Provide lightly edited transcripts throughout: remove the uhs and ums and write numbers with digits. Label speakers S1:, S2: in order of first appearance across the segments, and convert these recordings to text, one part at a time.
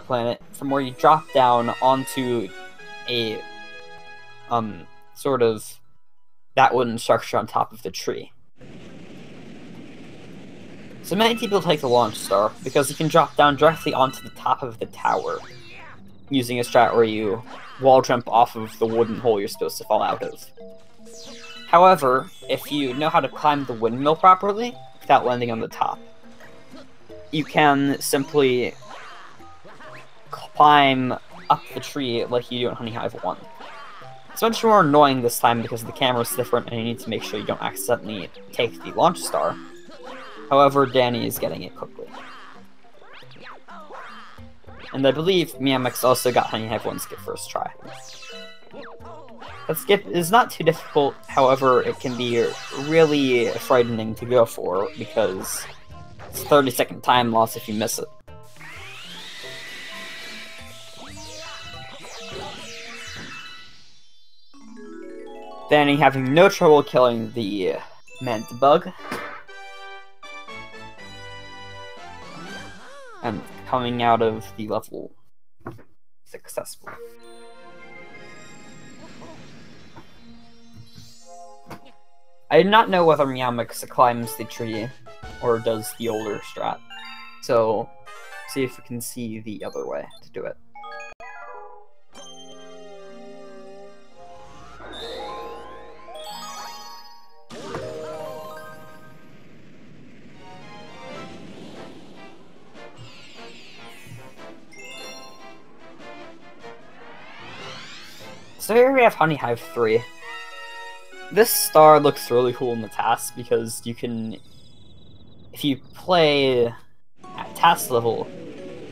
S1: planet from where you drop down onto a sort of that wooden structure on top of the tree. So many people take the launch star because you can drop down directly onto the top of the tower using a strat where you wall jump off of the wooden hole you're supposed to fall out of. However, if you know how to climb the windmill properly without landing on the top, you can simply climb up the tree like you do in Honey Hive 1. It's much more annoying this time because the camera's different and you need to make sure you don't accidentally take the launch star. However, Danny is getting it quickly. And I believe Miamix also got Honey Hive 1 skip first try. That skip is not too difficult, however, it can be really frightening to go for because it's a 30-second time loss if you miss it. Danny having no trouble killing the Manta-Bug. And coming out of the level successfully. I do not know whether Miamix climbs the tree or does the older strat, so see if we can see the other way to do it. So here we have Honey Hive 3. This star looks really cool in the task because you can, if you play at task level,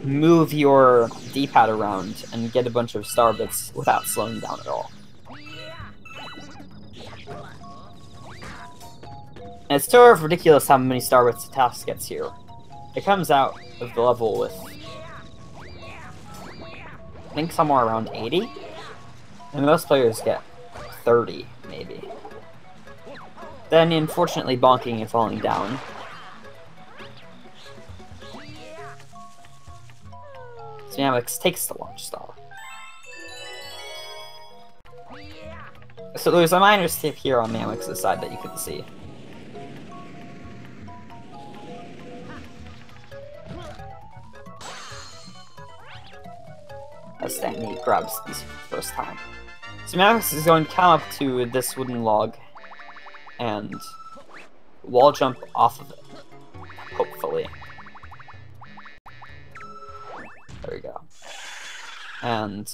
S1: move your D-pad around and get a bunch of star bits without slowing down at all. And it's sort of ridiculous how many star bits the task gets here. It comes out of the level with, I think, somewhere around 80? And most players get 30, maybe. Then, unfortunately, bonking and falling down. So Miamix takes the launch star. So there's a minor skip here on Miamix's side that you can see. As Stanley grabs these for the first time. So Miamix is going to come up to this wooden log and wall jump off of it, hopefully. There we go. And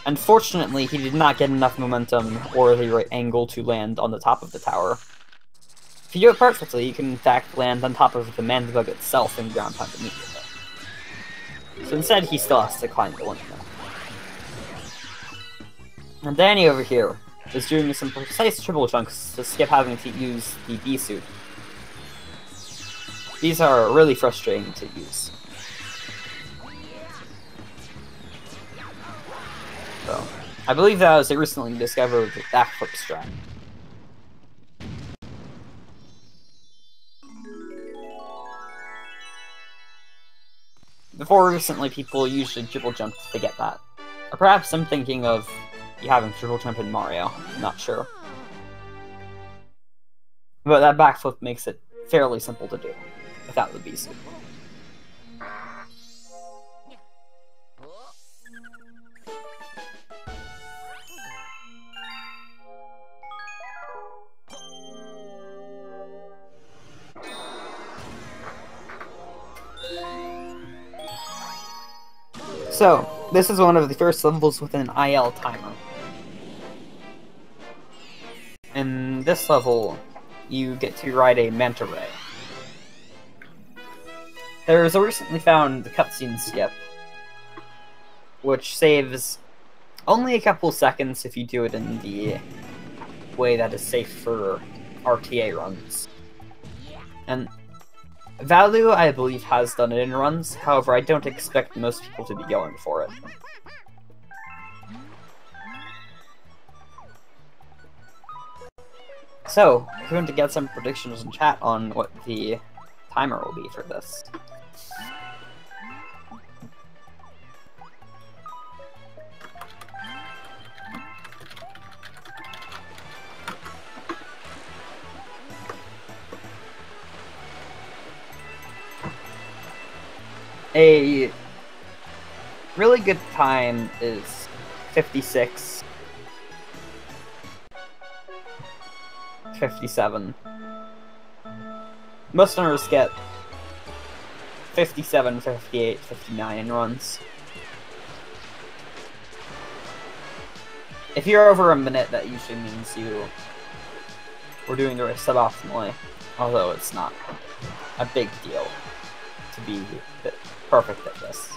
S1: unfortunately, he did not get enough momentum or the right angle to land on the top of the tower. If you do it perfectly, you can in fact land on top of the Manta-Bug itself and ground pound immediately. So instead, he still has to climb the windmill. And Danny over here is doing some precise triple chunks to skip having to use the B-suit. These are really frustrating to use. So, I believe that was a recently discovered backflip strat. Before recently, people usually triple jumped to get that. Or perhaps I'm thinking of you having triple jump in Mario. I'm not sure. But that backflip makes it fairly simple to do without the B-suit. So, this is one of the first levels with an IL timer. In this level, you get to ride a manta ray. There is a recently found cutscene skip, which saves only a couple seconds if you do it in the way that is safe for RTA runs. And Valu, I believe, has done it in runs, however, I don't expect most people to be going for it. So, we're going to get some predictions in chat on what the timer will be for this. A really good time is 56, 57. Most runners get 57, 58, 59 in runs. If you're over a minute, that usually means you were doing the race suboptimally, although it's not a big deal to be perfect at this.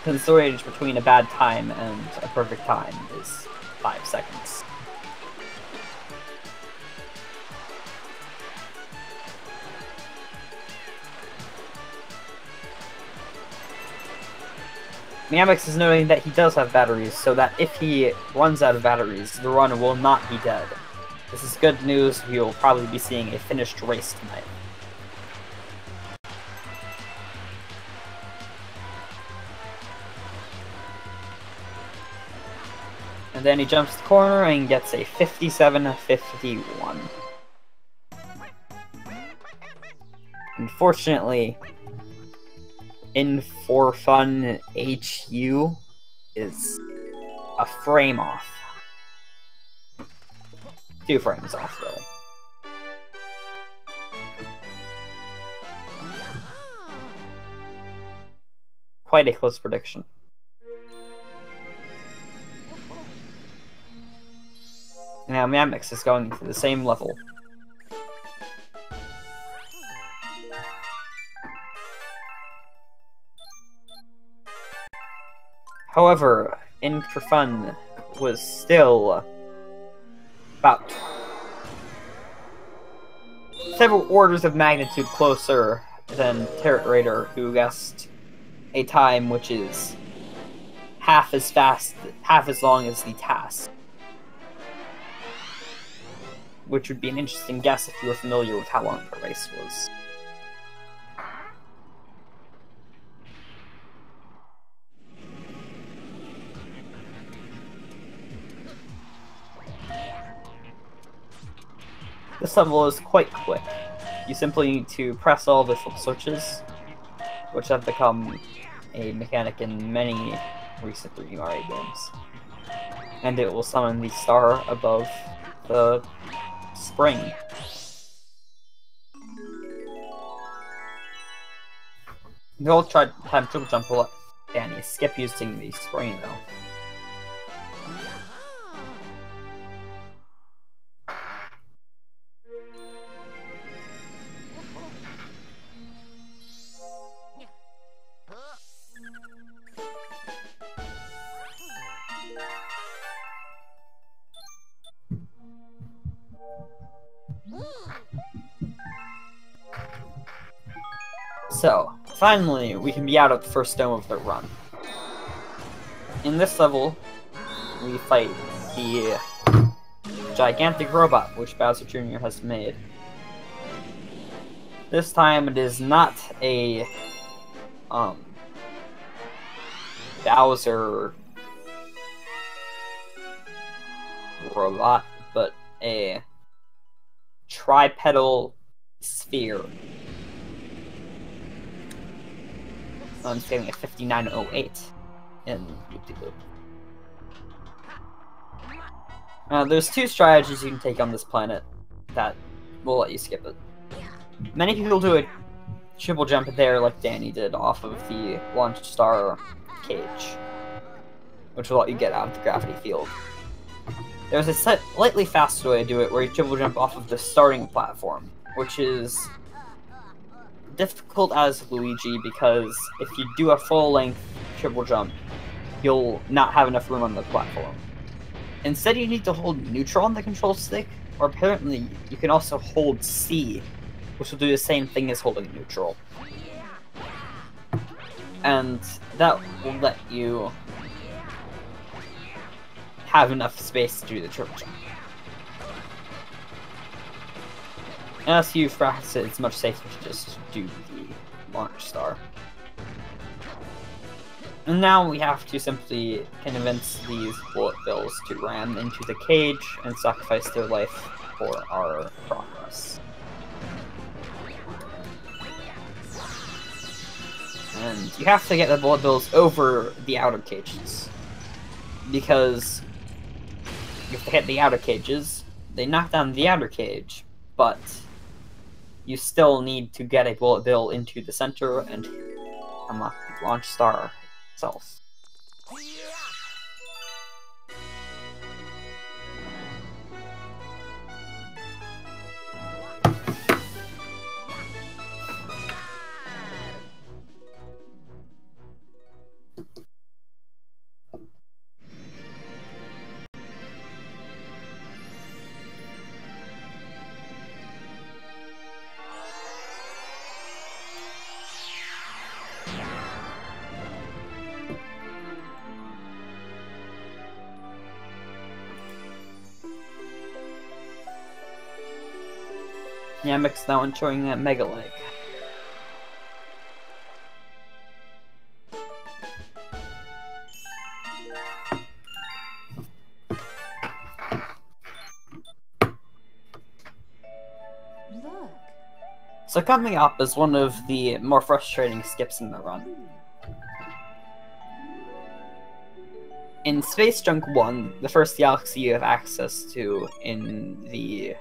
S1: Since the range between a bad time and a perfect time is 5 seconds. Miamix is noting that he does have batteries, so that if he runs out of batteries, the run will not be dead. This is good news. We will probably be seeing a finished race tonight. And then he jumps the corner and gets a 57-51. Unfortunately, in for fun HU is a frame off. 2 frames off, really. Quite a close prediction. Now Mamix is going to the same level. However, In for Fun was still about several orders of magnitude closer than Turret Raider, who guessed a time which is half as fast, half as long as the task. Which would be an interesting guess if you were familiar with how long the race was. This level is quite quick. You simply need to press all the flip switches, which have become a mechanic in many recent 3D Mario games. And it will summon the star above the spring. The old time triple jump will let Danny skip using the spring though. So, finally, we can be out of the first dome of the run. In this level, we fight the gigantic robot, which Bowser Jr. has made. This time, it is not a, Bowser robot, but a tripedal sphere. I'm getting a 5908 in Loop-de-Loop. There's 2 strategies you can take on this planet that will let you skip it. Many people do a triple jump there like Danny did off of the launch star cage, which will let you get out of the gravity field. There's a slightly faster way to do it where you triple jump off of the starting platform, which is difficult as Luigi because if you do a full-length triple jump, you'll not have enough room on the platform. Instead, you need to hold neutral on the control stick, or apparently you can also hold C, which will do the same thing as holding neutral. And that will let you have enough space to do the triple jump. As you practice it, it's much safer to just do the launch star. And now we have to simply convince these bullet bills to ram into the cage and sacrifice their life for our progress. And you have to get the bullet bills over the outer cages. Because if they hit the outer cages, they knock down the outer cage, but you still need to get a bullet bill into the center and unlock the launch star itself. Yamek's now enjoying that Mega Leg.
S2: Look.
S1: So coming up is one of the more frustrating skips in the run. In Space Junk 1, the first galaxy you have access to in the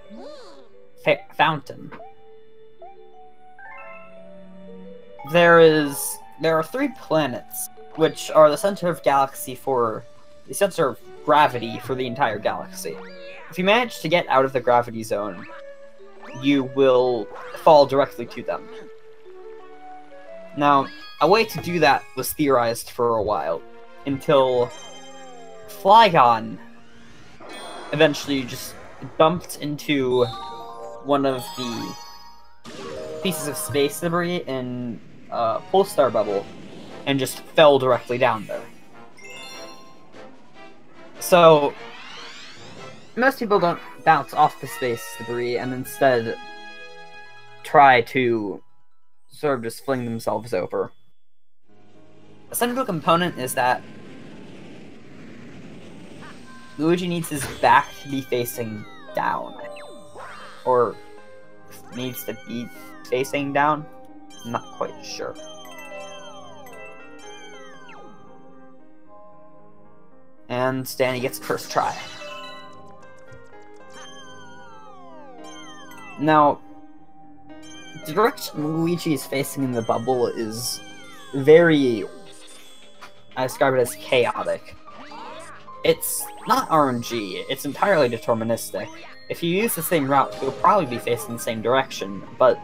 S1: fountain, there are 3 planets, which are the center of gravity for the entire galaxy. If you manage to get out of the gravity zone, you will fall directly to them. Now, a way to do that was theorized for a while, until Flygon eventually just dumped into one of the pieces of space debris in a Pulsar bubble and just fell directly down there. So, most people don't bounce off the space debris and instead try to sort of just fling themselves over. A central component is that Luigi needs his back to be facing down. Or needs to be facing down? I'm not quite sure. And Danny gets first try. Now, the direction Luigi is facing in the bubble is very, I describe it as chaotic. It's not RNG, it's entirely deterministic. If you use the same route, you'll probably be facing the same direction, but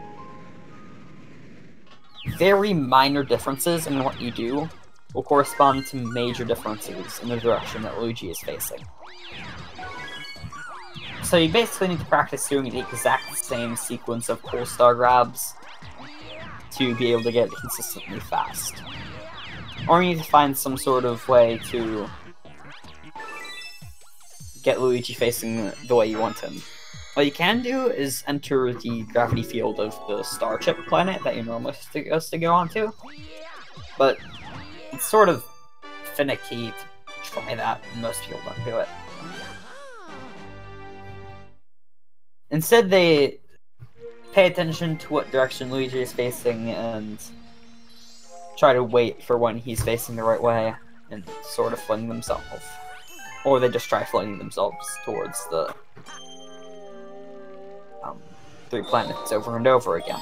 S1: very minor differences in what you do will correspond to major differences in the direction that Luigi is facing. So you basically need to practice doing the exact same sequence of Pulsar grabs to be able to get it consistently fast. Or you need to find some sort of way to get Luigi facing the way you want him. What you can do is enter the gravity field of the star chip planet that you're normally supposed to go onto, but it's sort of finicky to try that, and most people don't do it. Instead, they pay attention to what direction Luigi is facing and try to wait for when he's facing the right way and sort of fling themselves. Or they just try flinging themselves towards the 3 planets over and over again.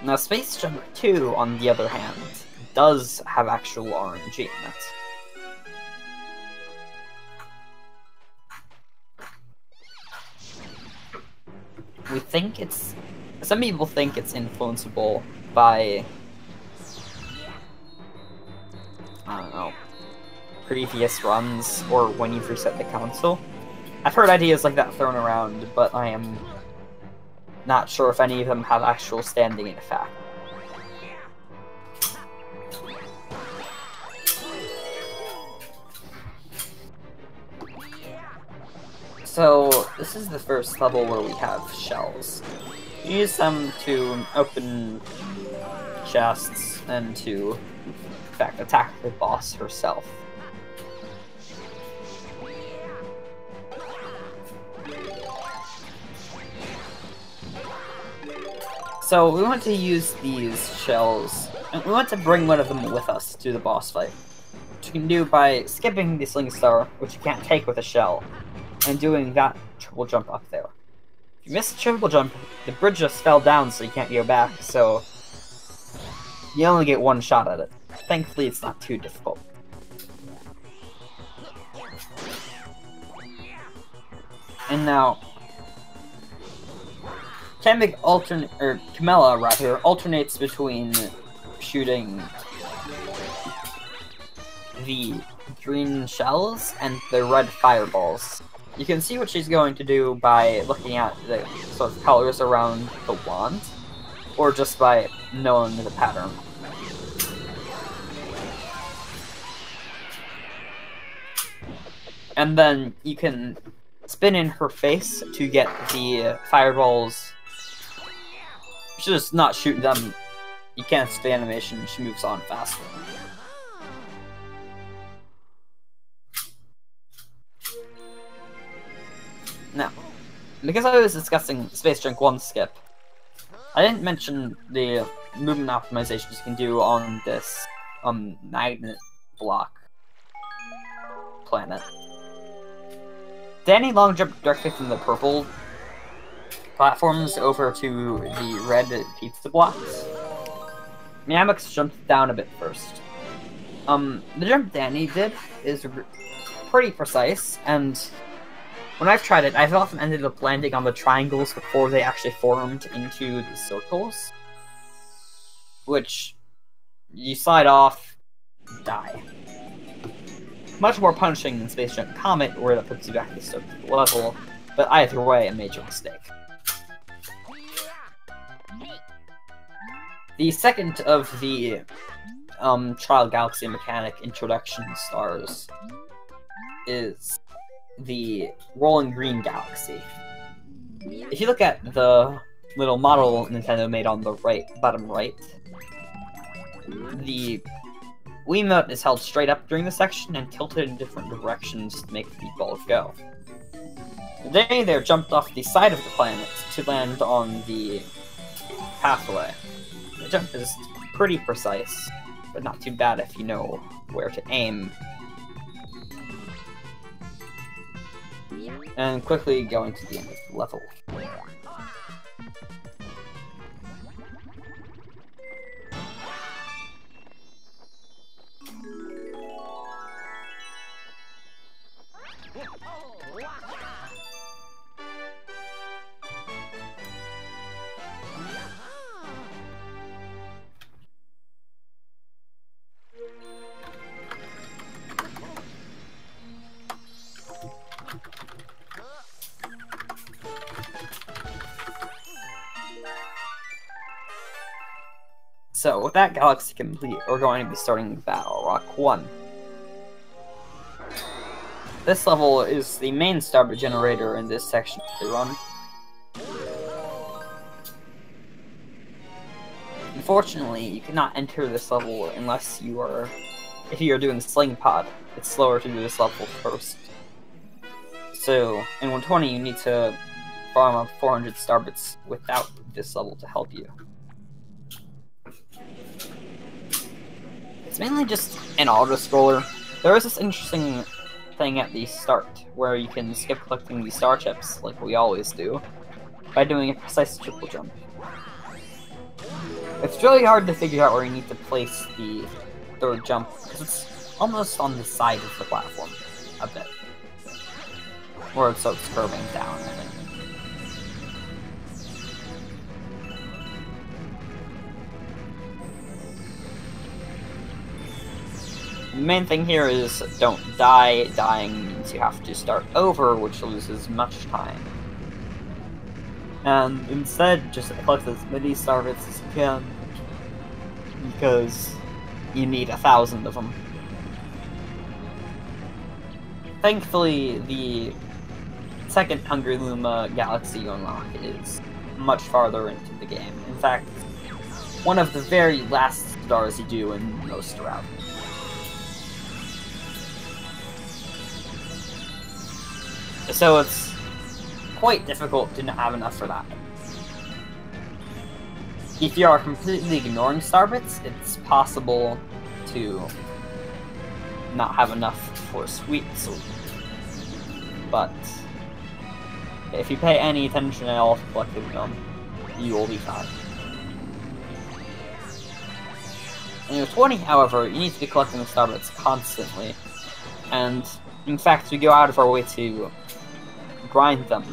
S1: Now, Space Junk 2, on the other hand, does have actual RNG in it. We think it's... Some people think it's influenceable by... I don't know, previous runs, or when you've reset the console. I've heard ideas like that thrown around, but I am not sure if any of them have actual standing in fact. So, this is the first level where we have shells. You use them to open chests and to, in fact, attack the boss herself. So we want to use these shells, and we want to bring one of them with us to the boss fight. Which you can do by skipping the Sling Star, which you can't take with a shell, and doing that triple jump up there. If you miss the triple jump, the bridge just fell down so you can't go back, so you only get one shot at it. Thankfully, it's not too difficult. And now, Camilla rather alternates between shooting the green shells and the red fireballs. You can see what she's going to do by looking at the sort of colors around the wand, or just by knowing the pattern. And then you can spin in her face to get the fireballs. You should just not shoot them. You can't see the animation, she moves on faster. Now, because I was discussing Space Junk 1 skip, I didn't mention the movement optimizations you can do on this magnet block planet. Danny long jumped directly from the purple platforms over to the red pizza blocks. Miamix jumped down a bit first. The jump Danny did is pretty precise, and when I've tried it, I've often ended up landing on the triangles before they actually formed into the circles. Which, you slide off, die. Much more punishing than Space Junk Comet, where that puts you back to the start of the level, but either way, a major mistake. The second of the Trial Galaxy mechanic introduction stars is the Rolling Green Galaxy. If you look at the little model Nintendo made on the bottom right, the Wiimote is held straight up during the section and tilted in different directions to make the ball go. They there jumped off the side of the planet to land on the pathway. The jump is pretty precise, but not too bad if you know where to aim. And quickly going to the end of the level. So, with that galaxy complete, we're going to be starting Battle Rock 1. This level is the main starter generator in this section of the run. Unfortunately, you cannot enter this level unless you are... if you are doing Sling Pod. It's slower to do this level first. So, in 120, you need to farm up 400 starbits without this level to help you. It's mainly just an auto-scroller. There is this interesting thing at the start, where you can skip collecting the star chips, like we always do, by doing a precise triple jump. It's really hard to figure out where you need to place the third jump, because it's almost on the side of the platform, a bit. Where it starts curving down, I think. The main thing here is don't die. Dying means you have to start over, which loses much time. And instead, just collect as many starbits as you can, because you need 1,000 of them. Thankfully, the second Hungry Luma Galaxy you unlock is much farther into the game. In fact, one of the very last stars you do in most routes. So it's quite difficult to not have enough for that. if you are completely ignoring star bits, it's possible to not have enough for sweets. But if you pay any attention at all to collecting them, you will be fine. And with 20, however, you need to be collecting the star bits constantly. And in fact, we go out of our way to grind them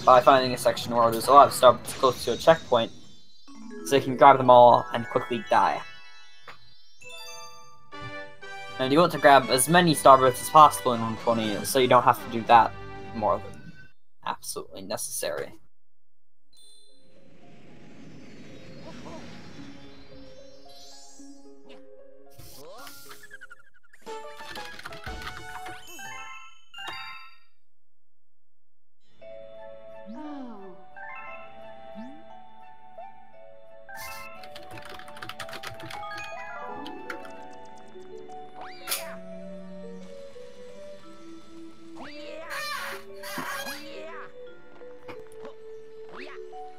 S1: by finding a section where there's a lot of star bits close to a checkpoint, so you can grab them all and quickly die. And you want to grab as many star bits as possible in 120, so you don't have to do that more than absolutely necessary.
S2: No.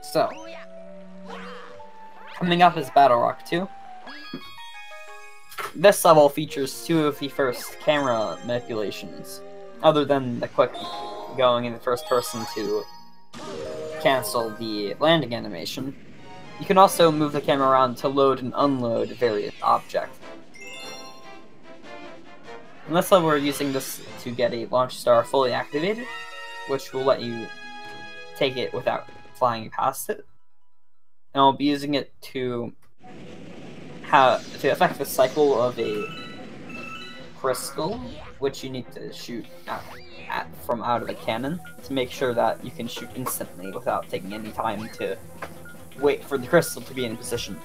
S1: So, coming up is Battle Rock 2. This level features 2 of the first camera manipulations, other than the quick going in the first person to cancel the landing animation. You can also move the camera around to load and unload various objects. In this level, we're using this to get a launch star fully activated, which will let you take it without flying past it. And I'll be using it to affect the cycle of a crystal, which you need to shoot from out of a cannon to make sure that you can shoot instantly without taking any time to wait for the crystal to be in position.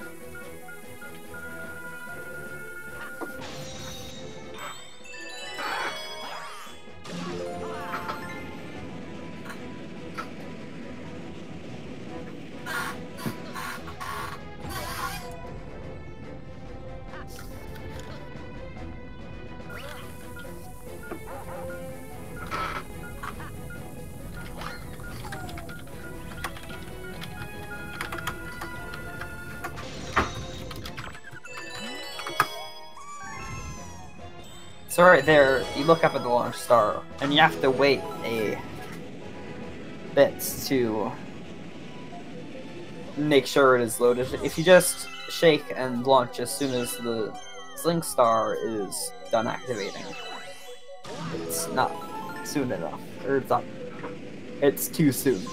S1: So right there, you look up at the launch star, and you have to wait a bit to make sure it is loaded. If you just shake and launch as soon as the Sling Star is done activating, it's not soon enough, or it's too soon.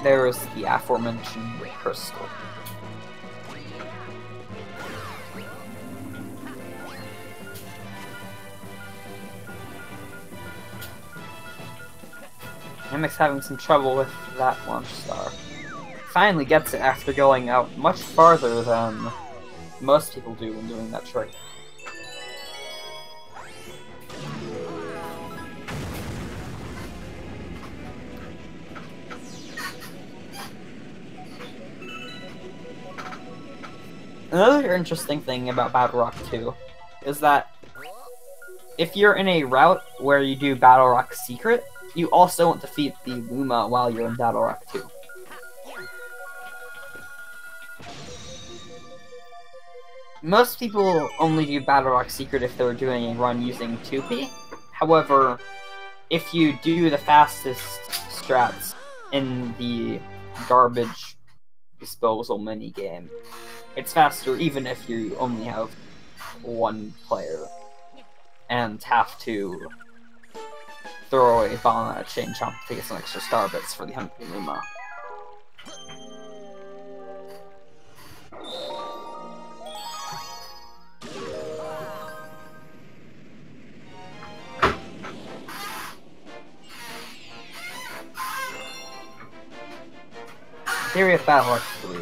S1: There is the aforementioned crystal. Nemec's having some trouble with that launch star. Finally gets it after going out much farther than most people do when doing that trick. Another interesting thing about Battle Rock 2 is that if you're in a route where you do Battle Rock Secret, you also won't defeat the Luma while you're in Battle Rock 2. Most people only do Battle Rock Secret if they're doing a run using 2P. However, if you do the fastest strats in the garbage disposal minigame, it's faster even if you only have one player and have to throw a bomb at a chain chomp to get some extra star bits for the Hungry Luma. Theory of Battle Rock 3.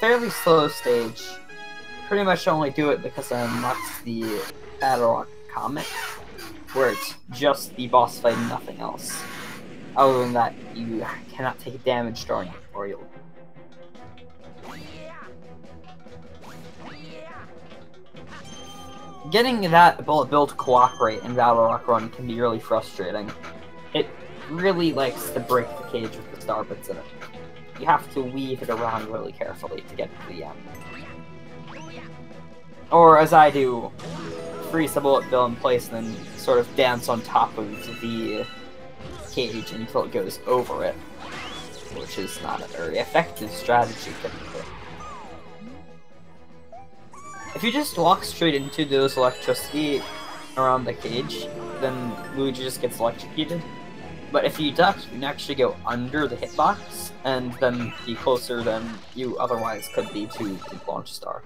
S1: Fairly slow stage. Pretty much only do it because I unlocked the Battle Rock comic, where it's just the boss fight and nothing else. Other than that, you cannot take damage during it, or you'll... Getting that bullet bill to cooperate in Battle Rock Run can be really frustrating. It really likes to break the cage with the star bits in it. You have to weave it around really carefully to get to the end. Or, as I do, freeze the bullet bill in place and then sort of dance on top of the cage until it goes over it, which is not a very effective strategy typically. If you just walk straight into those electricity around the cage, then Luigi just gets electrocuted. But if you duck, you can actually go under the hitbox, and then be closer than you otherwise could be to the launch star.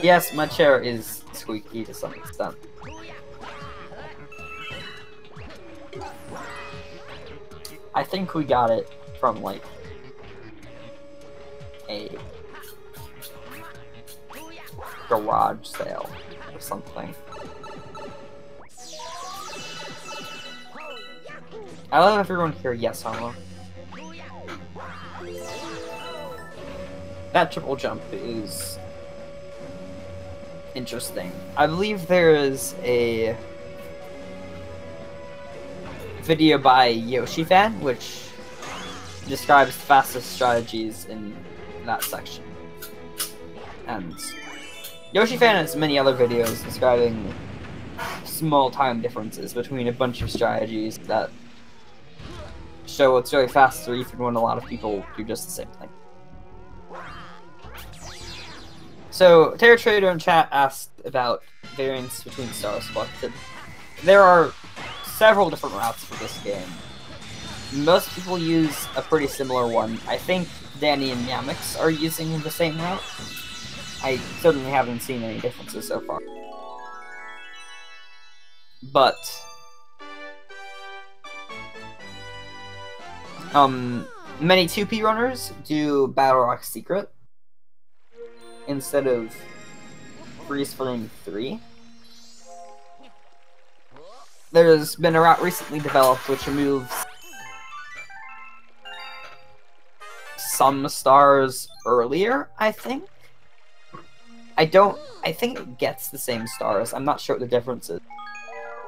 S1: Yes, my chair is squeaky to some extent. I think we got it from, like, a garage sale or something. I love everyone here, yes, Homo. That triple jump is interesting. I believe there is a video by Yoshi Fan, which describes the fastest strategies in that section. And Yoshi Fan has many other videos describing small time differences between a bunch of strategies that show what's really faster even when a lot of people do just the same thing. So, Terra Trader in chat asked about variants between stars selected. There are several different routes for this game. Most people use a pretty similar one. I think Danny and Yamix are using the same route. I certainly haven't seen any differences so far. But many 2P runners do Battle Rock Secret instead of Freeze Frame 3. There's been a route recently developed which removes some stars earlier, I think. I think it gets the same stars. I'm not sure what the differences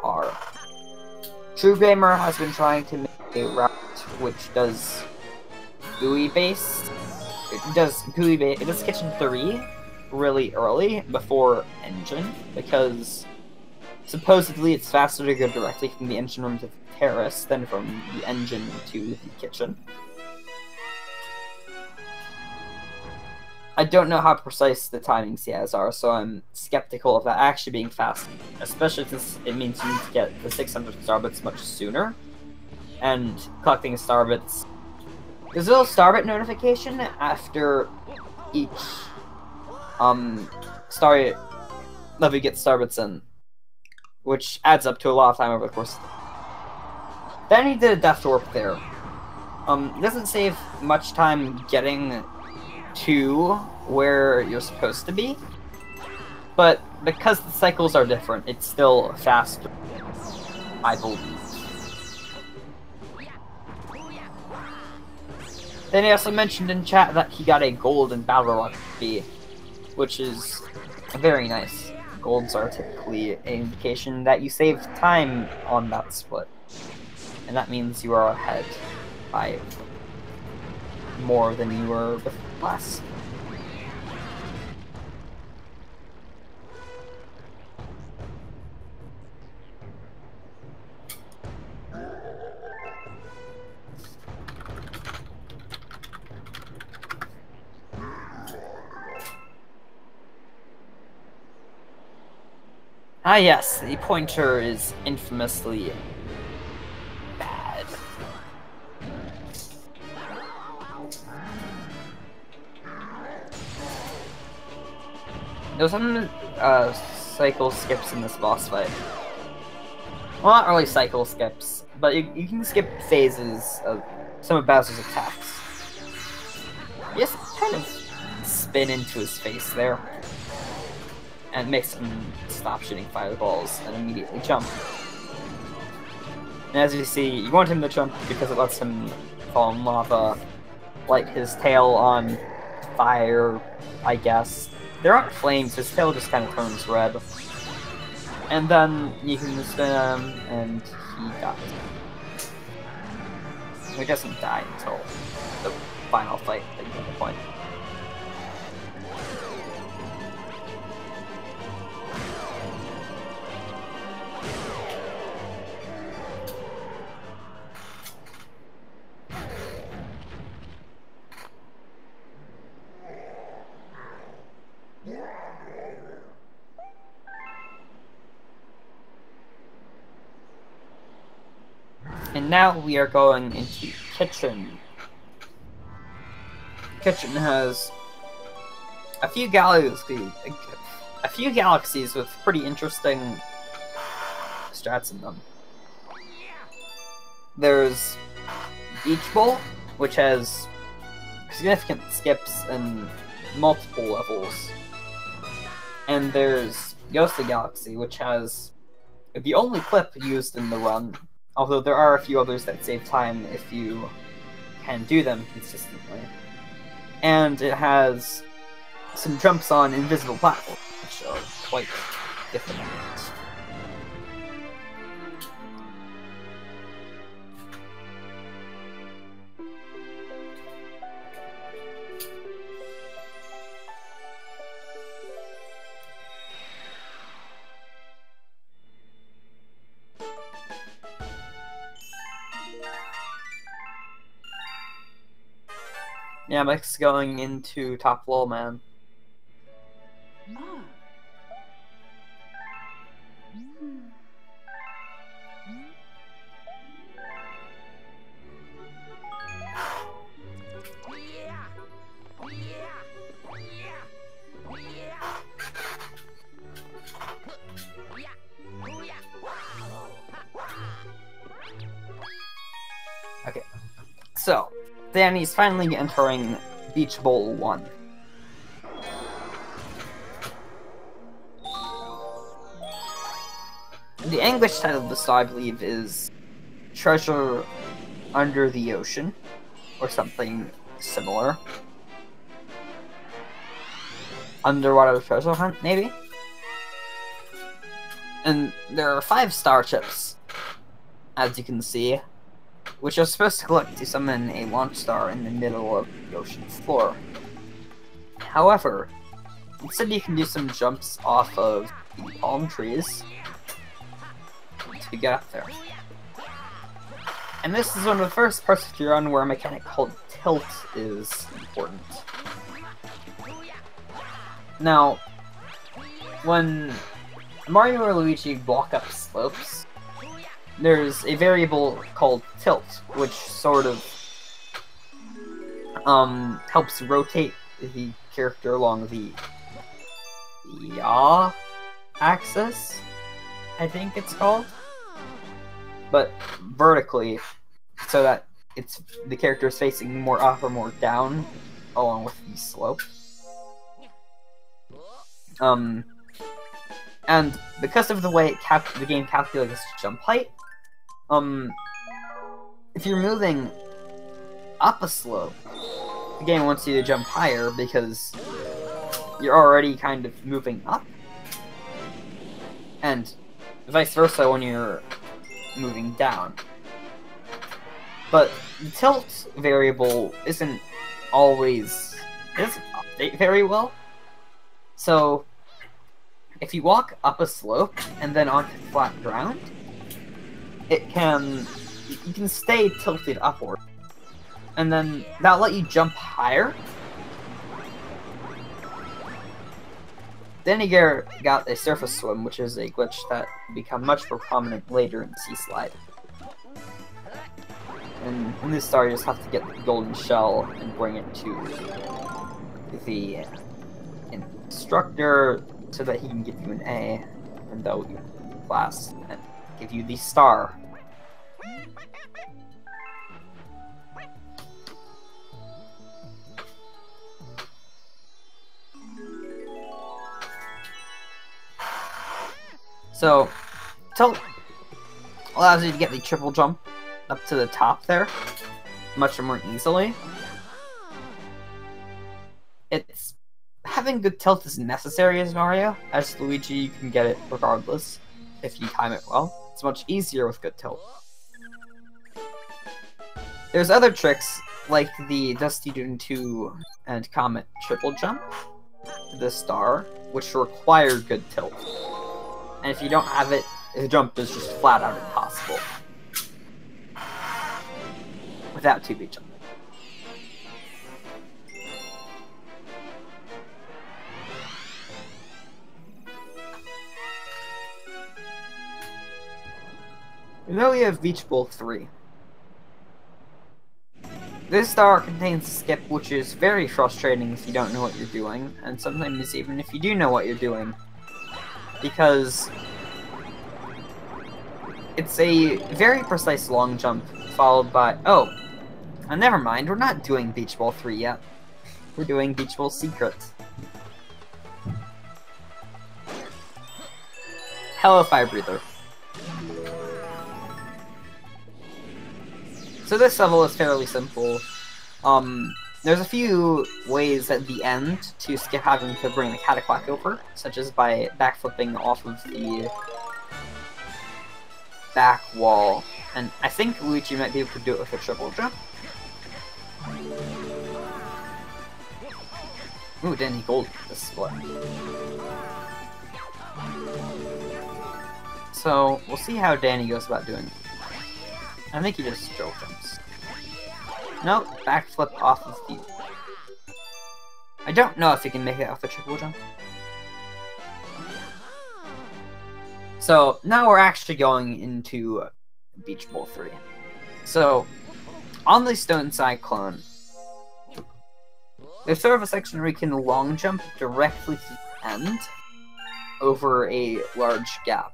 S1: are. True Gamer has been trying to make a route which does GUI based. It does Kitchen 3 really early before Engine, because supposedly it's faster to go directly from the engine room to the terrace than from the engine to the kitchen. I don't know how precise the timings he has are, so I'm skeptical of that actually being fast, especially since it means you need to get the 600 star bits much sooner, and collecting star bits. There's a little star bit notification after each star level you get star bits in, which adds up to a lot of time over the course. Then he did a death warp there. It doesn't save much time getting to where you're supposed to be, but because the cycles are different, it's still faster, I believe. Then he also mentioned in chat that he got a gold in Battle Rock B, which is very nice. Golds are typically an indication that you saved time on that split, and that means you are ahead by more than you were last. Ah yes, the pointer is infamously bad. There's some cycle skips in this boss fight. Well, not really cycle skips, but you can skip phases of some of Bowser's attacks. You just kind of spin into his face there, and it makes him stop shooting fireballs and immediately jump. And as you see, you want him to jump because it lets him fall in lava, light his tail on fire, I guess. There aren't flames, his tail just kind of turns red. And then you can spin him, and he dies. He doesn't die until the final fight at the point. And now we are going into Kitchen. Kitchen has a few galaxies with pretty interesting strats in them. There's Beach Bowl, which has significant skips and multiple levels. And there's Ghostly Galaxy, which has the only clip used in the run, although there are a few others that save time if you can do them consistently. And it has some jumps on invisible platforms, which are quite different. Yeah, Mike's going into top wall, man.
S2: Ah.
S1: Okay, so Danny's finally entering Beach Bowl 1. The English title of the star, I believe, is Treasure Under the Ocean, or something similar. Underwater treasure hunt, maybe? And there are 5 star chips, as you can see, which are supposed to collect to summon a launch star in the middle of the ocean floor. However, instead you can do some jumps off of the palm trees to get up there. And this is one of the first parts of your run where a mechanic called tilt is important. Now, when Mario or Luigi walk up slopes, there's a variable called tilt, which sort of helps rotate the character along the yaw axis, I think it's called, but vertically, so that the character is facing more up or more down along with the slope. And because of the way the game calculates jump height, if you're moving up a slope, the game wants you to jump higher because you're already kind of moving up, and vice versa when you're moving down. But the tilt variable it doesn't update very well, so if you walk up a slope and then onto flat ground, you can stay tilted upward, and then that'll let you jump higher. Then you got a surface swim, which is a glitch that will become much more prominent later in Sea Slide. And in this star, you just have to get the golden shell and bring it to the instructor so that he can give you an A, and they'll give you class and give you the star. So, tilt allows you to get the triple jump up to the top there much more easily. it's having good tilt isn't necessary as Mario. As Luigi, you can get it regardless if you time it well. It's much easier with good tilt. There's other tricks, like the Dusty Dune 2 and Comet triple jump, the star, which require good tilt. And if you don't have it, the jump is just flat out impossible. Without 2B jumping. And then we have Beach Bowl 3. This star contains a skip which is very frustrating if you don't know what you're doing, and sometimes even if you do know what you're doing. Because it's a very precise long jump followed by... Oh, never mind, we're not doing Beach Bowl 3 yet. We're doing Beach Bowl Secret. Hello, Fire Breather. So this level is fairly simple. There's a few ways at the end to skip having to bring the Cataquack over, such as by backflipping off of the back wall. And I think Luigi might be able to do it with a triple jump. Ooh, Danny Gold this split. So, we'll see how Danny goes about doing it. I think he just drill jumps. Nope, backflip off of the... I don't know if he can make it off the triple jump. So, now we're actually going into Beach Bowl 3. So, on the Stone Cyclone, there's sort of a section where you can long jump directly to the end over a large gap.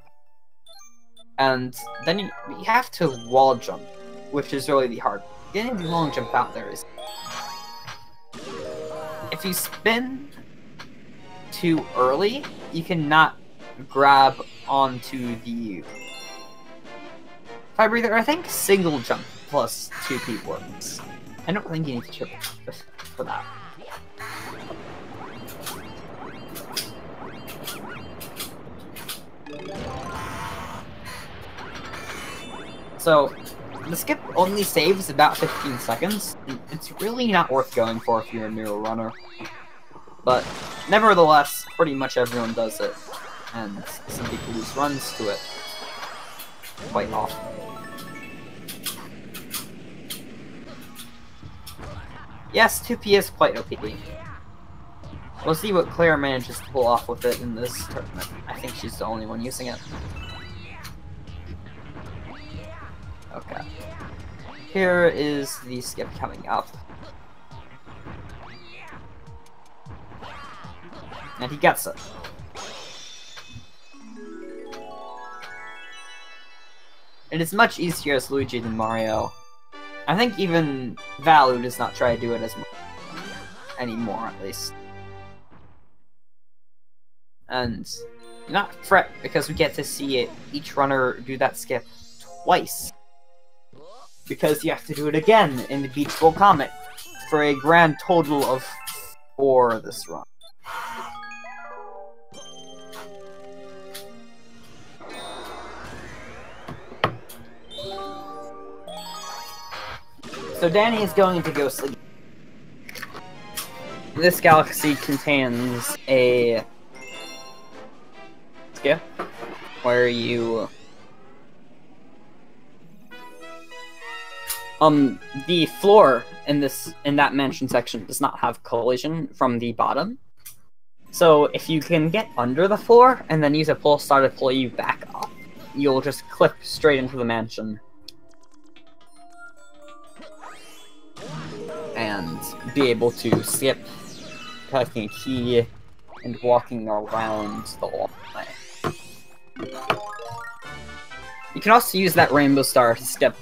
S1: And then you have to wall jump, which is really the hard. Getting the long jump out there is... If you spin too early, you cannot grab onto the Fire Breather. I think single jump plus 2P works. I don't think you need to triple jump for that. So, the skip only saves about 15 seconds. It's really not worth going for if you're a newer runner. But, nevertheless, pretty much everyone does it. And some people lose runs to it quite often. Yes, 2P is quite OP. We'll see what Claire manages to pull off with it in this tournament. I think she's the only one using it. Okay. Here is the skip coming up. And he gets it. It is much easier as Luigi than Mario. I think even Valu does not try to do it as much anymore, at least. And do not fret, because we get to see it, each runner do that skip twice. Because you have to do it again in the Beach Bowl Comet for a grand total of 4 this run. So Danny is going to go sleep. This galaxy contains a skip where you the floor in that mansion section does not have collision from the bottom. So if you can get under the floor and then use a pull star to pull you back up, you'll just clip straight into the mansion. And be able to skip, collecting a key, and walking around the whole way. You can also use that rainbow star to skip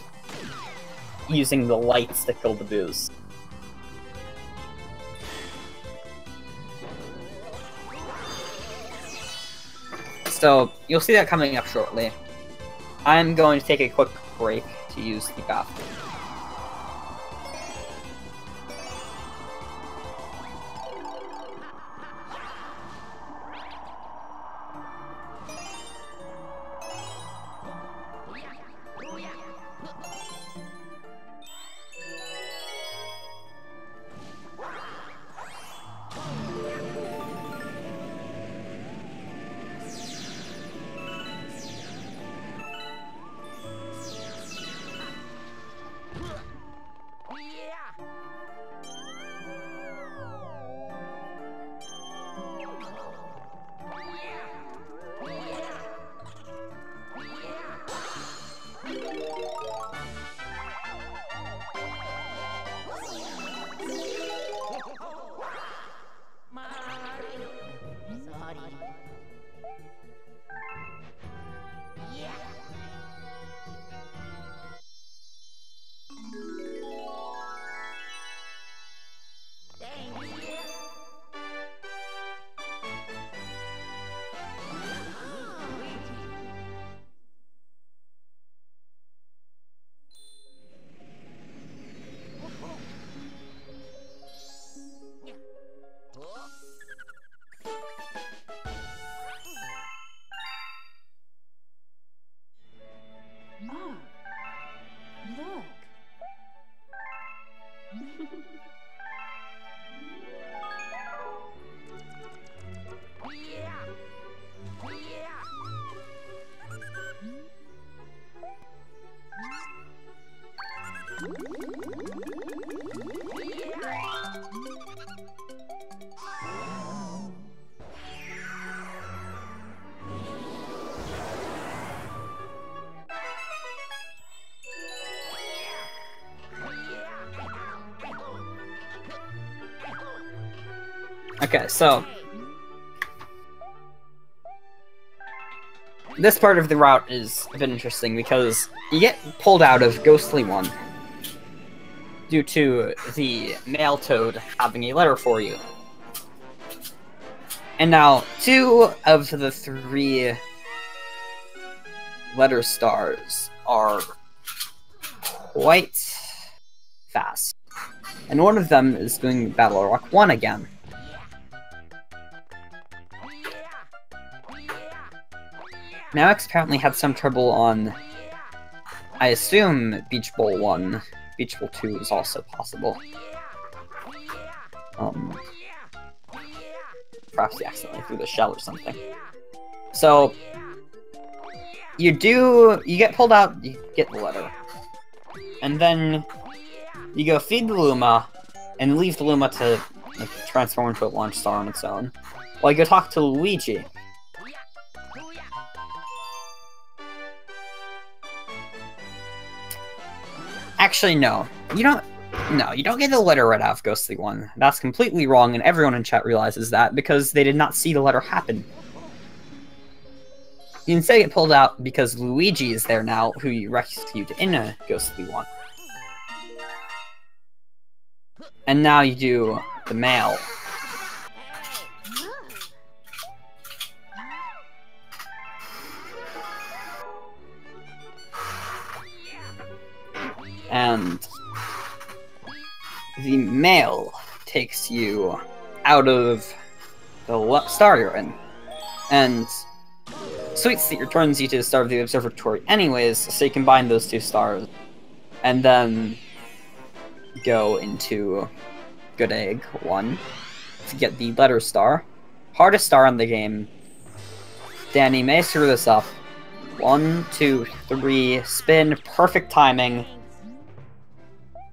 S1: using the lights to kill the boos. So, you'll see that coming up shortly. I'm going to take a quick break to use the bathroom. Okay, so this part of the route is a bit interesting because you get pulled out of Ghostly 1 due to the male toad having a letter for you. And now, 2 of the 3 letter stars are quite fast. And one of them is doing Battle Rock 1 again. Now X apparently had some trouble on, I assume, Beach Bowl 1. Beach Bowl 2 is also possible. Perhaps he accidentally threw the shell or something. So, you get pulled out, you get the letter. And then, you go feed the Luma, and leave the Luma to transform into a launch star on its own. While you go talk to Luigi. Actually, no. You don't get the letter right out of Ghostly 1. That's completely wrong, and everyone in chat realizes that, because they did not see the letter happen. You instead get pulled out because Luigi is there now, who you rescued in a Ghostly 1. And now you do the male. And the male takes you out of the star you're in. And Sweet Seat returns you to the star of the observatory anyways, so you combine those 2 stars. And then go into Good Egg 1 to get the letter star. Hardest star in the game. Danny may screw this up. 1, 2, 3, spin, perfect timing.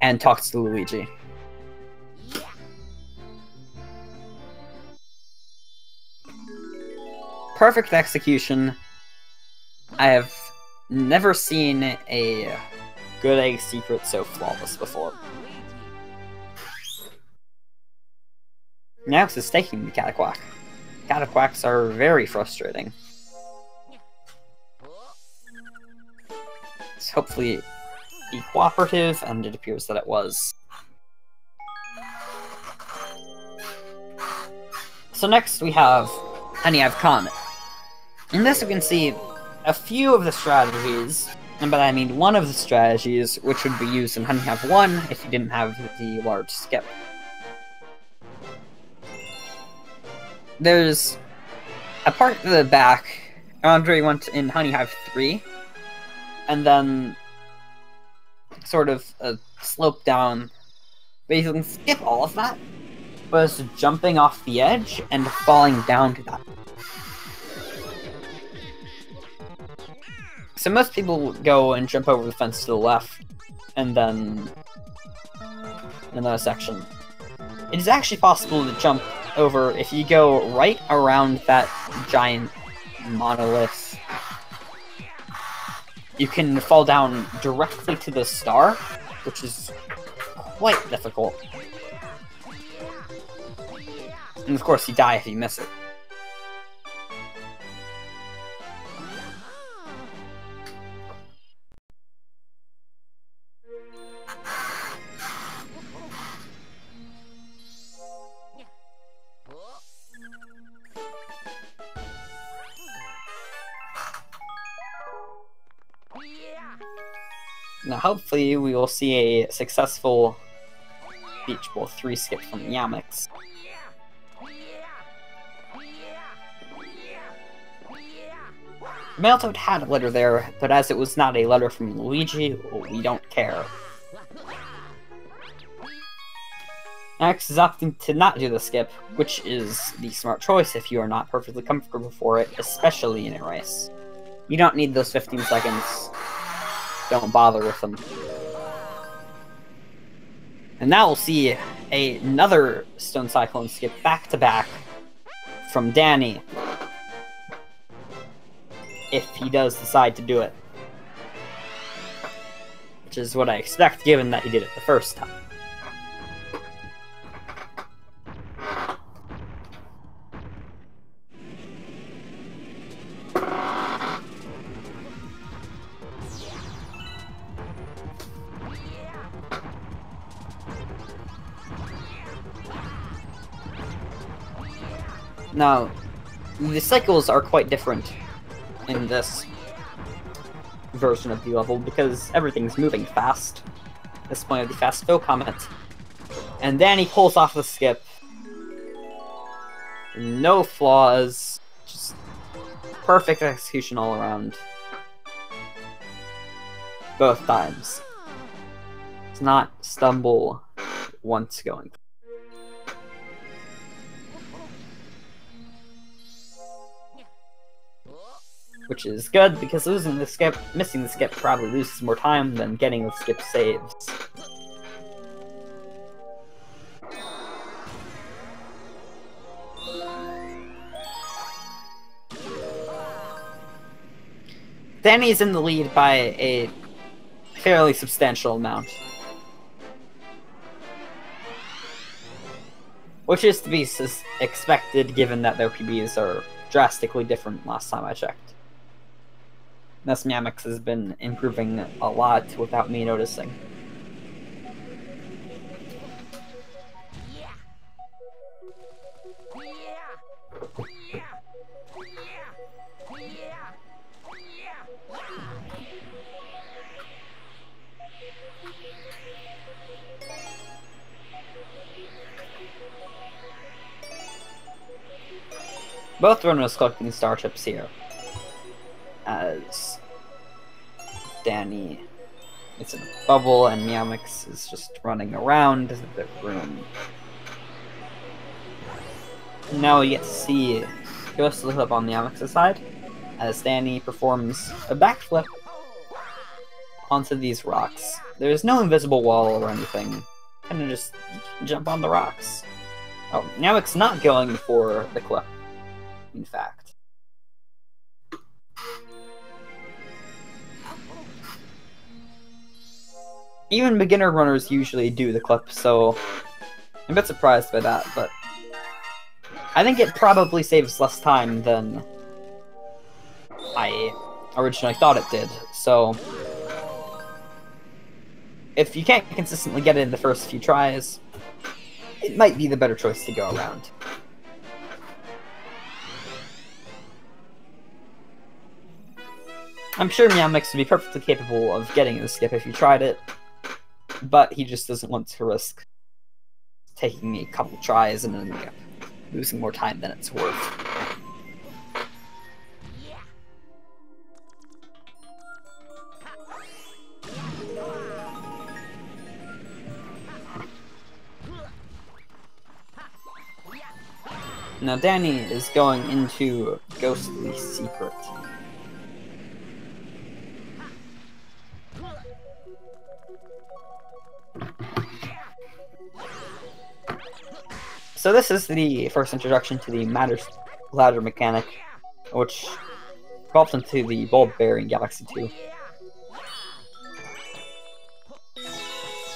S1: And talks to Luigi. Perfect execution. I have never seen a Good Egg secret so flawless before. Next is taking the Cataquack. Cataquacks are very frustrating. Let's hopefully be cooperative, and it appears that it was. So next we have Honey Have Comet. In this we can see a few of the strategies, and by that I mean one of the strategies which would be used in Honey Have 1 if you didn't have the large skip. There's a part at the back, Andre went in Honey Hive 3, and then sort of a slope down, but you can skip all of that, but it's jumping off the edge and falling down to that. So most people go and jump over the fence to the left, and then another section. It is actually possible to jump over if you go right around that giant monolith. You can fall down directly to the star, which is quite difficult. And of course you die if you miss it. Now hopefully we will see a successful Beach Bowl 3 skip from Yamix. Mailtoad had a letter there, but as it was not a letter from Luigi, we don't care. X is opting to not do the skip, which is the smart choice if you are not perfectly comfortable for it, especially in a race. You don't need those 15 seconds. Don't bother with them. And now we'll see another Stone Cyclone skip back-to-back from Danny. If he does decide to do it. Which is what I expect, given that he did it the first time. Now, the cycles are quite different in this version of the level because everything's moving fast. At this point of the fast go comment. And then he pulls off the skip. No flaws. Just perfect execution all around. Both times. Does not stumble once going. Which is good, because missing the skip probably loses more time than getting the skip saves. Danny's in the lead by a fairly substantial amount. Which is to be expected, given that their PBs are drastically different last time I checked. Thus, Meowmix has been improving a lot without me noticing. Both runners collecting star chips here. As Danny is in a bubble and Meowmix is just running around the room. And now we get to see Ghost Flip on Meowmix's side as Danny performs a backflip onto these rocks. There's no invisible wall or anything. Kind of just jump on the rocks. Oh, Meowmix not going for the clip, in fact. Even beginner runners usually do the clip, so I'm a bit surprised by that, but I think it probably saves less time than I originally thought it did, so if you can't consistently get it in the first few tries, it might be the better choice to go around. I'm sure Meowmix would be perfectly capable of getting the skip if you tried it, but he just doesn't want to risk taking a couple tries and then losing more time than it's worth. Now Danny is going into Ghostly Secret. So this is the first introduction to the ladder mechanic, which evolved into the Bulb Bear in Galaxy 2.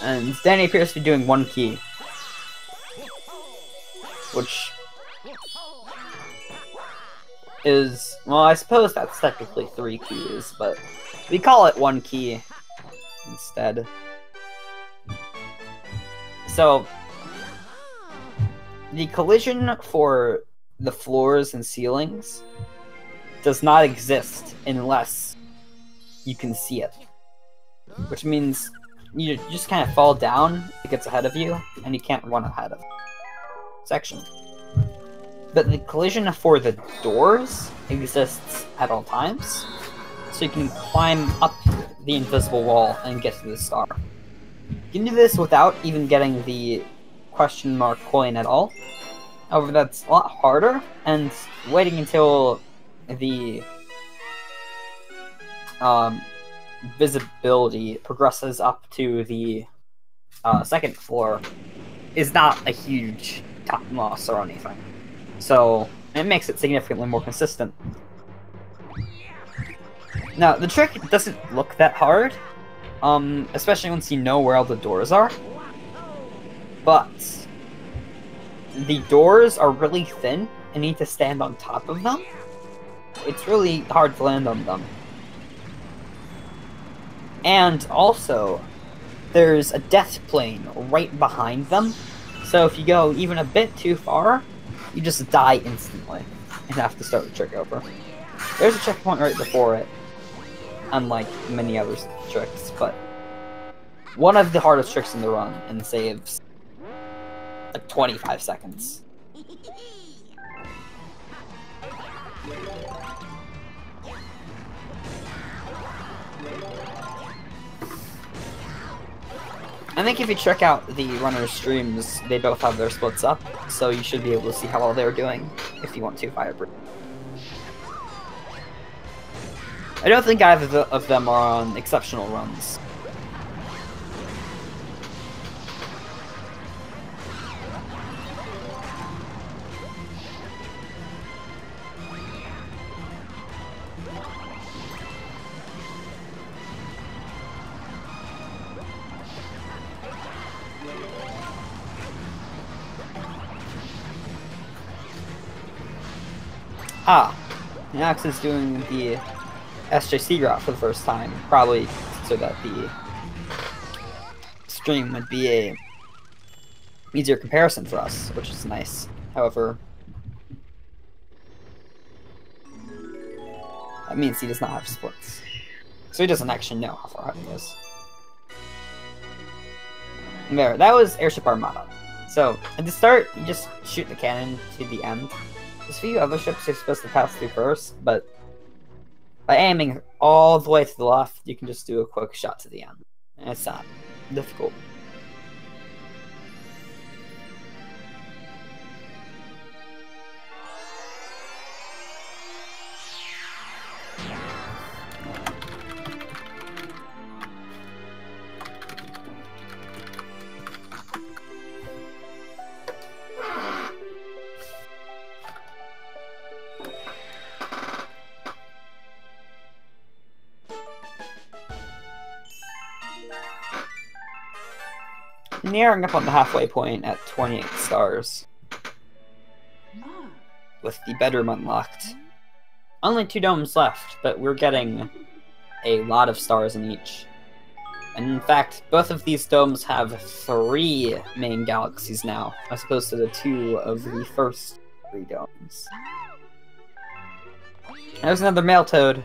S1: And Danny appears to be doing one key, which is, well, I suppose that's technically 3 keys, but we call it one key instead. So the collision for the floors and ceilings does not exist unless you can see it. Which means you just kind of fall down, it gets ahead of you, and you can't run ahead of section. But the collision for the doors exists at all times, so you can climb up the invisible wall and get to the star. You can do this without even getting the question mark coin at all. However, that's a lot harder, and waiting until the visibility progresses up to the second floor is not a huge time loss or anything. So it makes it significantly more consistent. Now, the trick doesn't look that hard, especially once you know where all the doors are. But the doors are really thin and you need to stand on top of them. It's really hard to land on them. And also, there's a death plane right behind them. So if you go even a bit too far, you just die instantly and have to start the trick over. There's a checkpoint right before it, unlike many other tricks, but one of the hardest tricks in the run and saves like 25 seconds. I think if you check out the runners' streams, they both have their splits up, so you should be able to see how well they're doing if you want to fire break. I don't think either of them are on exceptional runs. Ah, Nax is doing the SJC route for the first time, probably so that the stream would be a easier comparison for us, which is nice. However, that means he does not have splits, so he doesn't actually know how far out he is. And there, that was Airship Armada. So, at the start, you just shoot the cannon to the end. There's a few other ships you're supposed to pass through first, but by aiming all the way to the left, you can just do a quick shot to the end. And it's not difficult. Nearing up on the halfway point at 28 stars, with the bedroom unlocked. Only 2 domes left, but we're getting a lot of stars in each. And in fact, both of these domes have 3 main galaxies now, as opposed to the 2 of the first 3 domes. There's another male toad,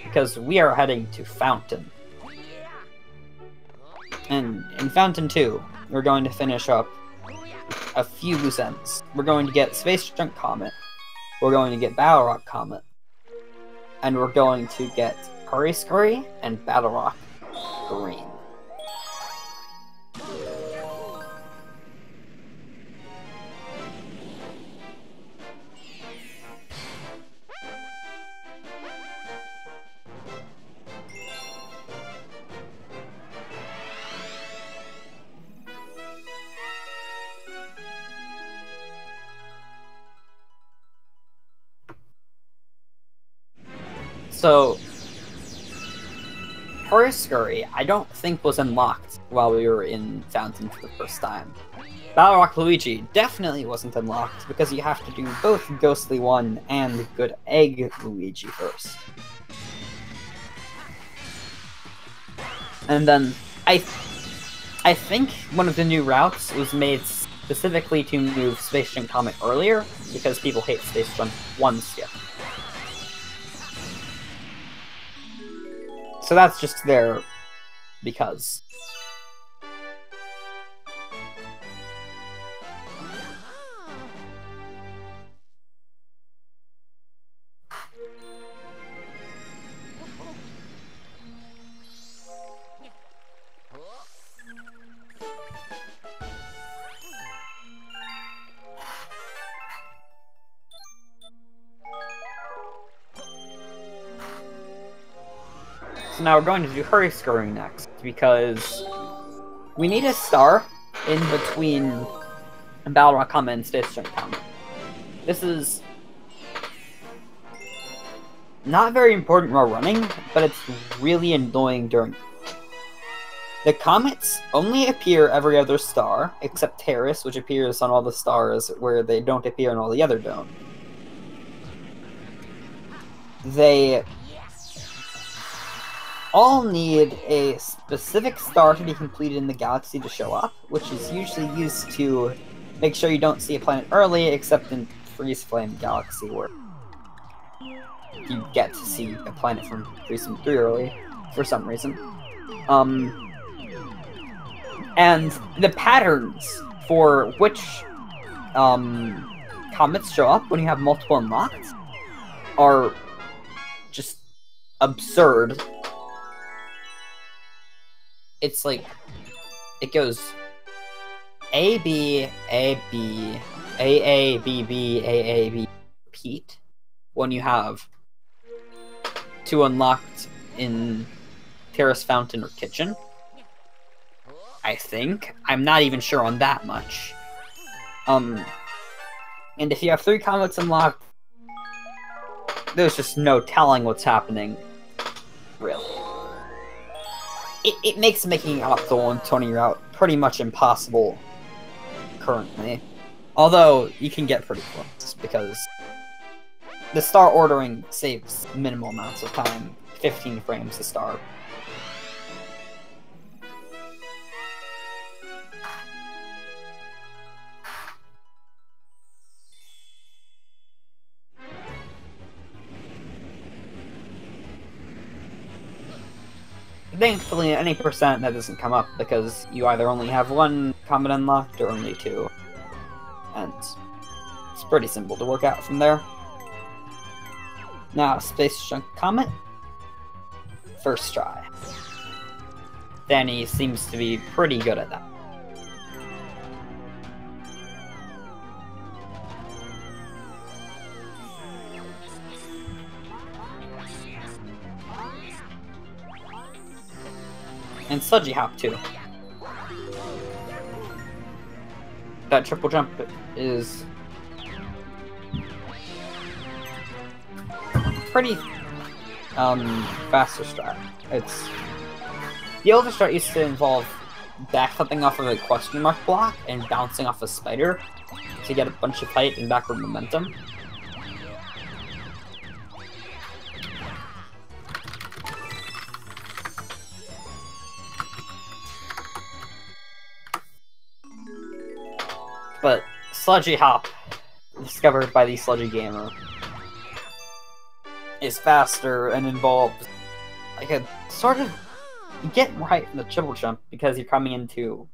S1: because we are heading to Fountain. And in Fountain 2, we're going to finish up a few loose ends. We're going to get Space Junk Comet, we're going to get Battle Rock Comet, and we're going to get Hurry Scurry and Battle Rock Green. So, Hurry Scurry, I don't think was unlocked while we were in Fountain for the first time. Battle Rock Luigi definitely wasn't unlocked because you have to do both Ghostly 1 and Good Egg Luigi first. And then, I think one of the new routes was made specifically to move Space Junk Comet earlier, because people hate Space Junk 1 skip. So that's just there because. So now we're going to do Hurry Scurry next, because We need a star in between Battle Rock Comet and Space Junk Comet. This is not very important while running, but it's really annoying during. The comets only appear every other star, except Terrace, which appears on all the stars where they don't appear on all the other domes. They all need a specific star to be completed in the galaxy to show up, which is usually used to make sure you don't see a planet early, except in Freeze Flame Galaxy, where you get to see a planet from Freeze 3 early, for some reason. And the patterns for which comets show up when you have multiple unlocked are just absurd. It's like, it goes A, B, A, B, A, B, B, A, B, repeat when you have 2 unlocked in Terrace, Fountain, or Kitchen. I think. I'm not even sure on that much. And if you have 3 comets unlocked, there's just no telling what's happening, really. It makes making out the 120 route pretty much impossible currently. Although, you can get pretty close, because the star ordering saves minimal amounts of time, 15 frames a star. Thankfully, any percent that doesn't come up because you either only have 1 comet unlocked or only 2. And it's pretty simple to work out from there. Now, Space Junk Comet. First try. Danny seems to be pretty good at that. And Sludgy Hop, too. That triple jump is pretty faster strat. The older strat used to involve backflipping off of a question mark block and bouncing off a spider to get a bunch of height and backward momentum. But Sludgy Hop, discovered by the Sludgy Gamer, is faster and involves like a sort of, you get more height from the triple jump because you're coming into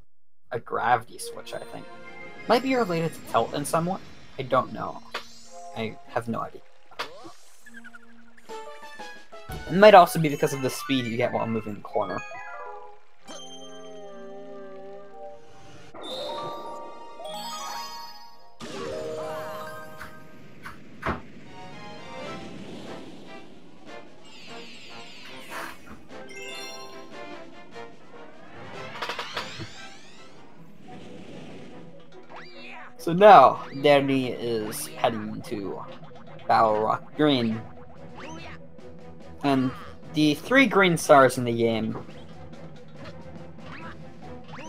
S1: a gravity switch, I think. Might be related to tilt in some way. I don't know. I have no idea. It might also be because of the speed you get while moving the corner. So now, Danny is heading into Battle Rock Green. And the 3 green stars in the game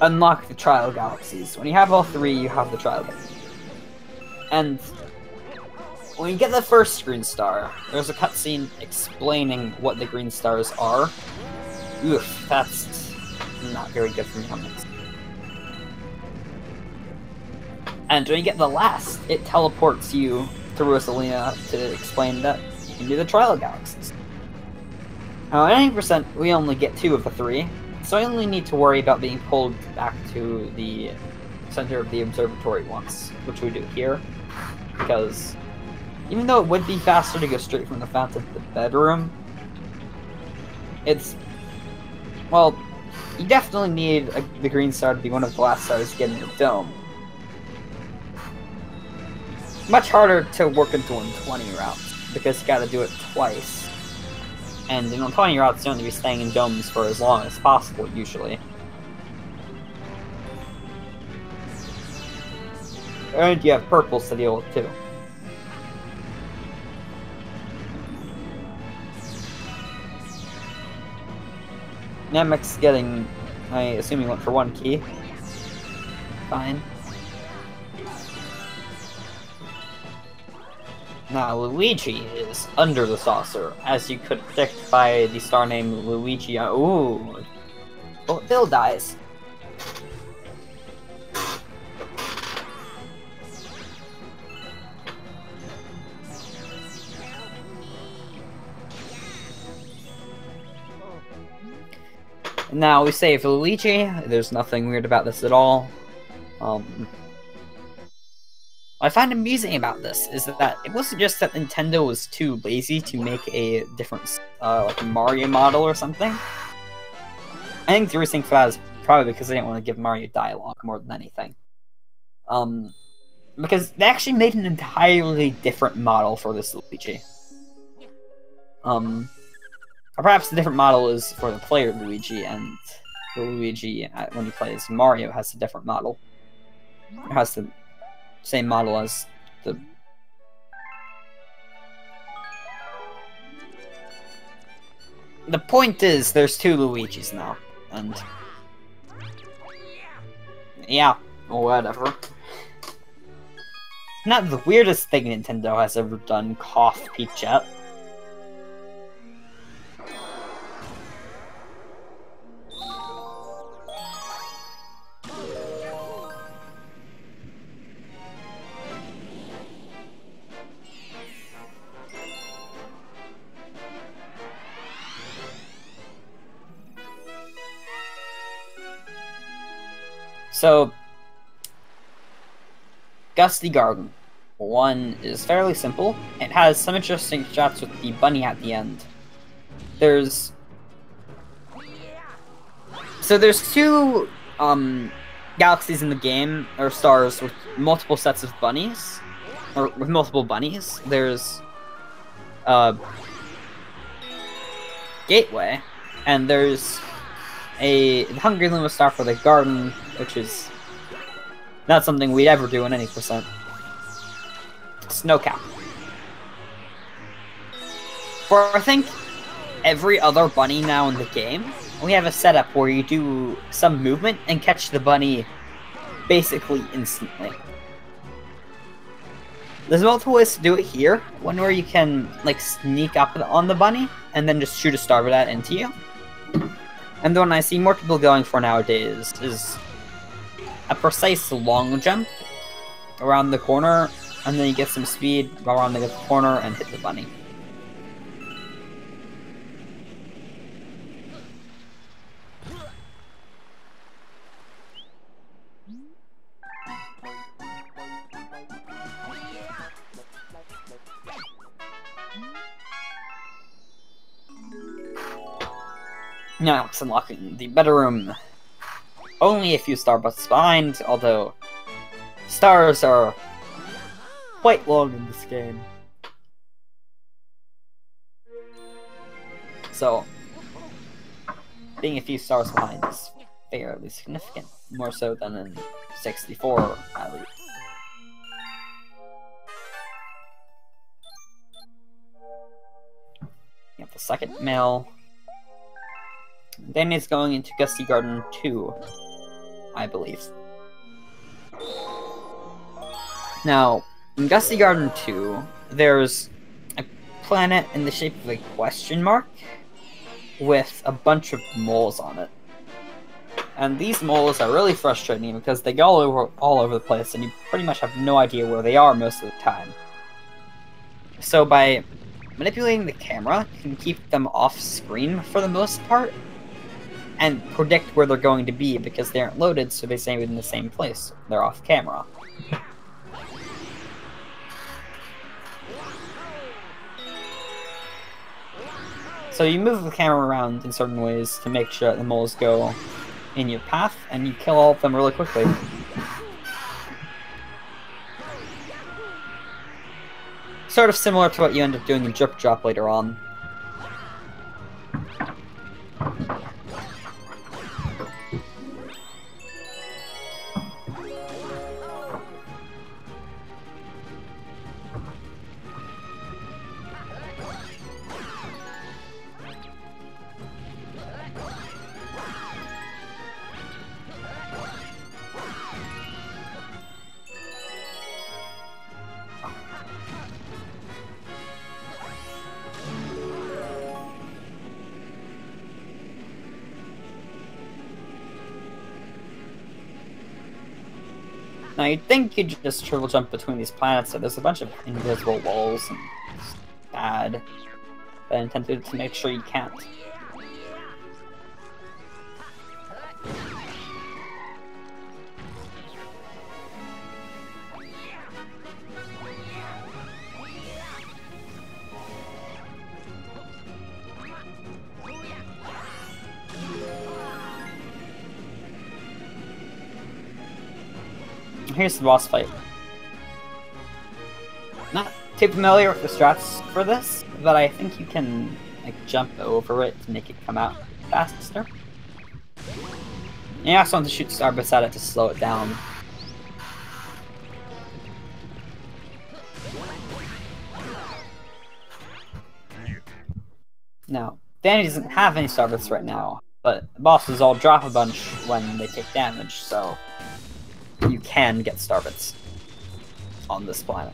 S1: unlock the Trial Galaxies. When you have all 3, you have the Trial Galaxies. And when you get the first green star, there's a cutscene explaining what the green stars are. Oof, that's not very good for me on this. And when you get the last, it teleports you to Rosalina to explain that you can do the Trial Galaxies. Now, at 90%, we only get 2 of the 3, so I only need to worry about being pulled back to the center of the observatory once, which we do here, because even though it would be faster to go straight from the fountain to the bedroom, it's, well, you definitely need the green star to be one of the last stars to get in the dome. Much harder to work into 120 routes, because you gotta do it twice. And in 120 routes, you don't need to be staying in domes for as long as possible, usually. And you have purples to deal with, too. Nemec's getting... I assume he went for 1 key. Fine. Now, Luigi is under the saucer, as you could predict by the star name Luigi. Ooh! Oh, Bill dies. Now, we save Luigi. There's nothing weird about this at all. What I find amusing about this is that it wasn't just that Nintendo was too lazy to make a different, like, Mario model or something. I think the reason for that is probably because they didn't want to give Mario dialogue more than anything. Because they actually made an entirely different model for this Luigi. Or perhaps the different model is for the player Luigi, and the Luigi, when he plays Mario, has a different model. It has the same model as the... The point is, there's 2 Luigis now, and... yeah, whatever. Not the weirdest thing Nintendo has ever done, cough Peachette. So, Gusty Garden. One is fairly simple. It has some interesting shots with the bunny at the end. There's 2 galaxies in the game, or stars, with multiple sets of bunnies, or with multiple bunnies. There's Gateway, and there's the Hungry Luma star for the garden, which is not something we'd ever do in any percent. Snowcap. For, I think, every other bunny now in the game, we have a setup where you do some movement and catch the bunny basically instantly. There's multiple ways to do it here. One where you can, like, sneak up on the bunny and then just shoot a star with that into you. And the one I see more people going for nowadays is a precise long jump around the corner, and then you get some speed, go around the corner, and hit the bunny. Now it's unlocking the bedroom. Only a few star buttons behind, although stars are quite long in this game. So, being a few stars behind is fairly significant, more so than in 64, at least. You have the second mail. Then it's going into Gusty Garden 2, I believe. Now, in Gusty Garden 2, there's a planet in the shape of a question mark with a bunch of moles on it. And these moles are really frustrating because they go all over the place, and you pretty much have no idea where they are most of the time. So by manipulating the camera, you can keep them off screen for the most part, and predict where they're going to be because they aren't loaded, so they stay in the same place. They're off camera. So you move the camera around in certain ways to make sure that the moles go in your path, and you kill all of them really quickly. Sort of similar to what you end up doing in Drip Drop later on. Now, you'd think you'd just triple jump between these planets, so there's a bunch of invisible walls and it's bad. But I intended to make sure you can't. Here's the boss fight. Not too familiar with the strats for this, but I think you can like jump over it to make it come out faster. And you also want to shoot starbits at it to slow it down. Now, Danny doesn't have any starbits right now, but the bosses all drop a bunch when they take damage, so you can get starbits on this planet.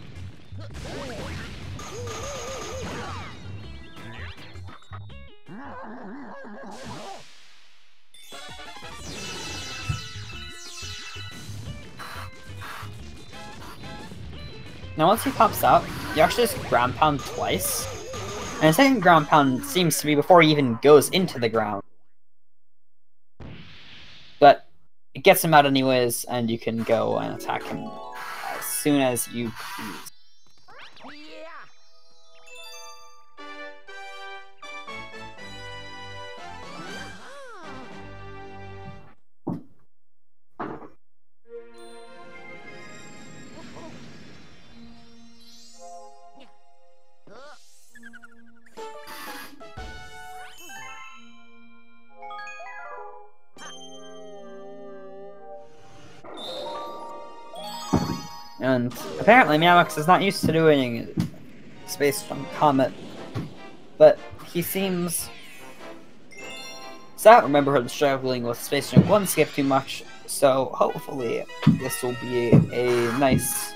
S1: Now once he pops out, you actually just ground pound twice. And the second ground pound seems to be before he even goes into the ground. But it gets him out anyways, and you can go and attack him as soon as you please. And apparently Meowx is not used to doing Space Jump Comet, but he seems... So I don't remember him struggling with Space Jump 1 skip too much, so hopefully this will be a nice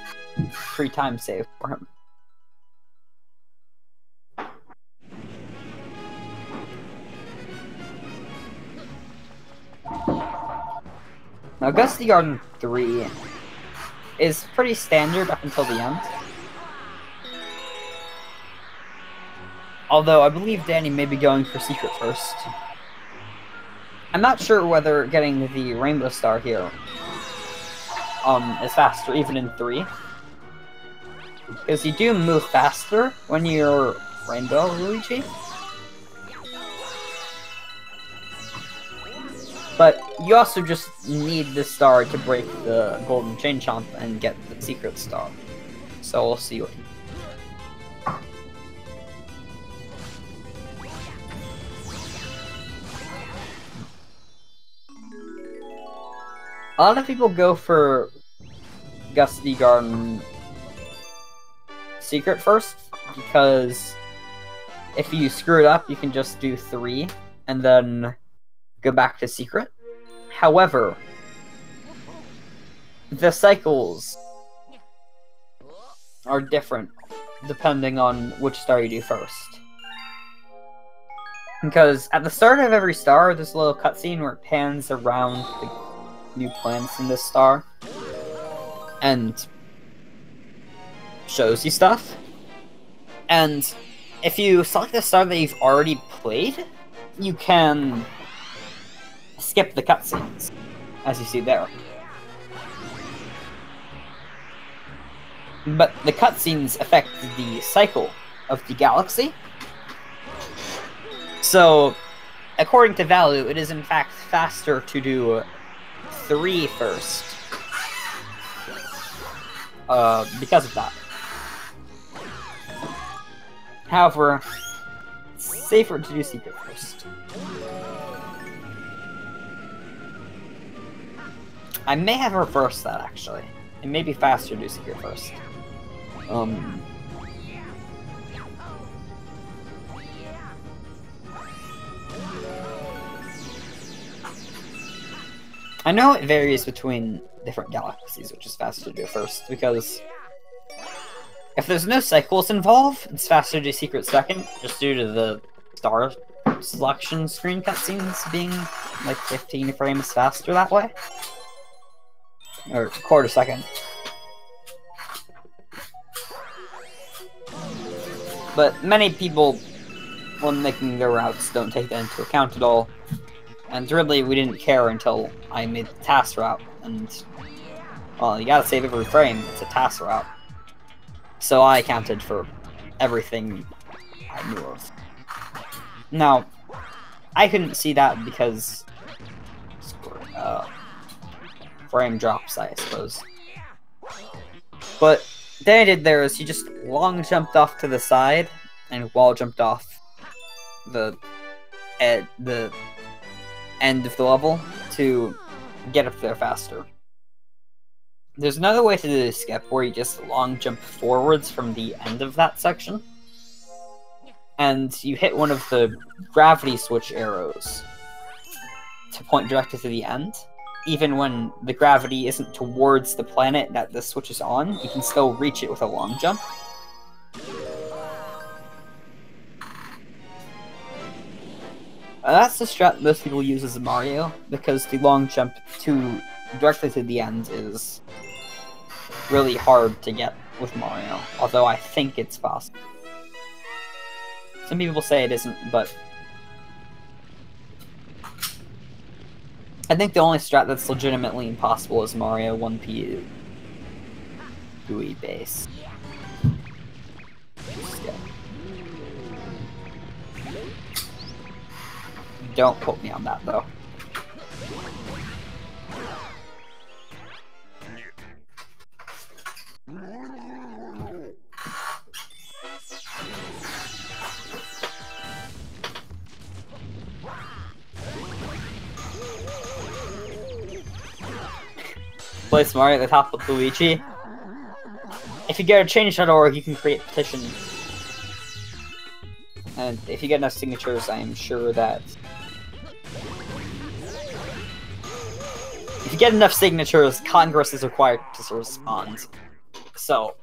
S1: free time save for him. Now Gusty Garden 3 is pretty standard up until the end. Although I believe Danny may be going for Secret first. I'm not sure whether getting the Rainbow Star here is faster even in 3. Because you do move faster when you're Rainbow Luigi. But you also just need the star to break the golden chain chomp and get the secret star. So we'll see what. A lot of people go for Gusty Garden Secret first, because if you screw it up, you can just do 3 and then go back to Secret. However, the cycles are different depending on which star you do first. Because at the start of every star, there's a little cutscene where it pans around the new planets in this star and shows you stuff. And if you select a star that you've already played, you can skip the cutscenes, as you see there. But the cutscenes affect the cycle of the galaxy. So, according to value, it is in fact faster to do 3 first. Because of that. However, it's safer to do Secret first. I may have reversed that, actually. It may be faster to do Secret first. I know it varies between different galaxies, which is faster to do first, because if there's no cycles involved, it's faster to do Secret second, just due to the star selection screen cutscenes being like 15 frames faster that way. or quarter second. But many people, when making their routes, don't take that into account at all. And really, we didn't care until I made the task route, and, well, you gotta save every frame, it's a task route. So I accounted for everything I knew of. Now, I couldn't see that because frame drops, I suppose. But then I did there is he just long jumped off to the side and wall jumped off the end of the level to get up there faster. There's another way to do the skip where you just long jump forwards from the end of that section, and you hit one of the gravity switch arrows to point directly to the end. Even when the gravity isn't towards the planet that the switch is on, you can still reach it with a long jump. That's the strat most people use as a Mario, because the long jump directly to the end is really hard to get with Mario, although I think it's possible. Some people say it isn't, but I think the only strat that's legitimately impossible is Mario 1P GUI base. Don't quote me on that, though. Place Mario at the top of Luigi. If you go to change.org, you can create petitions. And if you get enough signatures, I am sure that... If you get enough signatures, Congress is required to respond. So,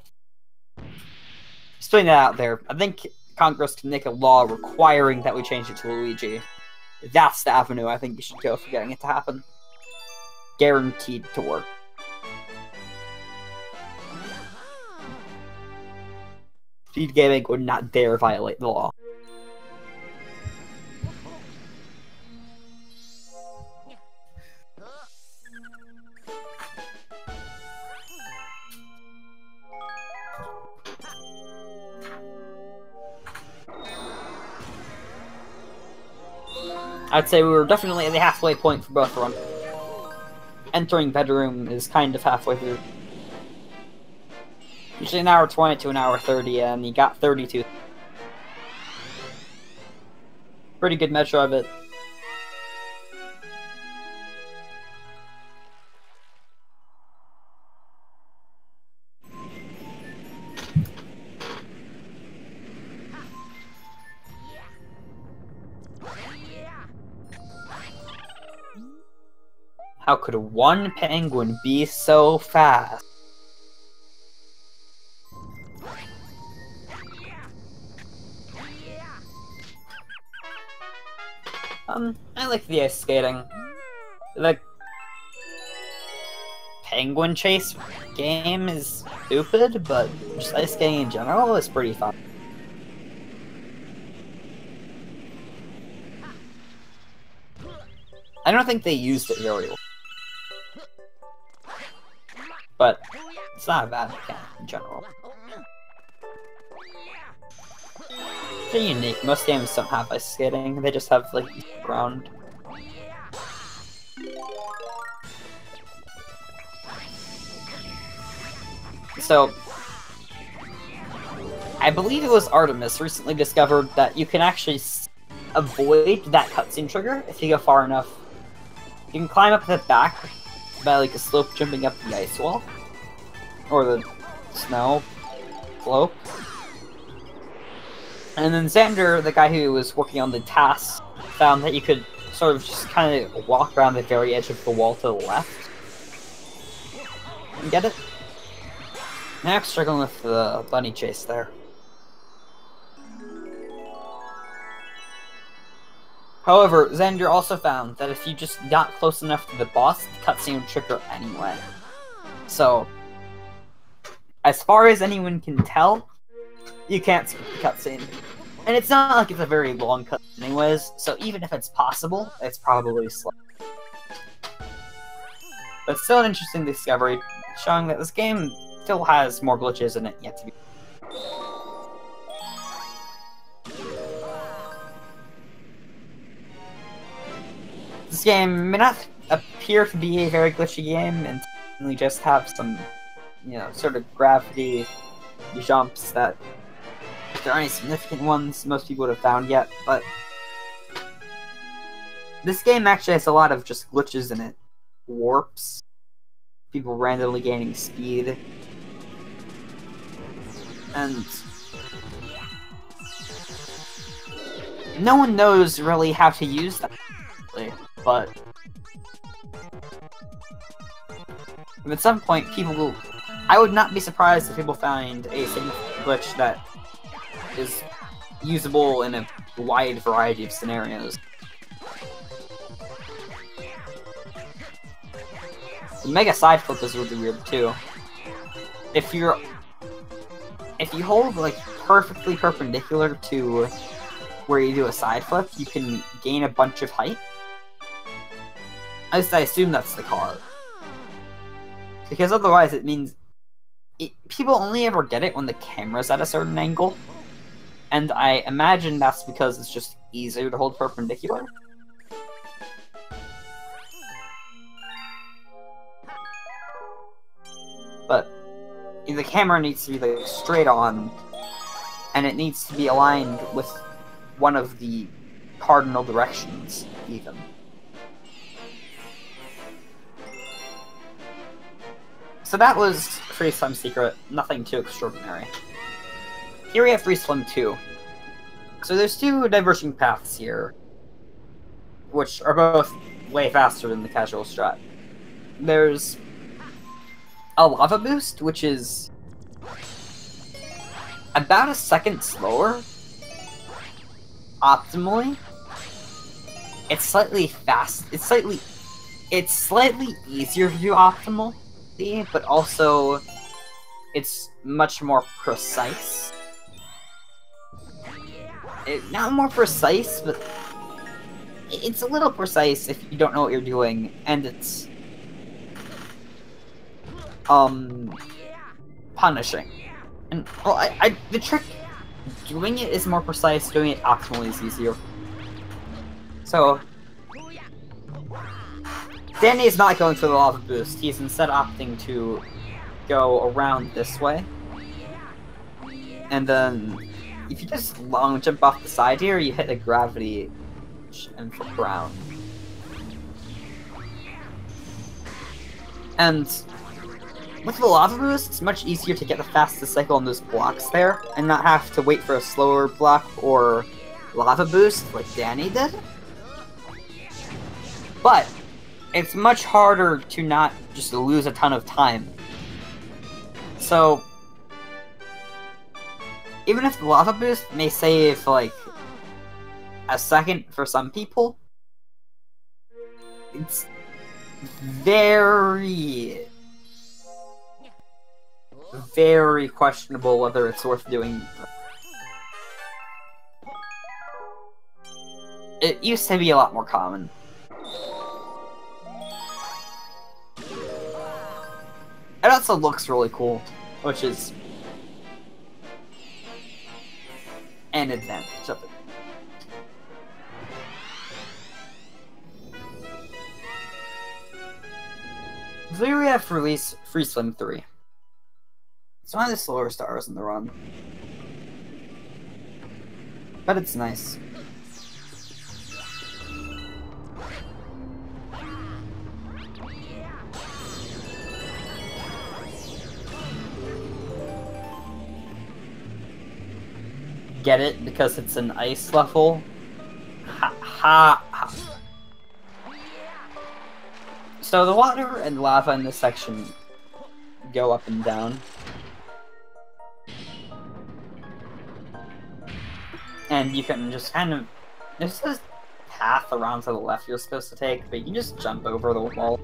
S1: just putting that out there, I think Congress can make a law requiring that we change it to Luigi. That's the avenue I think you should go for getting it to happen. Guaranteed to work. Speed Gaming would not dare violate the law. I'd say we were definitely at the halfway point for both of them. Entering bedroom is kind of halfway through. Usually an hour 20 to an hour 30, and you got 32. Pretty good measure of it. How could one penguin be so fast? I like the ice skating. The penguin chase game is stupid, but just ice skating in general is pretty fun. I don't think they used it very well. But it's not a bad mechanic in general. They're unique. Most games don't have ice skating, they just have, like, ground. So, I believe it was Artemis recently discovered that you can actually avoid that cutscene trigger if you go far enough. You can climb up the back by, like, a slope jumping up the ice wall. Or the snow slope. And then Xander, the guy who was working on the task, found that you could sort of just kind of walk around the very edge of the wall to the left. You get it? Now I'm struggling with the bunny chase there. However, Xander also found that if you just got close enough to the boss, the cutscene would trigger anyway. So, as far as anyone can tell, you can't skip the cutscene. And it's not like it's a very long cutscene anyways, so even if it's possible, it's probably slow. But it's still an interesting discovery, showing that this game still has more glitches in it yet to be. This game may not appear to be a very glitchy game, and only just have some, sort of gravity jumps that, if there are any significant ones, most people would have found yet, but this game actually has a lot of just glitches in it. Warps, people randomly gaining speed, and no one knows really how to use that, but at some point I would not be surprised if people find a significant glitch that is usable in a wide variety of scenarios. The mega side flip is really weird too. If you hold like perfectly perpendicular to where you do a side flip, you can gain a bunch of height. At least I assume that's the car. Because otherwise it means people only ever get it when the camera's at a certain angle. And I imagine that's because it's just easier to hold perpendicular. But the camera needs to be like straight on, and it needs to be aligned with one of the cardinal directions, even. So that was Free Slim Secret, nothing too extraordinary. Here we have Free Slim 2. So there's two diverging paths here, which are both way faster than the casual strat. There's a lava boost, which is about a second slower, optimally. It's slightly fast. It's slightly easier to do optimally, but also it's much more precise. Not more precise, but it's a little precise if you don't know what you're doing, and it's punishing. And well, the trick doing it is more precise, doing it optimally is easier. So Danny is not going for the lava boost, he's instead opting to go around this way. And then if you just long jump off the side here, you hit a gravity and flip around. And with the lava boost, it's much easier to get the fastest cycle on those blocks there, and not have to wait for a slower block or lava boost like Danny did. But it's much harder to not just lose a ton of time. So even if the lava boost may save like a second for some people, it's very questionable whether it's worth doing. It used to be a lot more common. It also looks really cool, which is an advantage of it. So here we have Free Slim 3. It's one of the slower stars in the run, but it's nice. Get it? Because it's an ice level? Ha ha ha. So the water and lava in this section go up and down. And you can just kind of... There's this path around to the left you're supposed to take, but you can just jump over the wall.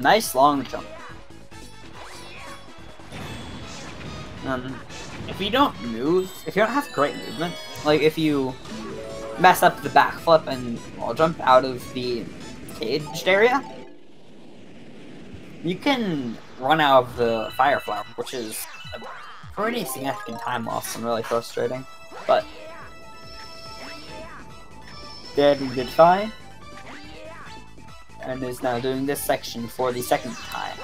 S1: Nice long jump. If you don't move, if you don't have great movement, like if you mess up the backflip and wall jump out of the caged area, you can run out of the fire flower, which is a pretty significant time loss and really frustrating. But Daddy did fine, and is now doing this section for the second time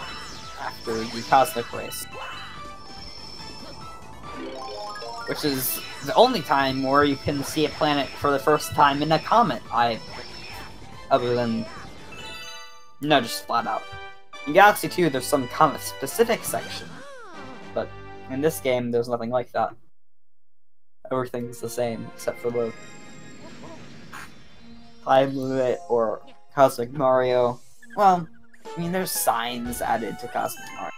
S1: after the cosmic race, which is the only time where you can see a planet for the first time in a comet. Other than no, just flat out. In Galaxy 2, there's some comet-specific section, but in this game, there's nothing like that. Everything's the same, except for the Time Limit or Cosmic Mario. Well, I mean, there's signs added to Cosmic Mario.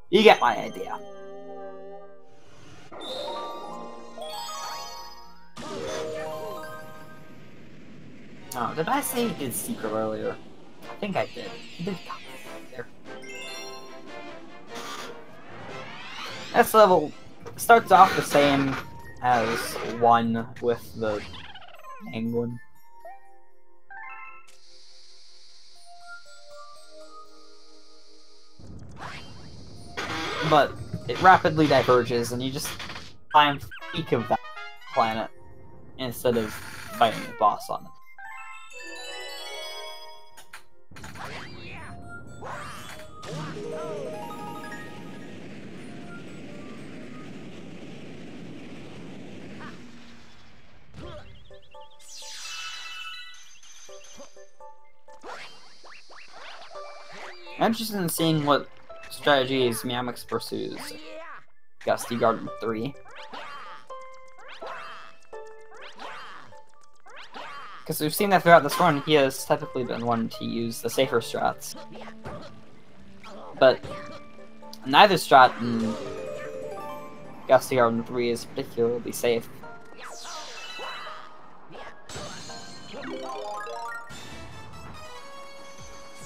S1: You get my idea. Oh, did I say he did Secret earlier? I think I did. He did come there. This level starts off the same as 1 with the penguin. But it rapidly diverges, and you just climb the peak of that planet instead of fighting the boss on it. I'm interested in seeing what strategies Meowmix pursues Gusty Garden 3. Because we've seen that throughout this run, he has typically been one to use the safer strats. But neither strat in Gusty Garden 3 is particularly safe.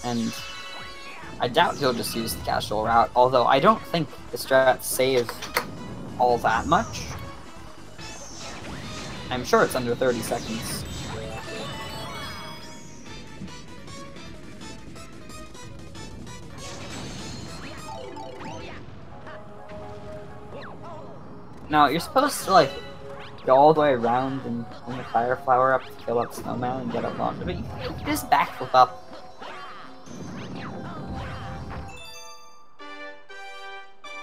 S1: And I doubt he'll just use the casual route, although I don't think the strats save all that much. I'm sure it's under 30 seconds. Now, you're supposed to, like, go all the way around and bring the fire flower up to kill that snowman and get it launched, but you can just backflip up.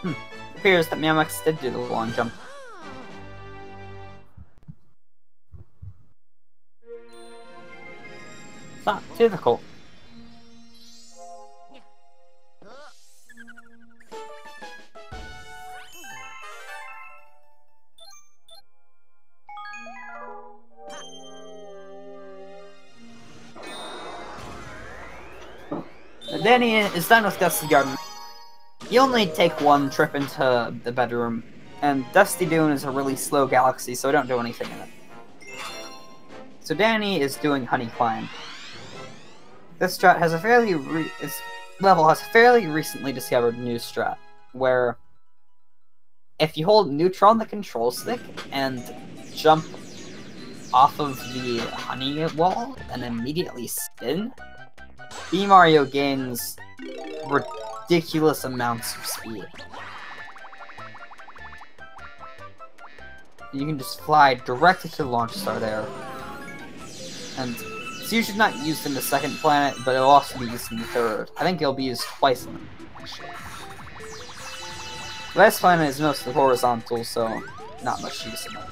S1: It appears that Meowmix did do the long jump. It's not difficult. Danny is done with Dusty Garden. You only take one trip into the bedroom, and Dusty Dune is a really slow galaxy, so don't do anything in it. So Danny is doing Honey Climb. This strat has this level has a fairly recently discovered new strat, where if you hold neutral on the control stick and jump off of the honey wall and immediately spin, B-Mario gains ridiculous amounts of speed. You can just fly directly to the launch star there. And it's usually not used in the second planet, but it'll also be used in the third. I think it'll be used twice in the actually. The last planet is mostly horizontal, so not much use in it.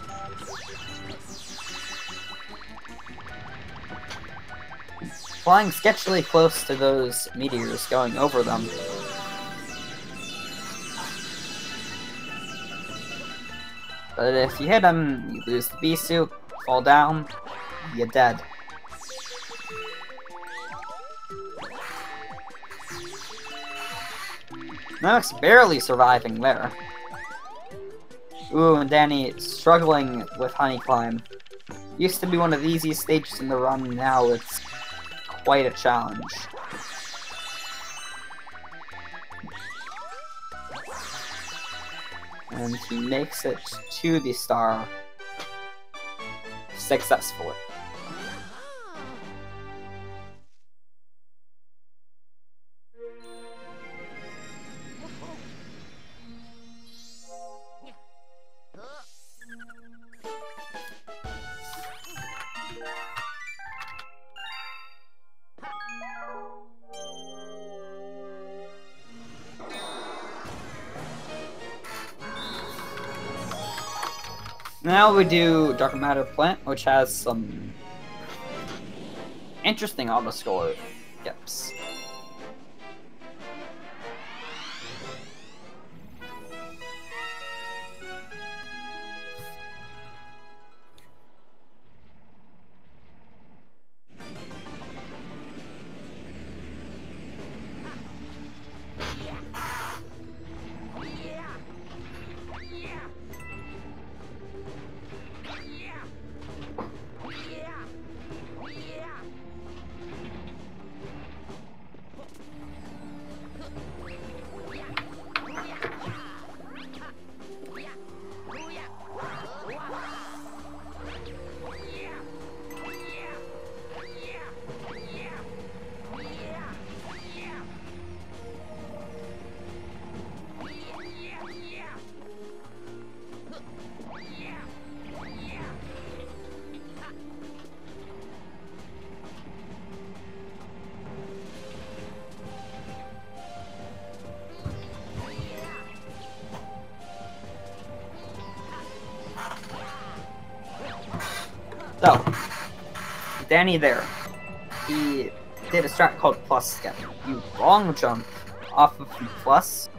S1: Flying sketchily close to those meteors, going over them. But if you hit them, you lose the bee-suit, fall down, you're dead. Max barely surviving there. Ooh, and Danny struggling with Honey Climb. Used to be one of the easiest stages in the run, now it's quite a challenge. And he makes it to the star successfully. Now we do Dark Matter Plant, which has some interesting auto-score yips. So, Danny there, he did a strat called plus skip. You long jump off of the plus,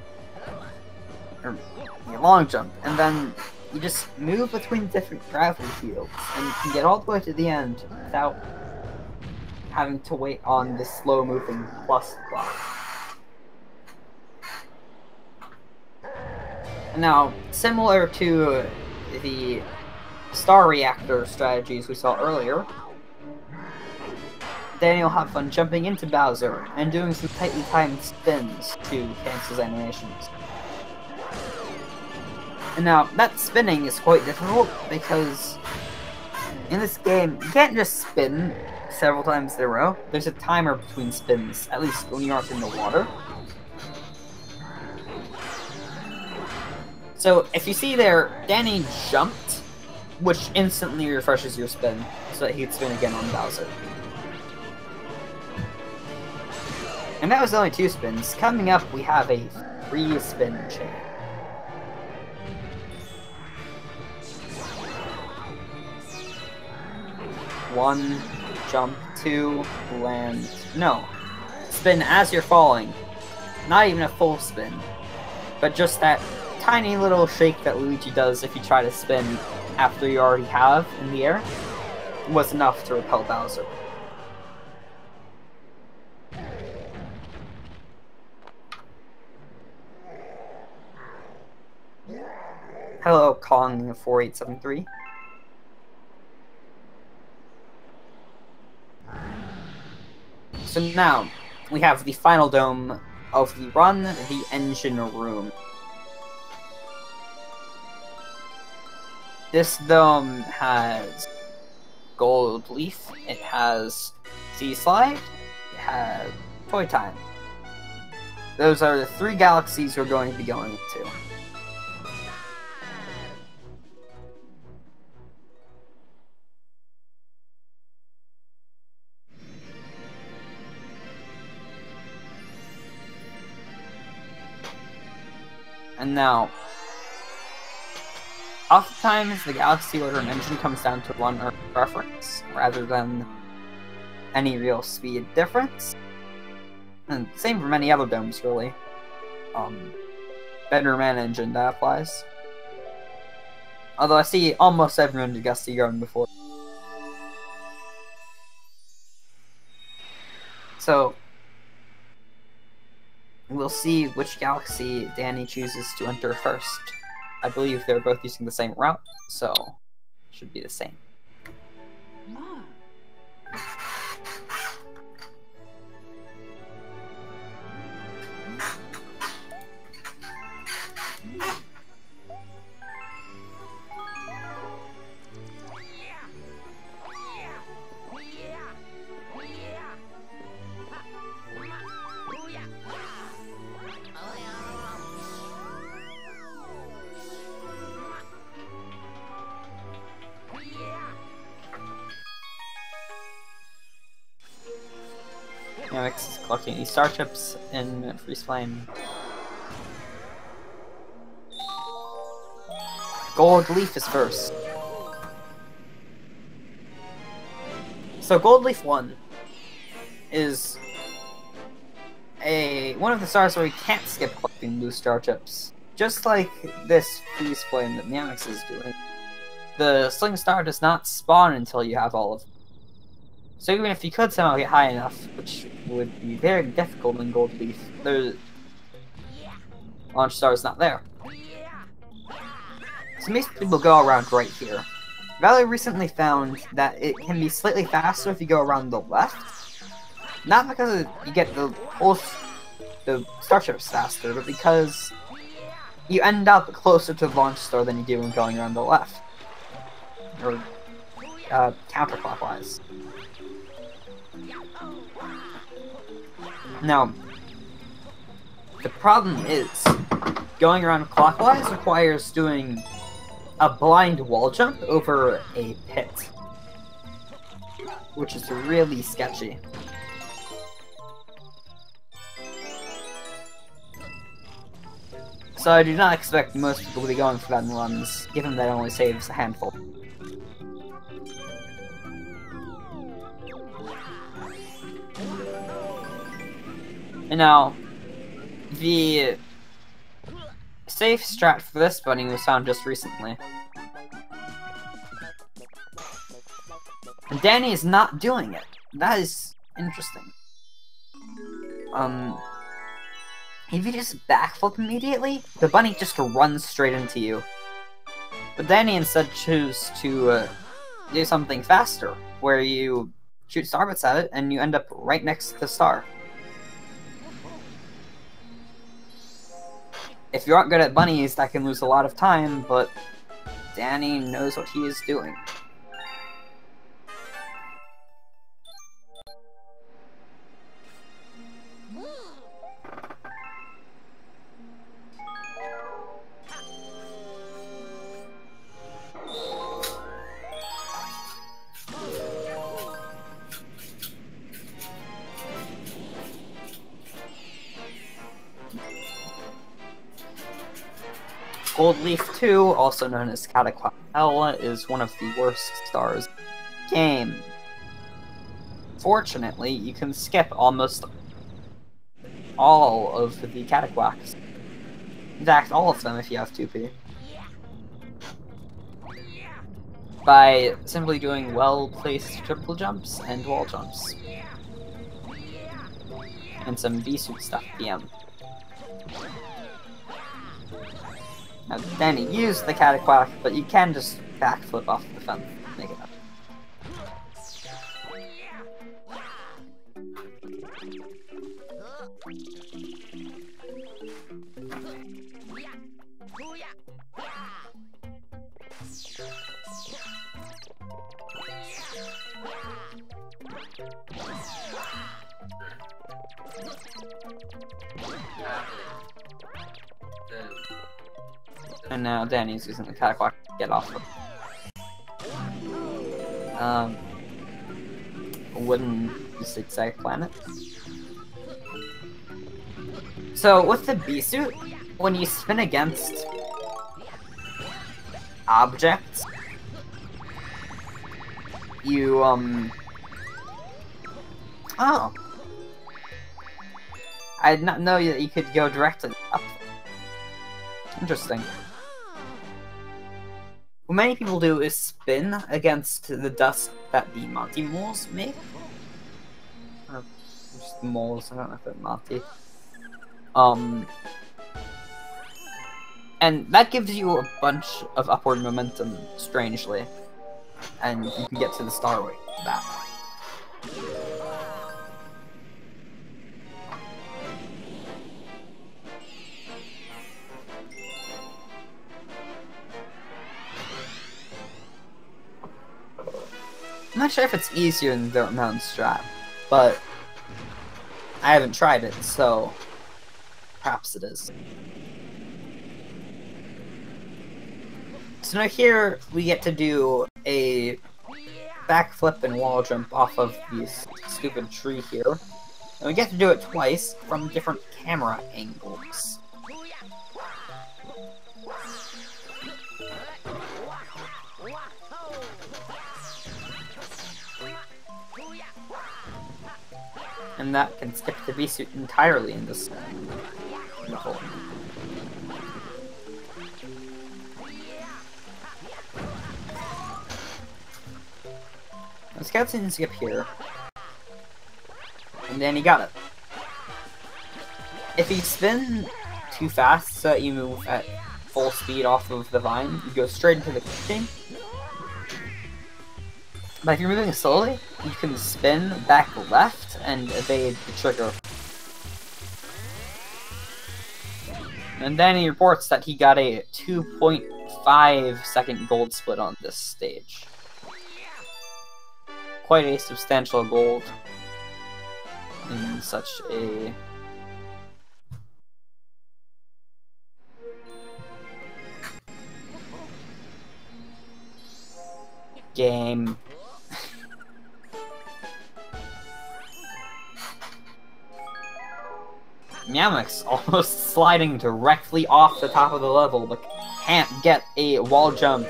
S1: or you long jump, and then you just move between different gravity fields, and you can get all the way to the end without having to wait on this slow-moving plus block. Now, similar to the star reactor strategies we saw earlier, Danny will have fun jumping into Bowser and doing some tightly timed spins to cancel his animations. And now, that spinning is quite difficult because in this game, you can't just spin several times in a row. There's a timer between spins, at least when you aren't in the water. So, if you see there, Danny jumped, which instantly refreshes your spin, so that he can spin again on Bowser. And that was only 2 spins. Coming up, we have a 3-spin chain. One, jump, 2, land. No. Spin as you're falling. Not even a full spin, but just that tiny little shake that Luigi does if you try to spin after you already have in the air was enough to repel Bowser. Hello, Kong 4873. So now, we have the final dome of the run, the engine room. This dome has Gold Leaf, it has Sea Slide, it has Toy Time. Those are the 3 galaxies we're going to be going to. And now, oftentimes the galaxy order and engine comes down to one Earth preference, rather than any real speed difference. And same for many other domes, really. Better man engine, that applies. Although I see almost everyone did Gusty going before. So, we'll see which galaxy Danny chooses to enter first. I believe they're both using the same route, so it should be the same.
S2: Mom.
S1: Amix is collecting these star chips in Freeze Flame. Gold Leaf is first. So Gold Leaf 1 is one of the stars where you can't skip collecting blue star chips. Just like this Freeze Flame that Amix is doing. The Sling Star does not spawn until you have all of them. So even if you could somehow get high enough, which would be very difficult in Gold Leaf, the launch star is not there. So most people go around right here. Valley recently found that it can be slightly faster if you go around the left. Not because you get the starships faster, but because you end up closer to the launch star than you do when going around the left. Or counterclockwise. Now, the problem is, going around clockwise requires doing a blind wall jump over a pit, which is really sketchy. So I do not expect most people to be going for that in runs, given that it only saves a handful. And now, the safe strat for this bunny was found just recently. And Danny is not doing it. That is interesting. If you just backflip immediately, the bunny just runs straight into you. But Danny instead chooses to do something faster, where you shoot starbits at it, and you end up right next to the star. If you aren't good at bunnies, that can lose a lot of time, but Danny knows what he is doing. Gold Leaf 2, also known as Cataclysm Hell, is one of the worst stars in the game. Fortunately, you can skip almost all of the Cataclysms. In fact, all of them if you have 2P. By simply doing well-placed triple jumps and wall jumps. And some V-suit stuff at the end. Now, Danny used the Cataclysm, but you can just backflip off the fence and make it up. And now Danny's using the Cataclysm to get off of wooden zigzag planet. So with the B-suit, when you spin against objects, you oh, I did not know that you could go directly up. Interesting. What many people do is spin against the dust that the Monty moles make. Or just moles, I don't know if they're Monty. And that gives you a bunch of upward momentum, strangely. And you can get to the star with that. I'm not sure if it's easier than the Dirt Mountain strat, but I haven't tried it, so perhaps it is. So now here we get to do a backflip and wall jump off of this stupid tree here. And we get to do it twice from different camera angles. And that can skip the V-suit entirely in this level. The scout didn't skip here. And then he got it. If you spin too fast so that you move at full speed off of the vine, you go straight into the kitchen. But if you're moving slowly, you can spin back left and evade the trigger. And then he reports that he got a 2.5 second gold split on this stage. Quite a substantial gold in such a game. Yamek's almost sliding directly off the top of the level, but can't get a wall jump.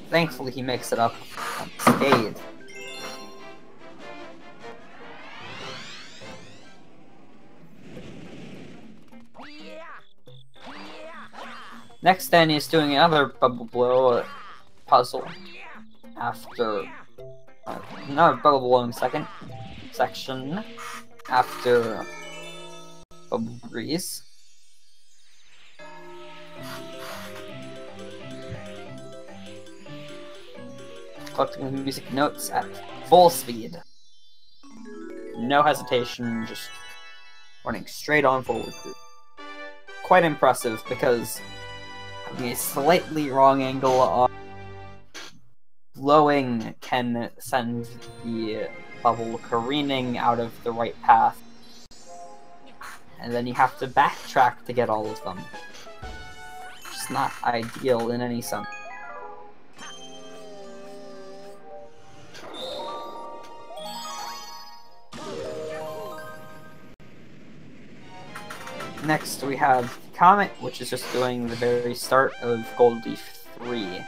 S1: Thankfully, he makes it up unscathed. Next, then, he's doing another bubble blow puzzle after another bubble blowing section after bubble breeze. Collecting the music notes at full speed. No hesitation, just running straight on forward through. Quite impressive because having a slightly wrong angle on blowing can send the bubble careening out of the right path. And then you have to backtrack to get all of them. Which is not ideal in any sense. Next we have Comet, which is just doing the very start of Gold Leaf 3.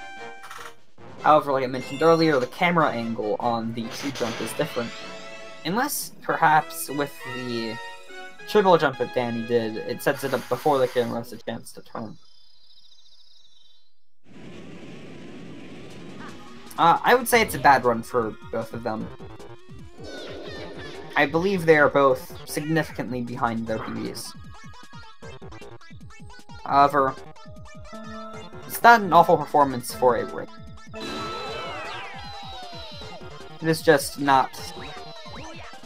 S1: However, like I mentioned earlier, the camera angle on the tree jump is different. Unless, perhaps, with the triple jump that Danny did, it sets it up before the camera has a chance to turn. I would say it's a bad run for both of them. I believe they are both significantly behind their PBs. However, it's not an awful performance for a ring. It is just not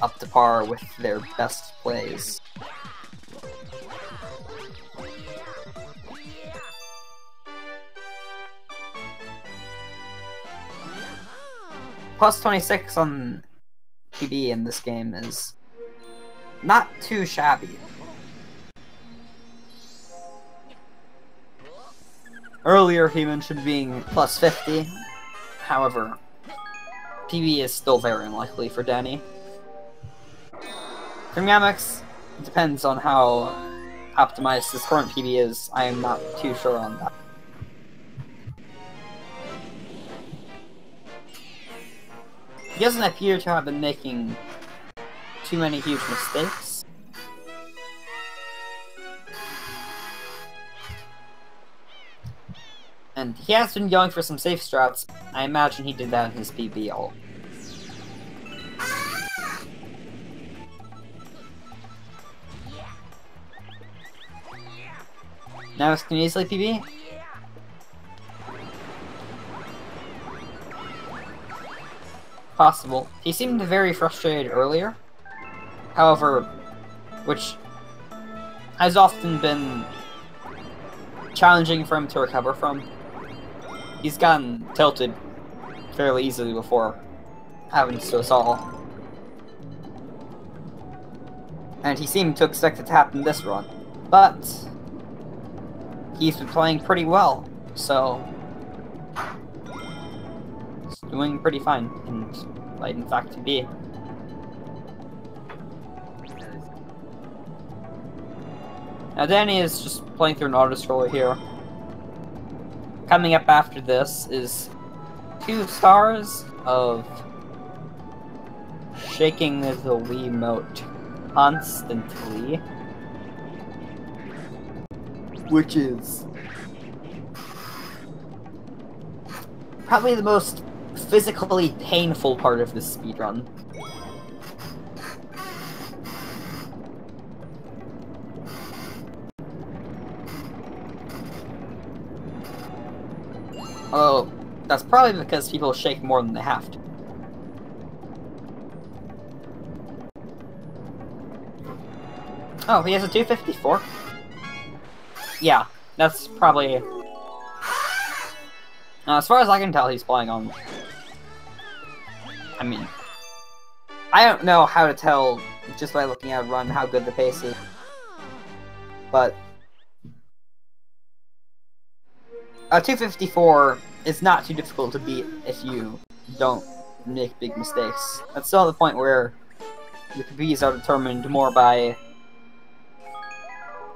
S1: up to par with their best plays. Plus 26 on PB in this game is not too shabby. Earlier he mentioned being plus 50, however, PB is still very unlikely for Danny. From Yamex, it depends on how optimized his current PB is. I am not too sure on that. He doesn't appear to have been making too many huge mistakes. And he has been going for some safe strats. I imagine he did that in his PB ult. Now can easily PB? Possible. He seemed very frustrated earlier. However, which has often been challenging for him to recover from. He's gotten tilted fairly easily before. Happens to us all. And he seemed to expect it to happen this run. But he's been playing pretty well, so doing pretty fine, and might in fact be. Now Danny is just playing through an auto-scroller here. Coming up after this is 2 stars of shaking the Wiimote constantly, which is probably the most physically painful part of this speedrun. Oh, that's probably because people shake more than they have to. Oh, he has a 254? Yeah, that's probably... as far as I can tell, he's playing on... I mean... I don't know how to tell, just by looking at run, how good the pace is. But... a 254 is not too difficult to beat if you don't make big mistakes. That's still the point where your PBs are determined more by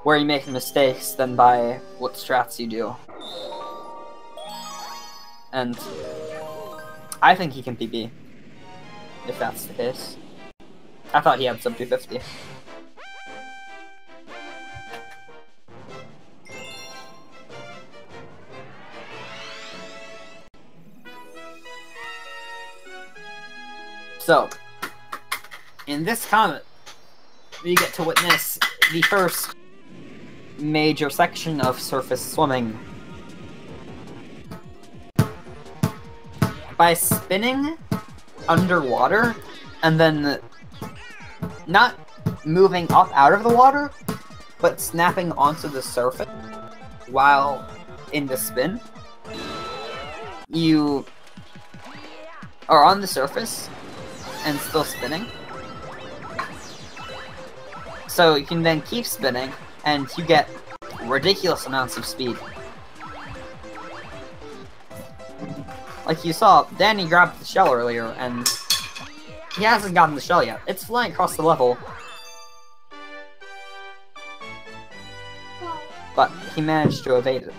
S1: where you make mistakes than by what strats you do. And I think he can PB, if that's the case. I thought he had sub 250. So, in this comment, we get to witness the first major section of surface swimming. By spinning underwater, and then not moving up out of the water, but snapping onto the surface while in the spin, you are on the surface and still spinning. So you can then keep spinning, and you get ridiculous amounts of speed. Like you saw, Danny grabbed the shell earlier, and he hasn't gotten the shell yet. It's flying across the level. But he managed to evade it.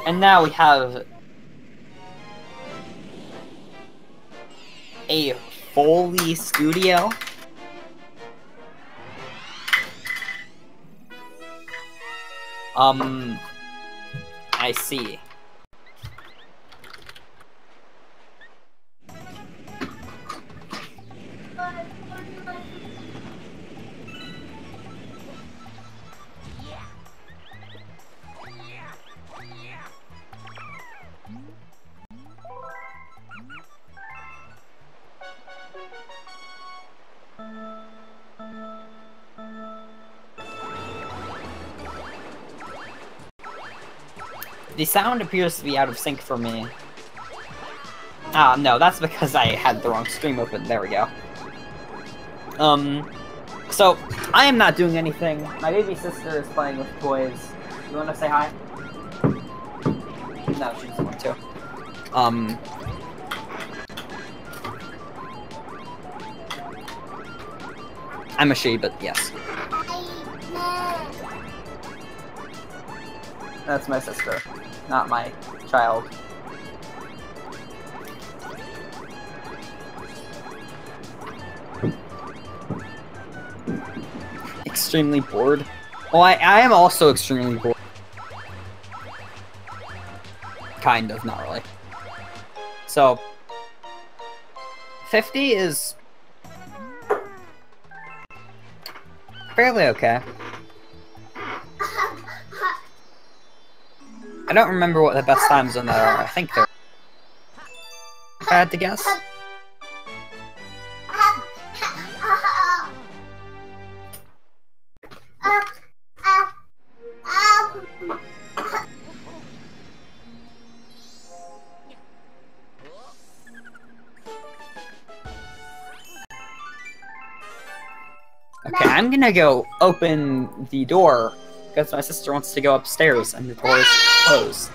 S1: And now we have a Foley studio. I see. The sound appears to be out of sync for me. Ah, no, that's because I had the wrong stream open. There we go. So, I am not doing anything. My baby sister is playing with toys. You wanna say hi? No, she doesn't want to. I'm a she, but yes. That's my sister, not my child. Extremely bored. Well, I am also extremely bored. Kind of, not really. So, 50 is fairly okay. I don't remember what the best times on that are. I think they're... if I had to guess. Okay, I'm gonna go open the door because my sister wants to go upstairs and the door is closed.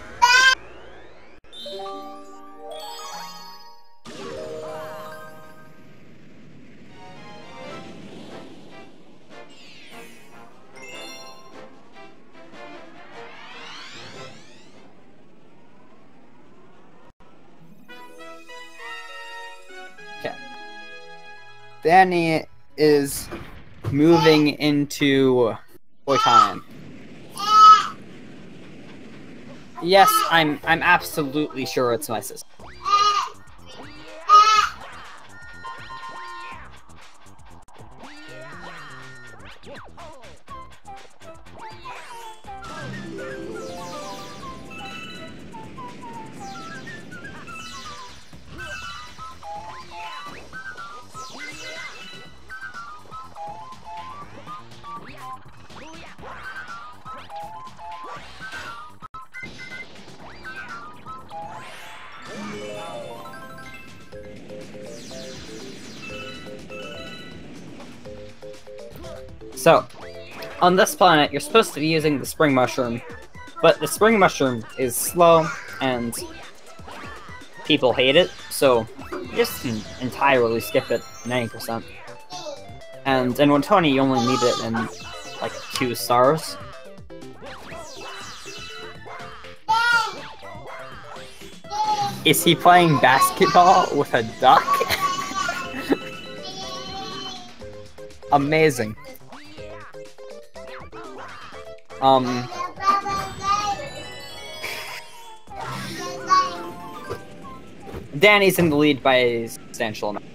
S1: Okay. Danny is moving into toy time. Yes, I'm absolutely sure it's my sister. So, on this planet, you're supposed to be using the spring mushroom, but the spring mushroom is slow, and people hate it, so you just can entirely skip it 90%. And in 120, you only need it in, like, 2 stars. Is he playing basketball with a duck? Amazing. Danny's in the lead by a substantial amount.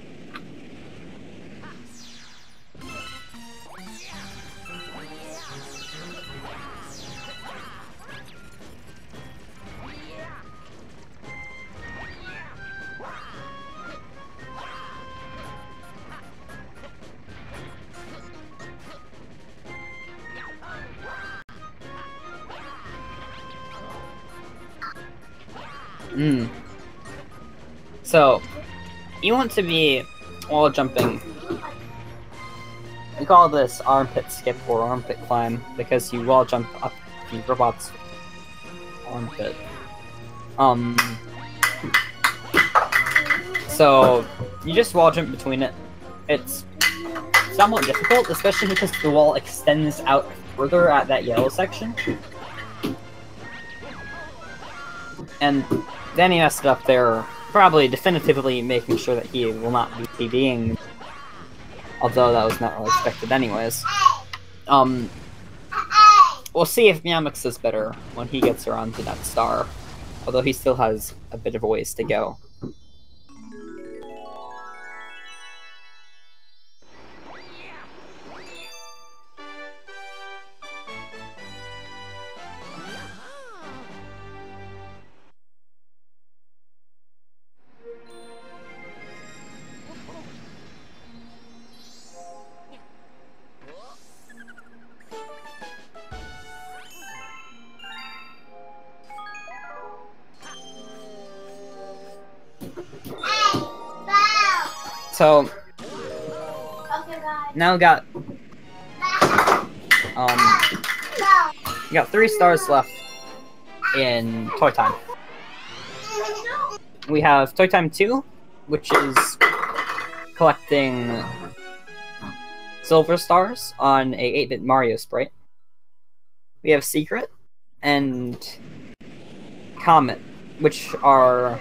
S1: So, you want to be wall jumping. We call this armpit skip or armpit climb because you wall jump up the robot's armpit. So you just wall jump between it. It's somewhat difficult, especially because the wall extends out further at that yellow section. And then he messed it up there, probably definitively making sure that he will not be PBing, although that was not really expected anyways. We'll see if Meowmix is better when he gets around to that star, although he still has a bit of a ways to go. So now we got we got 3 stars left in Toy Time. We have Toy Time 2, which is collecting silver stars on a 8-bit Mario sprite. We have Secret and Comet, which are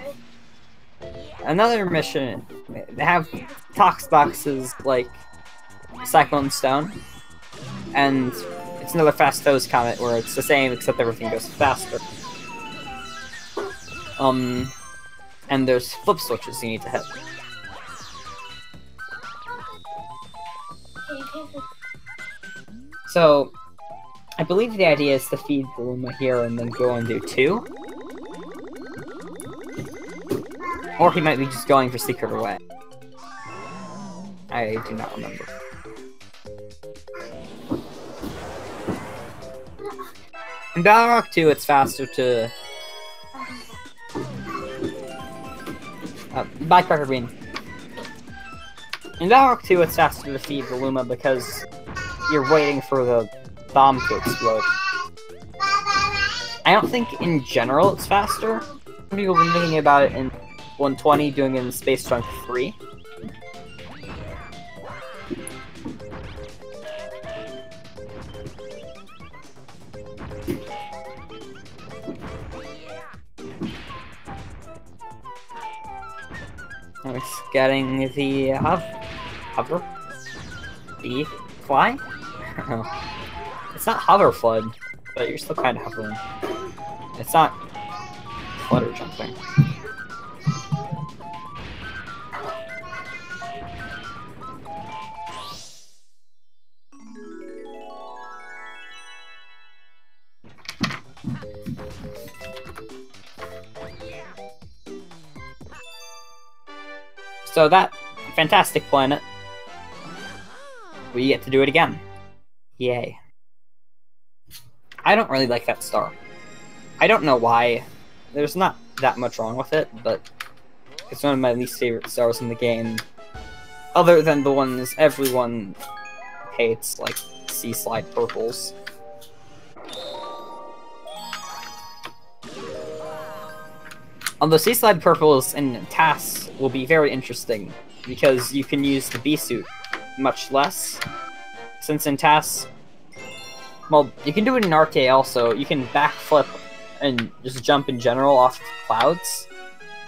S1: another mission. They have tox boxes like Cyclone Stone, and it's another Fast Toes Comet where it's the same except everything goes faster. And there's flip switches you need to hit. So, I believe the idea is to feed the Luma here and then go and do 2. Or he might be just going for Secret Away. I do not remember. In Battle Rock 2, it's faster to... Bye, Cracker Bean. In Battle Rock 2, it's faster to feed the Luma because you're waiting for the bomb to explode. I don't think in general it's faster. Some people have been thinking about it in 120, doing it in Space Chunk 3. It's getting the hover? The fly? It's not hover flood, but you're still kind of hovering. It's not flutter jumping. So that fantastic planet, we get to do it again. Yay. I don't really like that star. I don't know why. There's not that much wrong with it, but it's one of my least favorite stars in the game. Other than the ones everyone hates, like Sea Slide Purples. Although Sea Slide Purples and TAS will be very interesting, because you can use the B-suit much less. Since in TAS, well, you can do it in RK also. You can backflip and just jump in general off of clouds,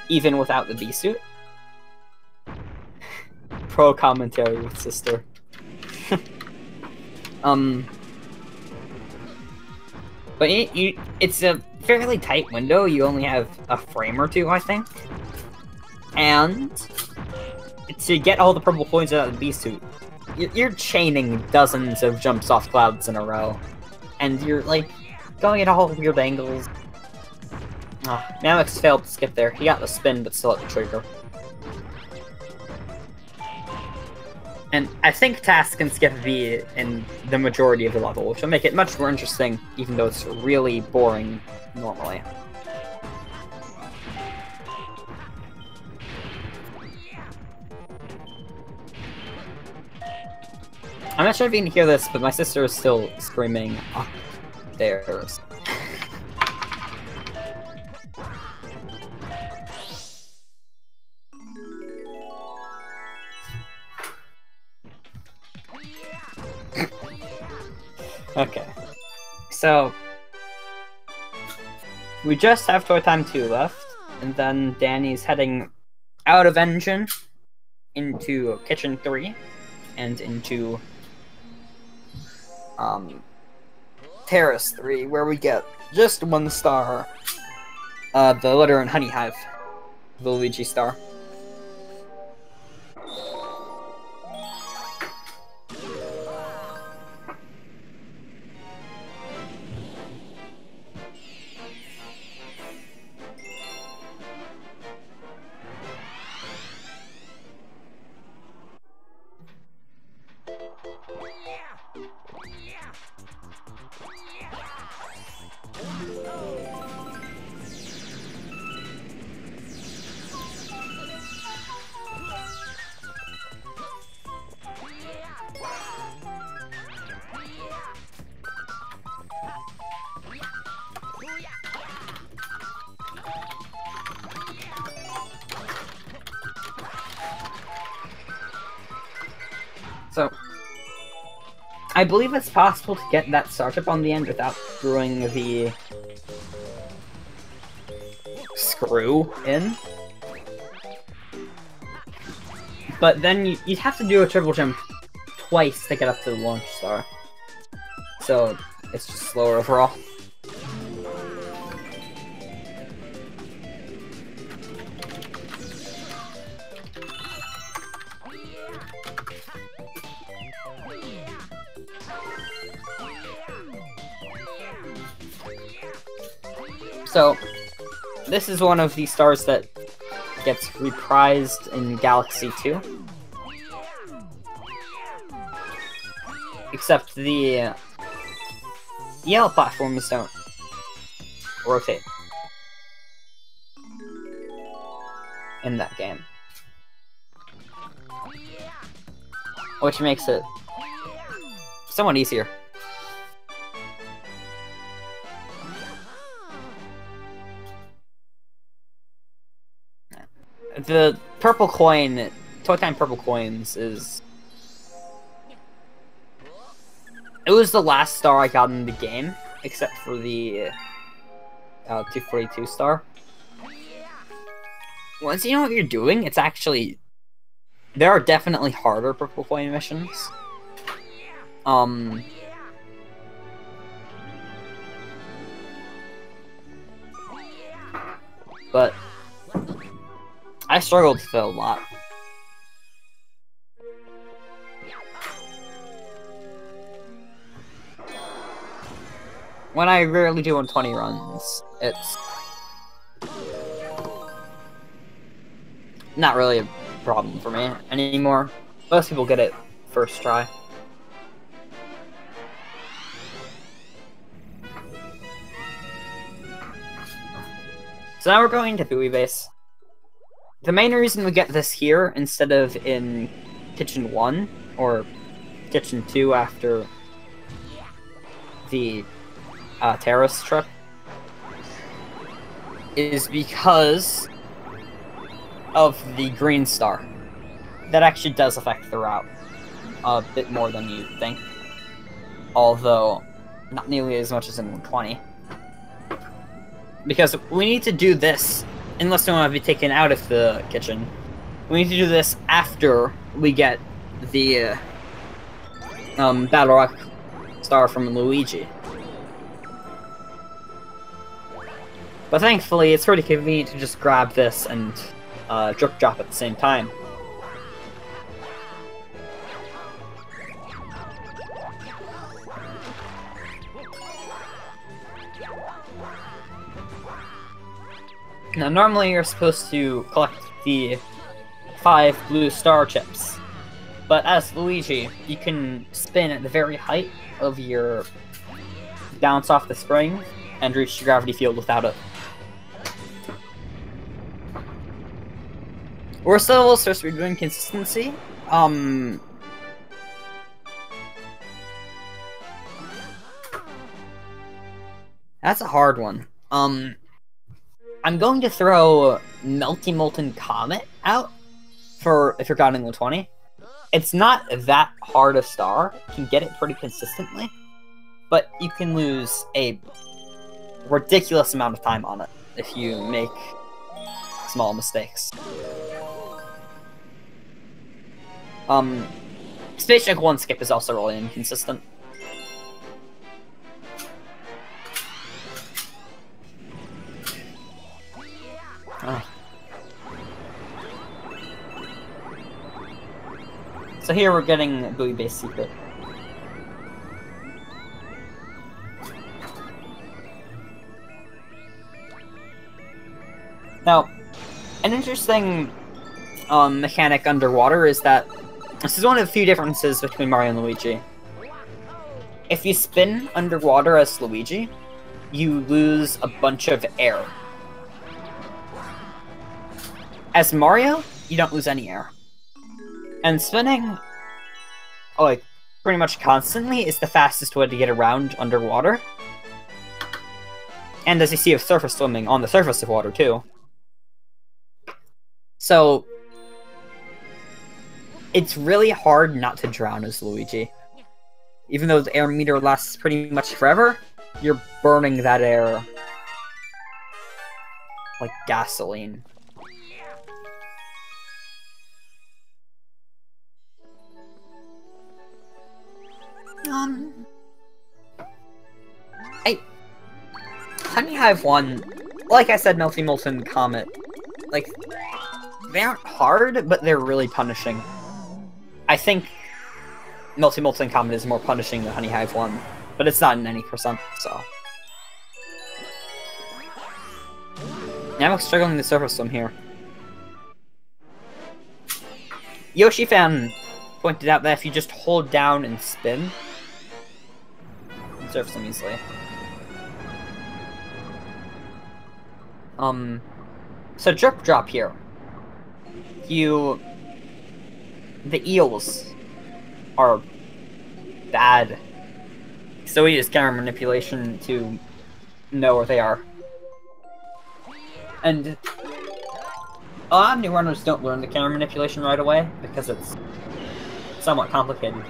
S1: even without the B-suit. Pro commentary with sister. But it's a fairly tight window. You only have a frame or two, I think. And to get all the purple points out of the B-suit, you're chaining dozens of jumps off clouds in a row. And you're, like, going at all weird angles. Oh, Mammox failed to skip there. He got the spin, but still at the trigger. And I think TAS can skip V in the majority of the level, which will make it much more interesting, even though it's really boring normally. I'm not sure if you can hear this, but my sister is still screaming upstairs. Okay, so we just have Toy Time 2 left, and then Danny's heading out of Engine into Kitchen 3 and into Terrace 3, where we get just 1 star, the Litter and Honey Hive, the Luigi star. So, I believe it's possible to get that startup on the end without screwing the screw in. But then you'd have to do a triple jump twice to get up to the launch star. So, it's just slower overall. So, this is one of the stars that gets reprised in Galaxy 2. Except the yellow platforms don't rotate in that game. Which makes it somewhat easier. The purple coin, Toy Time purple coins is... It was the last star I got in the game, except for the 242 star. Once you know what you're doing, it's actually... There are definitely harder purple coin missions. But I struggled with it a lot. When I rarely do 120 runs, it's not really a problem for me anymore. Most people get it first try. So now we're going to Buoy Base. The main reason we get this here instead of in Kitchen 1 or Kitchen 2 after the terrace trip is because of the green star. That actually does affect the route a bit more than you'd think, although not nearly as much as in 120. Because we need to do this, unless we want to be taken out of the kitchen, we need to do this after we get the Battle Rock star from Luigi. But thankfully, it's pretty convenient to just grab this and drip drop at the same time. Now, normally you're supposed to collect the 5 blue star chips, but as Luigi, you can spin at the very height of your bounce off the spring and reach the gravity field without it. We're still supposed to be doing consistency. That's a hard one. I'm going to throw Melty Molten Comet out for if you're counting 120. It's not that hard a star. You can get it pretty consistently, but you can lose a ridiculous amount of time on it if you make small mistakes. Space Junk 1 skip is also really inconsistent. Oh. So here we're getting a Buoy Base secret. Now, an interesting mechanic underwater is that this is one of the few differences between Mario and Luigi. If you spin underwater as Luigi, you lose a bunch of air. As Mario, you don't lose any air. And spinning, like, pretty much constantly is the fastest way to get around underwater. And as you see with surface swimming, on the surface of water, too. So, it's really hard not to drown as Luigi. Even though the air meter lasts pretty much forever, you're burning that air like gasoline. Honey Hive 1, like I said, Melty Molten Comet, like, they aren't hard, but they're really punishing. I think Melty Molten Comet is more punishing than Honey Hive 1, but it's not in any percent, so. Yeah, I'm struggling to surface swim here. Yoshi-fan pointed out that if you just hold down and spin, you can surface them easily. So drip drop here. The eels are bad. So we use camera manipulation to know where they are. And a lot of new runners don't learn the camera manipulation right away, because it's somewhat complicated.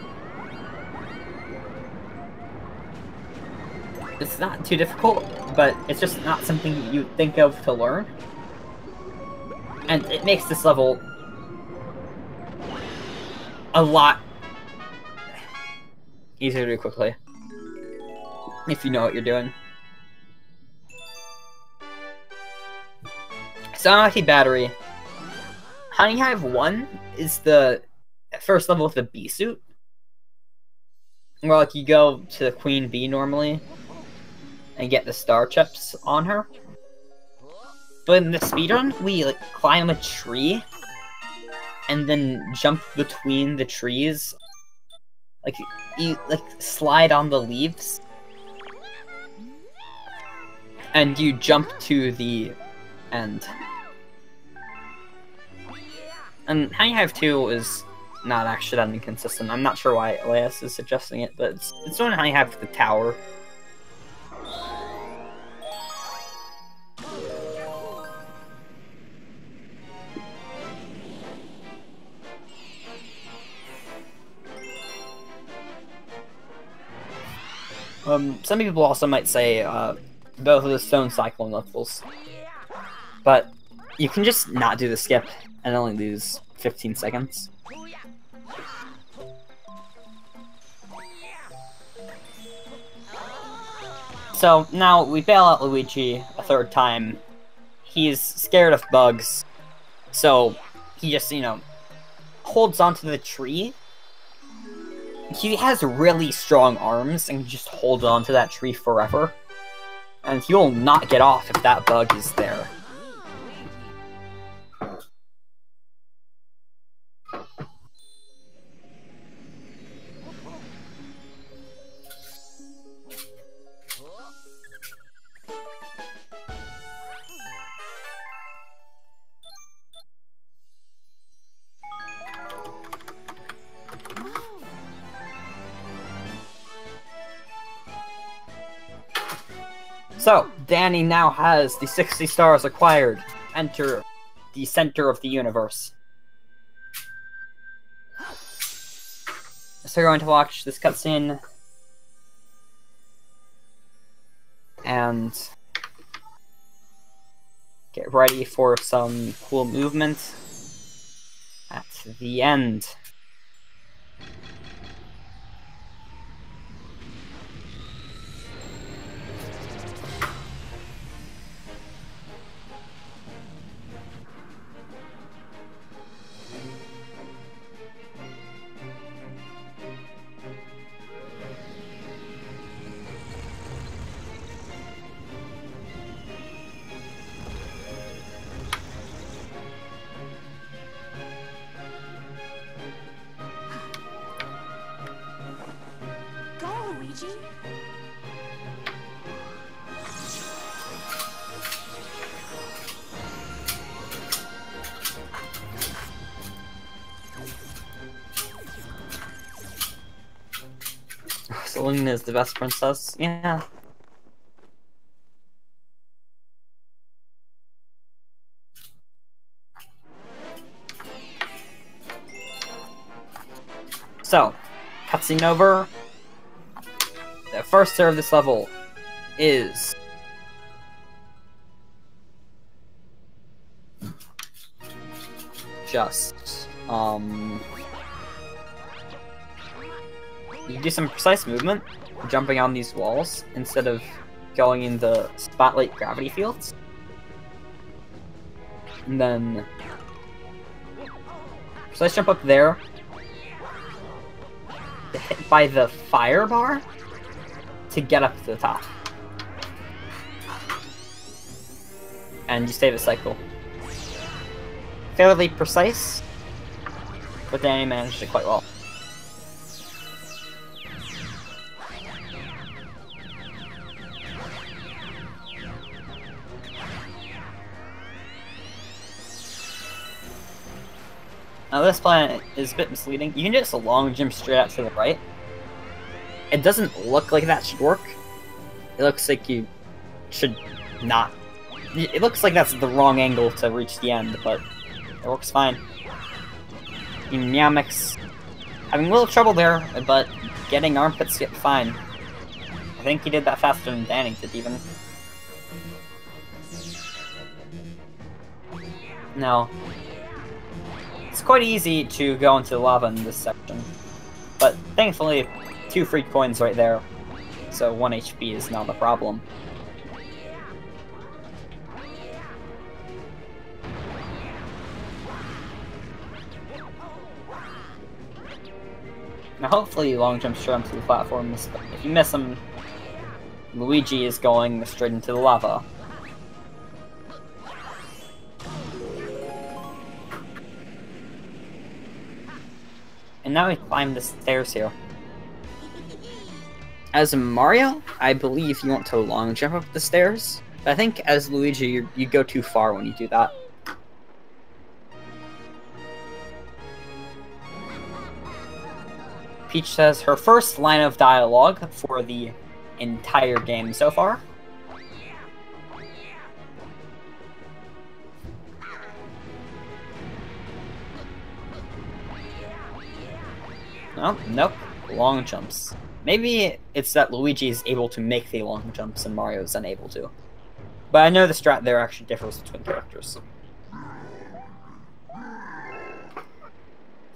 S1: It's not too difficult, but it's just not something you think of to learn. And it makes this level a lot easier to do quickly, if you know what you're doing. Sonaki Battery. Honey Hive 1 is the first level with the bee suit. Where, like, you go to the Queen Bee normally and get the star chips on her. But in the speedrun, we, like, climb a tree and then jump between the trees. Like, you, like, slide on the leaves. And you jump to the end. And Honey Hive 2 is not actually that inconsistent. I'm not sure why Elias is suggesting it, but it's when Honey Hive the tower. Some people also might say both of the Stone Cyclone levels, but you can just not do the skip and only lose 15 seconds. So now we bail out Luigi a third time. He's scared of bugs, so he just, you know, holds onto the tree. He has really strong arms and can just hold on to that tree forever. And he will not get off if that bug is there. So, Danny now has the 60 stars acquired. Enter the center of the universe. So you're going to watch this cutscene. And get ready for some cool movement at the end. Selena is the best princess. Yeah. So, cutscene over. The first serve of this level is just you do some precise movement, jumping on these walls instead of going in the spotlight gravity fields. And then precise jump up there, hit by the fire bar to get up to the top. And you save a cycle. Fairly precise, but Danny managed it quite well. Now this planet is a bit misleading. You can just long jump straight out to the right, it doesn't look like that should work. It looks like you should not. It looks like that's the wrong angle to reach the end, but it works fine. Meowmix having a little trouble there, but getting armpits get fine. I think he did that faster than Danny did, even. Now, it's quite easy to go into the lava in this section, but thankfully, 2 free coins right there, so 1 HP is not a problem. Now hopefully long jump straight onto the platforms, but if you miss them, Luigi is going straight into the lava. And now we climb the stairs here. As Mario, I believe you want to long jump up the stairs, but I think as Luigi, you go too far when you do that. Peach says her first line of dialogue for the entire game so far. Oh, nope. Long jumps. Maybe it's that Luigi is able to make the long jumps and Mario is unable to. But I know the strat there actually differs between characters.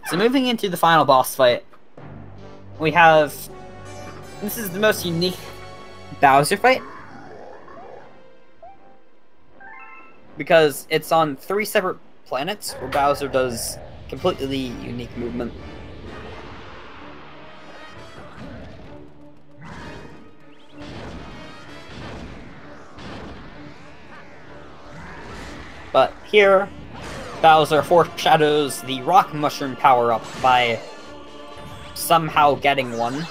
S1: So moving into the final boss fight, we have... This is the most unique Bowser fight, because it's on 3 separate planets where Bowser does completely unique movement. But here, Bowser foreshadows the Rock Mushroom power-up by somehow getting one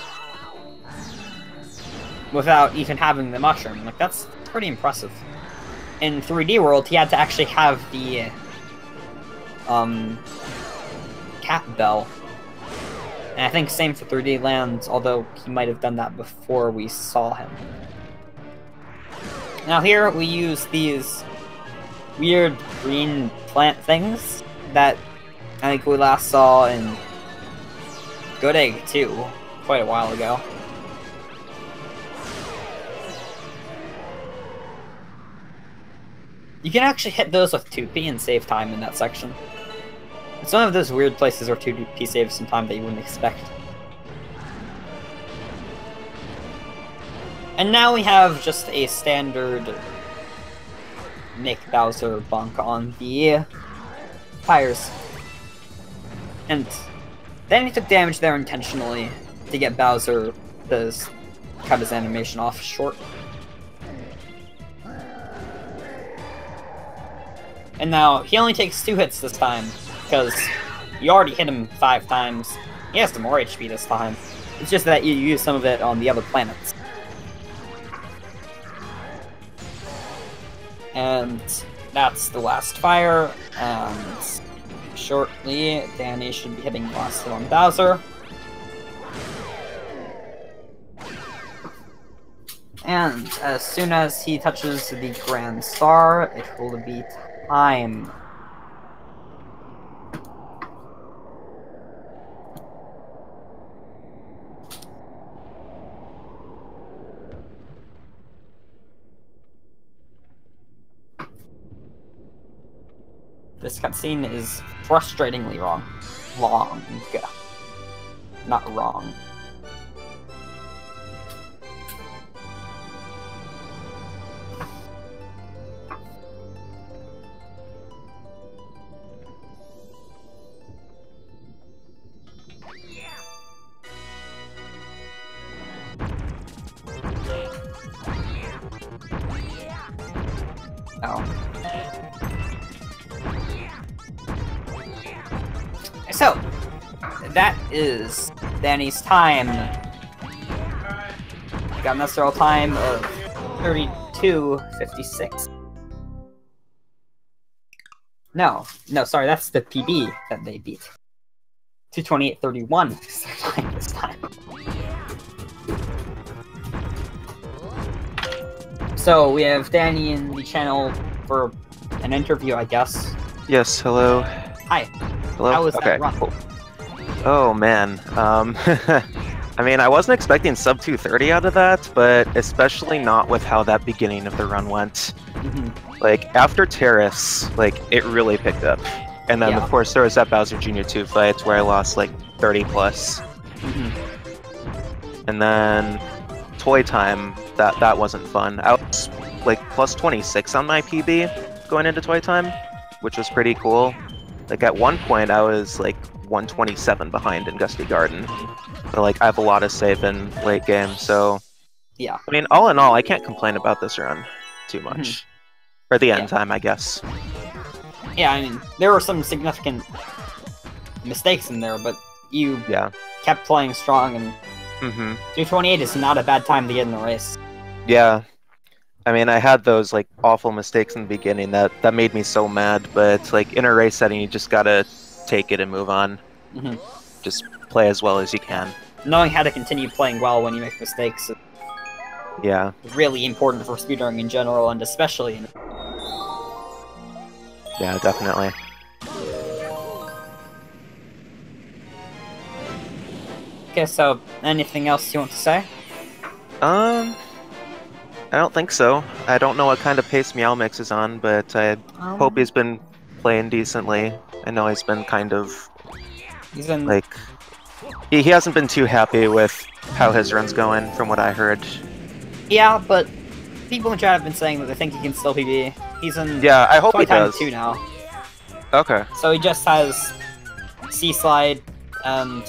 S1: without even having the mushroom. Like, that's pretty impressive. In 3D World, he had to actually have the cat bell. And I think same for 3D Land, although he might have done that before we saw him. Now here we use these weird green plant things that I think we last saw in Good Egg 2 quite a while ago. You can actually hit those with 2P and save time in that section. It's one of those weird places where 2P saves some time that you wouldn't expect. And now we have just a standard Nick Bowser bunk on the tires. And then he took damage there intentionally to get Bowser to cut his animation off short. And now he only takes 2 hits this time, because you already hit him 5 times. He has more HP this time. It's just that you use some of it on the other planets. And that's the last fire, and shortly Danny should be hitting the last hit on Bowser. And as soon as he touches the Grand Star, it will be time. This cutscene is frustratingly long. Not wrong. Oh. So, that is Danny's time. Got an SRL time of 32:56. No, sorry, that's the PB that they beat. 2:28:31 is their time this time. So we have Danny in the channel for an interview, I guess.
S3: Yes, hello.
S1: Hi.
S3: Hello?
S1: How was
S3: okay,
S1: that run?
S3: cool. Oh, man. I mean, I wasn't expecting sub 230 out of that, but especially not with how that beginning of the run went. Like, after Terrace, like, it really picked up. And then,
S1: Yeah.
S3: of course, there was that Bowser Jr. 2 fight where I lost, like, 30 plus. And then Toy Time, that wasn't fun. I was, like, plus 26 on my PB going into Toy Time, which was pretty cool. Like, at one point, I was, like, 127 behind in Gusty Garden. So, like, I have a lot of save in late game, so...
S1: Yeah.
S3: I mean, all in all, I can't complain about this run too much. Or the end time, I guess.
S1: Yeah, I mean, there were some significant mistakes in there, but you kept playing strong, and 228 is not a bad time to get in the race.
S3: Yeah. I mean, I had those, like, awful mistakes in the beginning that made me so mad, but, like, in a race setting, you just gotta take it and move on. Just play as well as you can.
S1: Knowing how to continue playing well when you make mistakes is really important for speedrunning in general, and especially in...
S3: Yeah, definitely.
S1: Okay, so, anything else you want to say?
S3: I don't think so. I don't know what kind of pace Meowmix is on, but I hope he's been playing decently. I know he's been kind of...
S1: He's in...
S3: like... He hasn't been too happy with how his run's going, from what I heard.
S1: Yeah, but people in chat have been saying that they think he can still PB. He's in
S3: I hope he does.
S1: 2 now.
S3: Okay.
S1: So he just has C-Slide and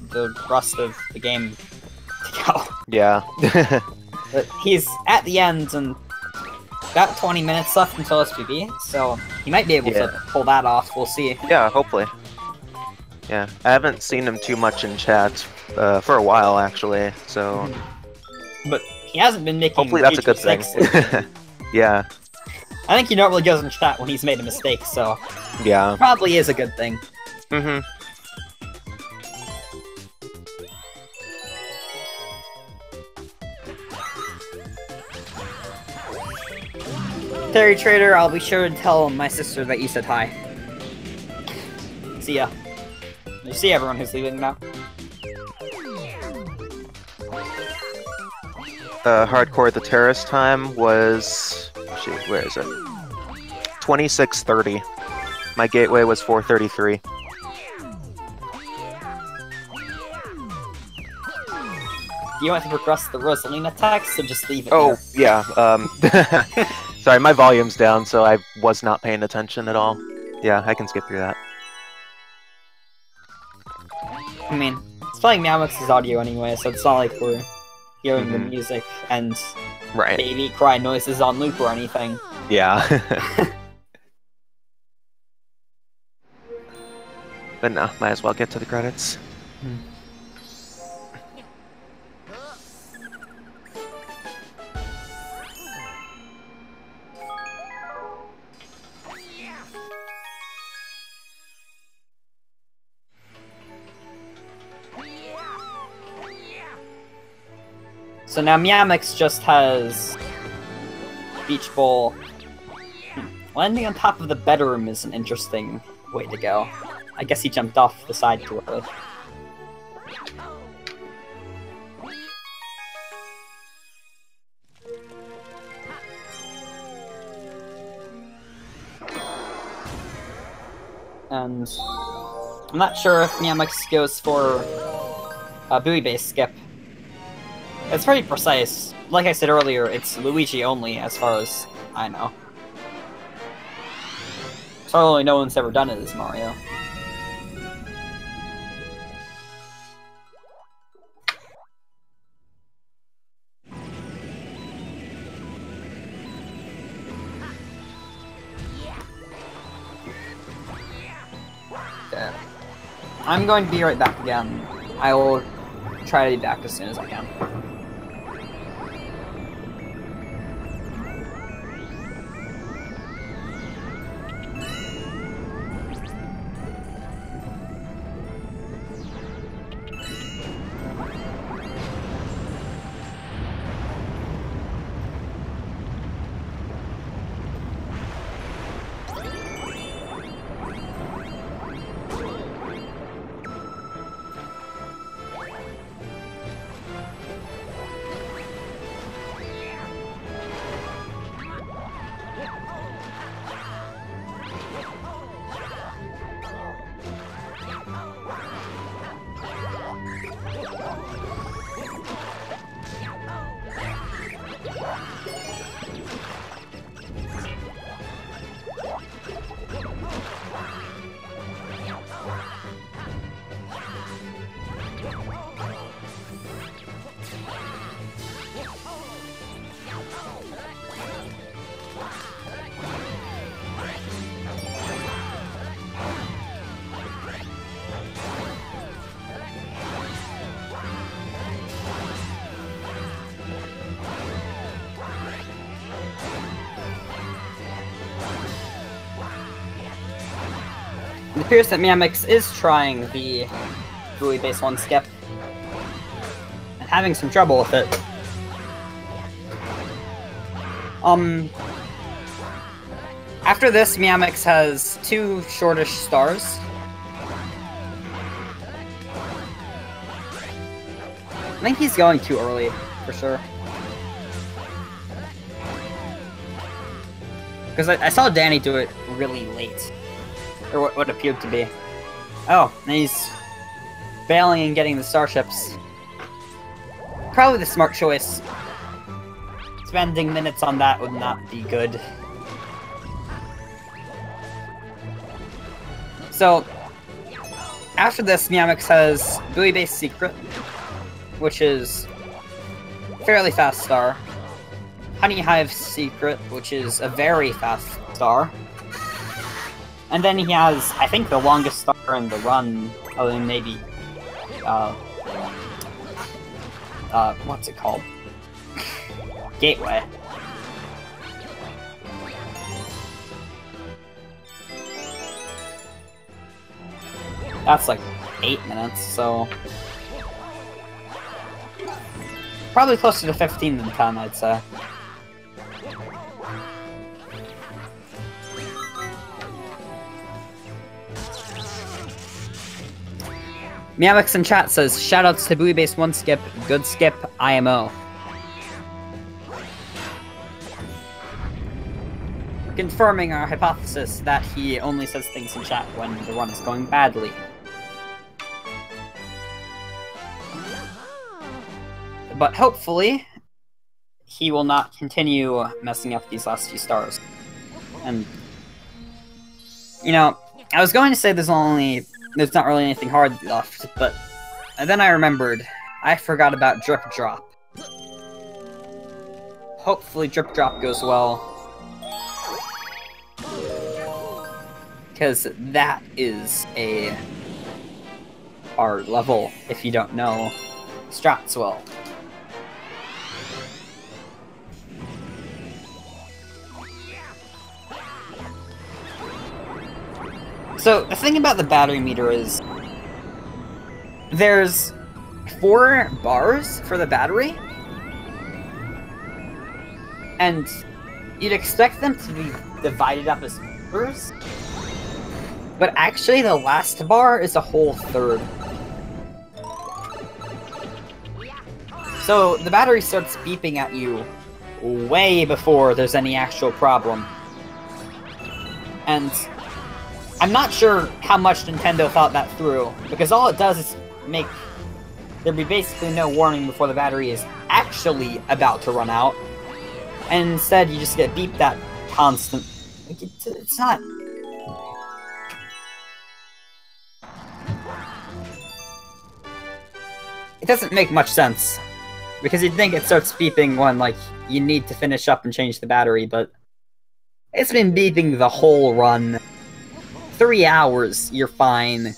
S1: the rest of the game to go.
S3: Yeah.
S1: But he's at the end and got 20 minutes left until SPB, so he might be able to pull that off. We'll see.
S3: Yeah, hopefully. Yeah, I haven't seen him too much in chat for a while, actually, so...
S1: But he hasn't been making
S3: hopefully that's a good thing. Yeah.
S1: I think he normally goes in chat when he's made a mistake, so...
S3: Yeah.
S1: Probably is a good thing. Terry Trader, I'll be sure to tell my sister that you said hi. See ya. You see everyone who's leaving now?
S3: Hardcore the Terrace time was... shoot, where is it? 26:30. My gateway was 4:33.
S1: Do you want to progress the Rosalina text, or just leave it there?
S3: Yeah, sorry, my volume's down, so I was not paying attention at all. Yeah, I can skip through that.
S1: I mean, it's playing Meowmix's audio anyway, so it's not like we're hearing the music and baby cry noises on loop or anything.
S3: Yeah. But no, might as well get to the credits.
S1: So now Meowmix just has Beach Bowl. Landing on top of the bedroom is an interesting way to go. I guess he jumped off the side too early. And I'm not sure if Meowmix goes for a buoy-based skip. It's pretty precise. Like I said earlier, it's Luigi only, as far as I know. Totally no one's ever done it as Mario. Okay. I'm going to be right back again. I will try to be back as soon as I can. appears that Miamix is trying the buoy base 1 skip and having some trouble with it. After this, Miamix has 2 shortish stars. I think he's going too early, for sure. Because I saw Danny do it really late. Or what appeared to be. Oh, and he's failing and getting the starships. Probably the smart choice. Spending minutes on that would not be good. So, after this, Miamix has Buoy Base Secret, which is fairly fast star. Honey Hive Secret, which is a very fast star. And then he has, I think, the longest star in the run, other than maybe, what's it called? Gateway. That's like 8 minutes, so... probably closer to 15 than 10, I'd say. Miamix in chat says, shoutouts to Buoy Base 1 skip, good skip, IMO. Confirming our hypothesis that he only says things in chat when the run is going badly. But hopefully, he will not continue messing up these last few stars. And, you know, I was going to say there's not really anything hard left, but then I remembered, I forgot about Drip Drop. Hopefully Drip Drop goes well. Because that is a hard level, if you don't know strats well. So, the thing about the battery meter is, there's 4 bars for the battery, and you'd expect them to be divided up as numbers, but actually the last bar is a whole third. So, the battery starts beeping at you way before there's any actual problem. And I'm not sure how much Nintendo thought that through, because all it does is make there be basically no warning before the battery is actually about to run out, and instead you just get beeped at constant. Like, it's not... It doesn't make much sense, because you'd think it starts beeping when, like, you need to finish up and change the battery, but it's been beeping the whole run. 3 hours, you're fine.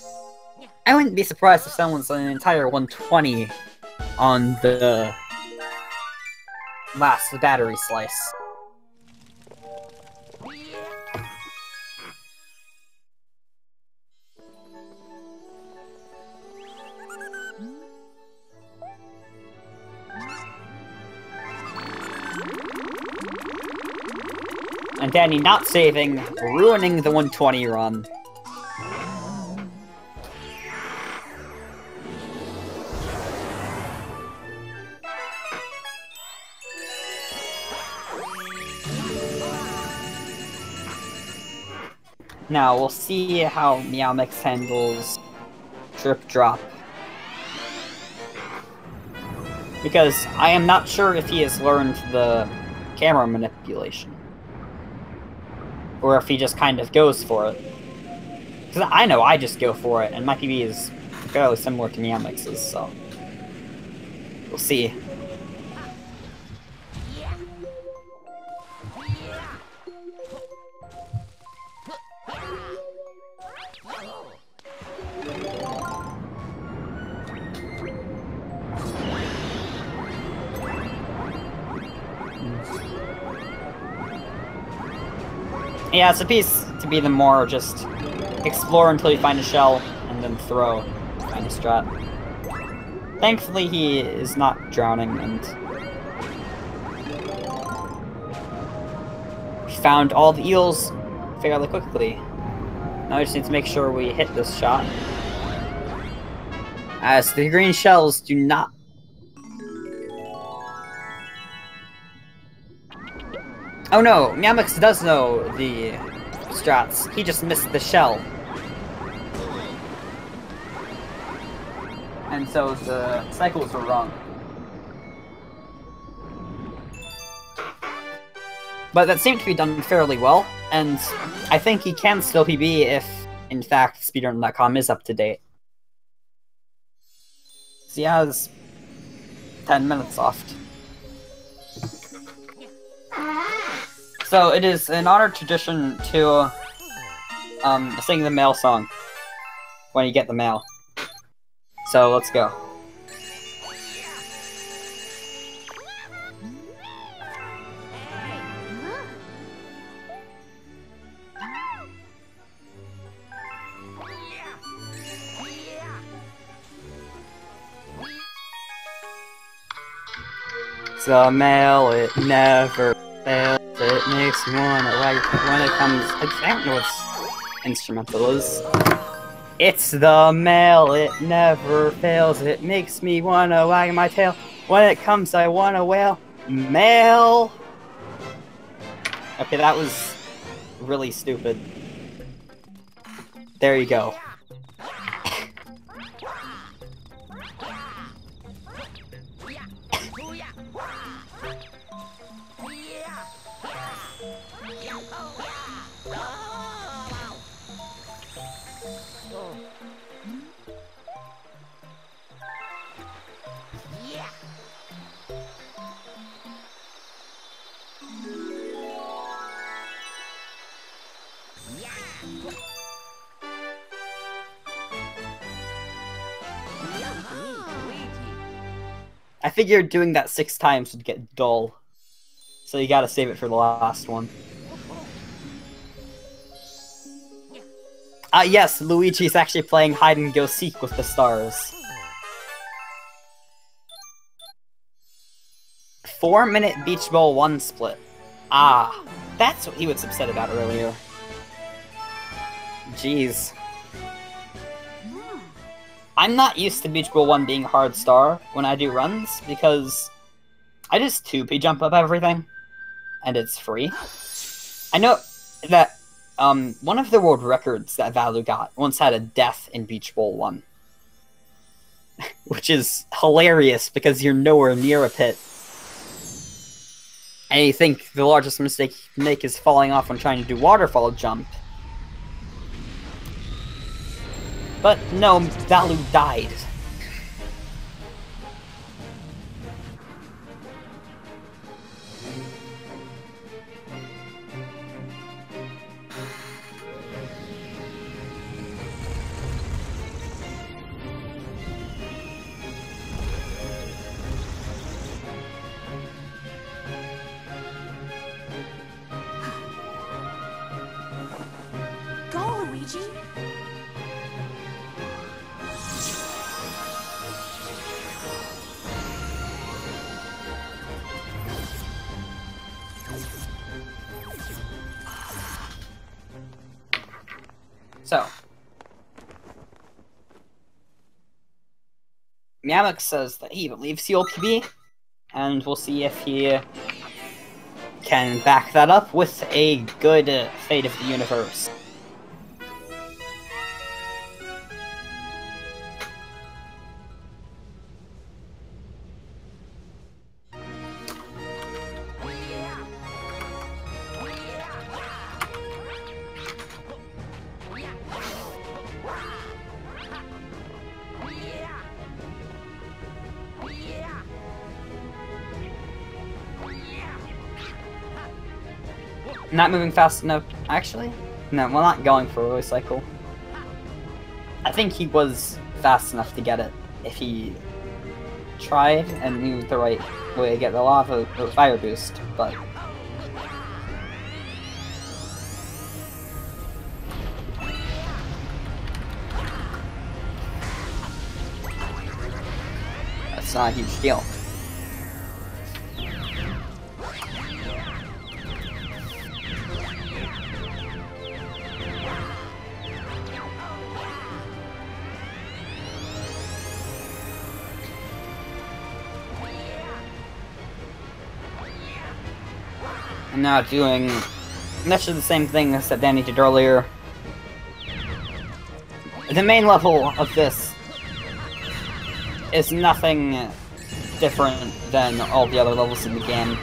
S1: I wouldn't be surprised if someone's an entire 120 on the last battery slice. And Danny not saving, ruining the 120 run. Now, we'll see how Miamix handles Drip Drop. Because I am not sure if he has learned the camera manipulation. Or if he just kind of goes for it. Because I know I just go for it, and my PB is fairly similar to Miamix's, so... we'll see. Yeah, it's a piece to be the more just explore until you find a shell, and then throw. Kind of strat. Thankfully, he is not drowning, and we found all the eels fairly quickly. Now we just need to make sure we hit this shot. As the green shells do not... Oh no, Meowmix does know the strats. He just missed the shell. And so the cycles were wrong. But that seemed to be done fairly well, and I think he can still PB if, in fact, speedrun.com is up to date. So he has 10 minutes left. So it is an honored tradition to sing the mail song when you get the mail. So let's go. The mail, it never fails. It makes me wanna wag when it comes. I don't know what instrumental is. It's the mail, it never fails. It makes me wanna wag my tail. When it comes, I wanna wail. Mail! Okay, that was really stupid. There you go. I figured doing that 6 times would get dull, so you gotta save it for the last one. Yes, Luigi's actually playing hide-and-go-seek with the stars. 4-minute Beach Bowl 1 split. Ah, that's what he was upset about earlier. Jeez. I'm not used to Beach Bowl 1 being hard star when I do runs, because I just 2P jump up everything, and it's free. I know that one of the world records that Valu got once had a death in Beach Bowl 1. Which is hilarious, because you're nowhere near a pit. And you think the largest mistake you can make is falling off when trying to do waterfall jump. But no, Valu died.
S2: Go, Luigi!
S1: So, Meowmix says that he believes he'll PB, and we'll see if he can back that up with a good Fate of the Universe. Not moving fast enough, actually? No, we're not going for a voice cycle. I think he was fast enough to get it if he tried and knew the right way to get the lava or fire boost, but... It's not a huge deal. I'm now doing much of the same thing that Danny did earlier. The main level of this is nothing different than all the other levels in the game.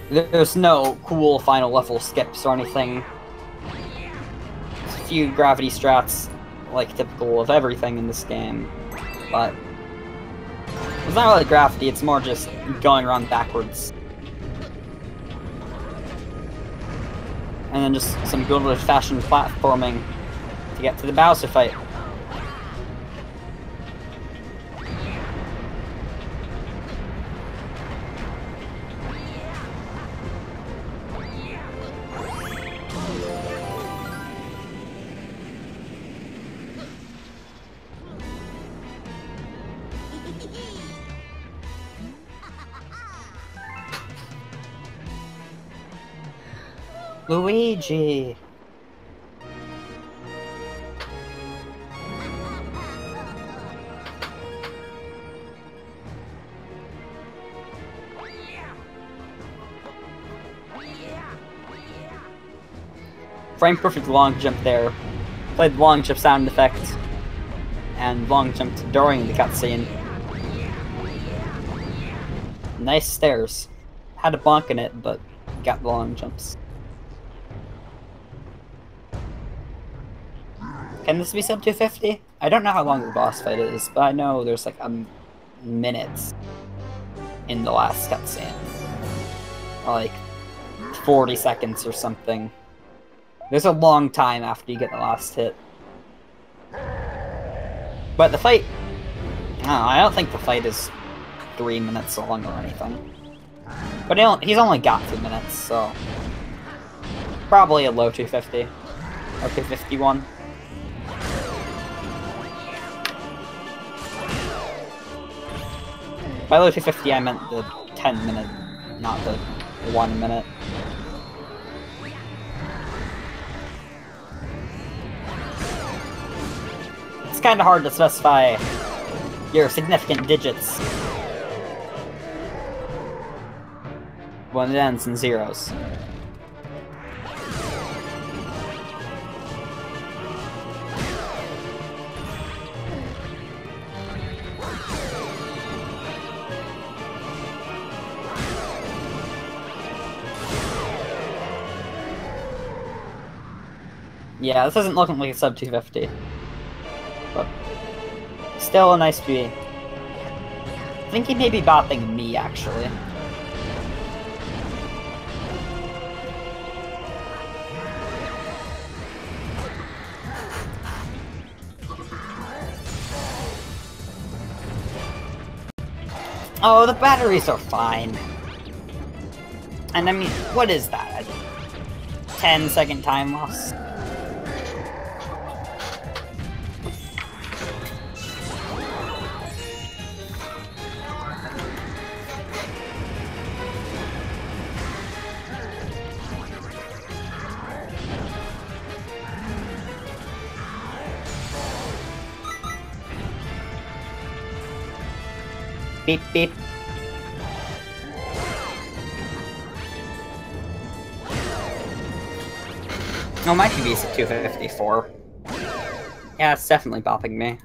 S1: There's no cool final level skips or anything. There's a few gravity strats, like typical of everything in this game, but it's not really gravity, it's more just going around backwards. And then just some good old-fashioned platforming to get to the Bowser fight. Luigi! Frame perfect long jump there. Played long jump sound effect. And long jumped during the cutscene. Nice stairs. Had a bonk in it, but got the long jumps. Can this be sub 250? I don't know how long the boss fight is, but I know there's like a minute in the last cutscene. Or like 40 seconds or something. There's a long time after you get the last hit. But the fight... I don't think the fight is 3 minutes long or anything. But he's only got 2 minutes, so... Probably a low 250. Or 251. By low 250 I meant the 10 minute, not the 1 minute. It's kinda hard to specify your significant digits when it ends in zeros. Yeah, this isn't looking like a sub 250. But still a nice PB. I think he may be bopping me, actually. Oh, the batteries are fine. And I mean, what is that? A 10-second time loss? Beep beep. Oh, my TV is at 254. Yeah, it's definitely bopping me.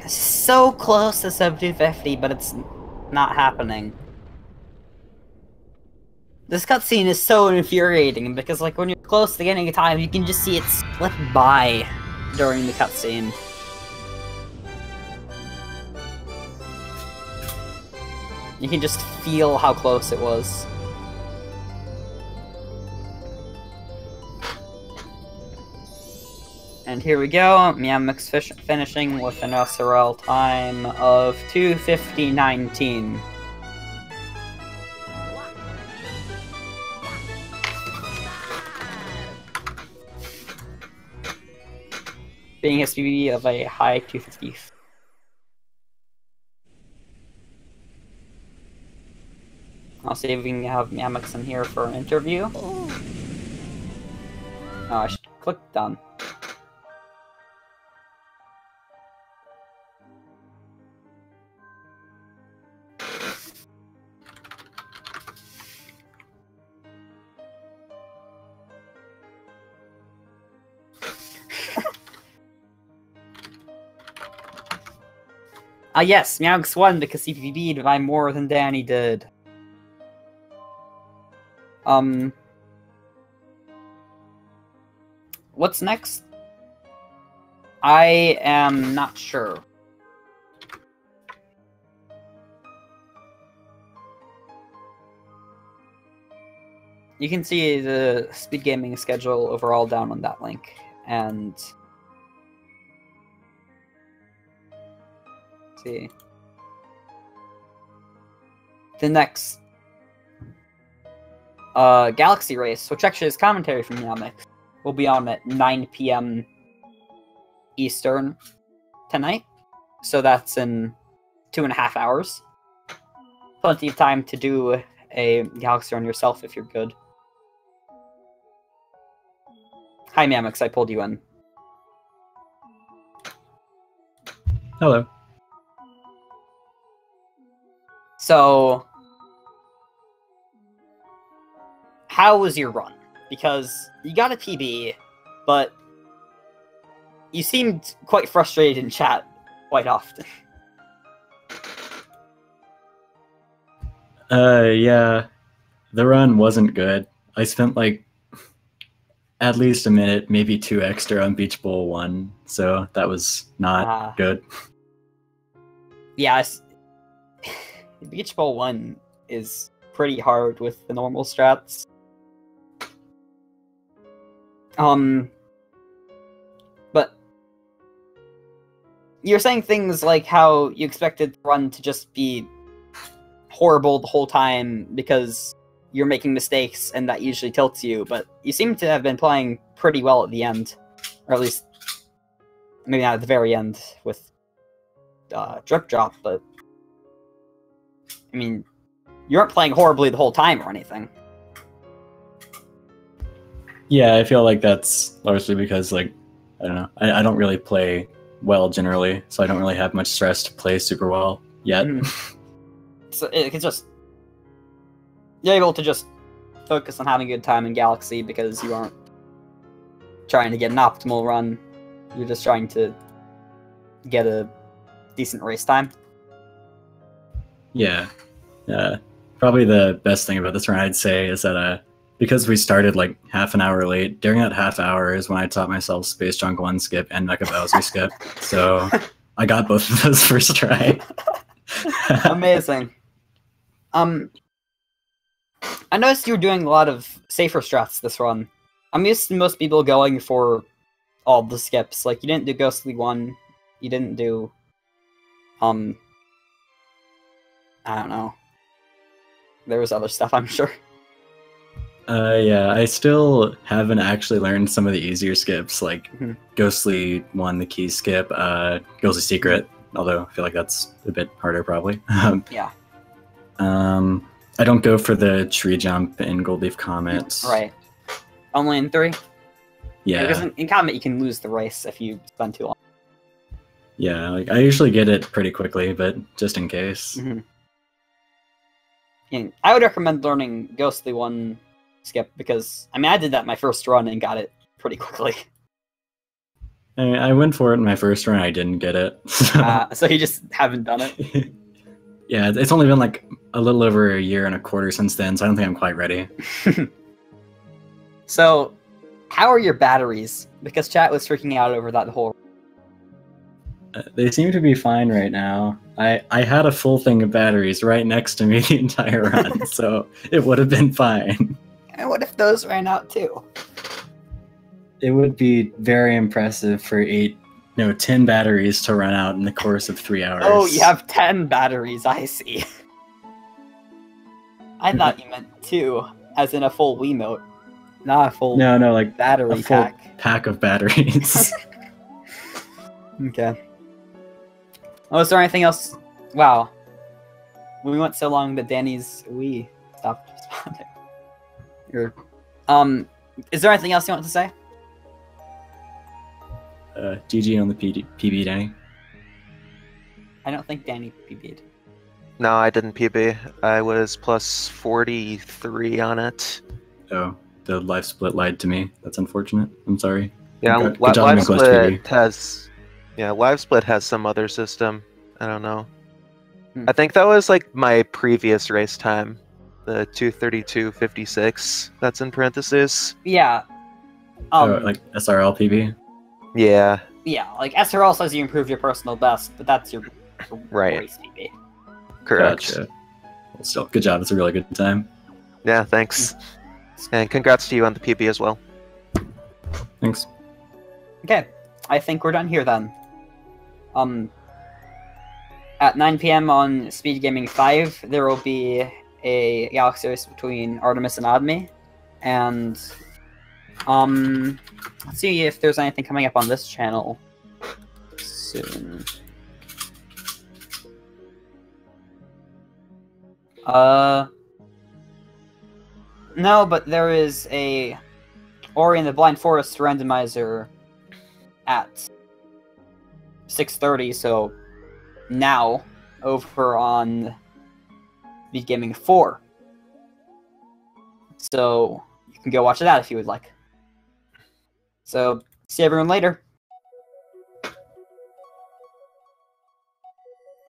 S1: So close to sub 250, but it's not happening. This cutscene is so infuriating because, like, when you're close to getting a time, you can just see it slip by during the cutscene. You can just feel how close it was. And And here we go, Miamix finishing with an SRL time of 2:50.19. Being his PB of a high 250. I'll see if we can have Miamix in here for an interview. Oh, I should click done. Yes, Miamix won because he PB'd by more than Danny did. What's next? I am not sure. You can see the speed gaming schedule overall down on that link, and see the next Galaxy race, which actually is commentary from Miamix, will be on at 9 p.m. Eastern tonight. So that's in 2.5 hours. Plenty of time to do a Galaxy run yourself if you're good. Hi Miamix, I pulled you in.
S4: Hello.
S1: So, how was your run? Because you got a PB, but you seemed quite frustrated in chat quite often.
S4: Yeah, the run wasn't good. I spent like at least a minute, maybe 2 extra on Beach Bowl 1, so that was not good.
S1: Yeah, Beach Bowl 1 is pretty hard with the normal strats. But you're saying things like how you expected the run to just be horrible the whole time because you're making mistakes and that usually tilts you, but you seem to have been playing pretty well at the end. Or at least, maybe not at the very end with Drip Drop, but I mean, you aren't playing horribly the whole time or anything.
S4: Yeah, I feel like that's largely because, like, I don't know, I don't really play well generally, so I don't really have much stress to play super well yet.
S1: So it's just, you're able to just focus on having a good time in Galaxy because you aren't trying to get an optimal run. You're just trying to get a decent race time.
S4: Yeah. Probably the best thing about this run, I'd say, is that because we started like half an hour late, during that half hour is when I taught myself Space Junk 1 skip and Mecha Bowser skip. So I got both of those first try.
S1: Amazing. I noticed you were doing a lot of safer strats this run. I'm used to most people going for all the skips. Like, you didn't do Ghostly 1, you didn't do, I don't know. There was other stuff, I'm sure.
S4: Yeah, I still haven't actually learned some of the easier skips, like Ghostly 1, the key skip, Ghostly Secret, although I feel like that's a bit harder probably.
S1: Yeah.
S4: I don't go for the tree jump in Gold Leaf Comet.
S1: Right. Only in 3?
S4: Yeah.
S1: Because in Comet you can lose the race if you spend too long.
S4: Yeah, like I usually get it pretty quickly, but just in case.
S1: And I would recommend learning Ghostly 1 skip because, I mean, I did that my first run and got it pretty quickly.
S4: I mean, I went for it in my first run, I didn't get it.
S1: So you just haven't done it?
S4: Yeah, it's only been like a little over a year and a quarter since then, so I don't think I'm quite ready.
S1: So, how are your batteries? Because chat was freaking out over that whole...
S4: They seem to be fine right now. I had a full thing of batteries right next to me the entire run, so it would have been fine.
S1: And what if those ran out too?
S4: It would be very impressive for 10 batteries to run out in the course of 3 hours.
S1: Oh, you have 10 batteries, I see. I thought you meant 2, as in a full Wiimote. Not a full
S4: No, like
S1: battery
S4: a full
S1: pack.
S4: pack of batteries.
S1: Okay. Oh, is there anything else? Wow. We went so long that Danny's Wii stopped responding. Or, is there anything else you want to say?
S4: GG on the PB, Danny.
S1: I don't think Danny PB'd.
S3: No, I didn't PB. I was plus 43 on it.
S4: Oh, the live split lied to me. That's unfortunate. I'm sorry.
S3: Yeah,
S4: Good job,
S3: live
S4: Nicholas
S3: split
S4: PB.
S3: has. Yeah, live split has some other system. I don't know.
S1: Hmm.
S3: I think that was like my previous race time, the 2:32:56. That's in parentheses.
S1: Yeah.
S4: Like SRL PB.
S3: Yeah,
S1: Yeah, like SRL says you improve your personal best, but that's your
S3: Right.
S1: race PB.
S3: correct.
S4: Gotcha. Well, still, good job. It's a really good time.
S3: Yeah, thanks. And congrats to you on the PB as well.
S4: Thanks.
S1: Okay, I think we're done here then. At 9 p.m. on Speed Gaming 5, there will be a Galaxy race between Artemis and Admi, and let's see if there's anything coming up on this channel soon. No, but there is a Ori and the Blind Forest randomizer at 6:30, so now over on Speed Gaming 4. So you can go watch that if you would like. So see everyone later.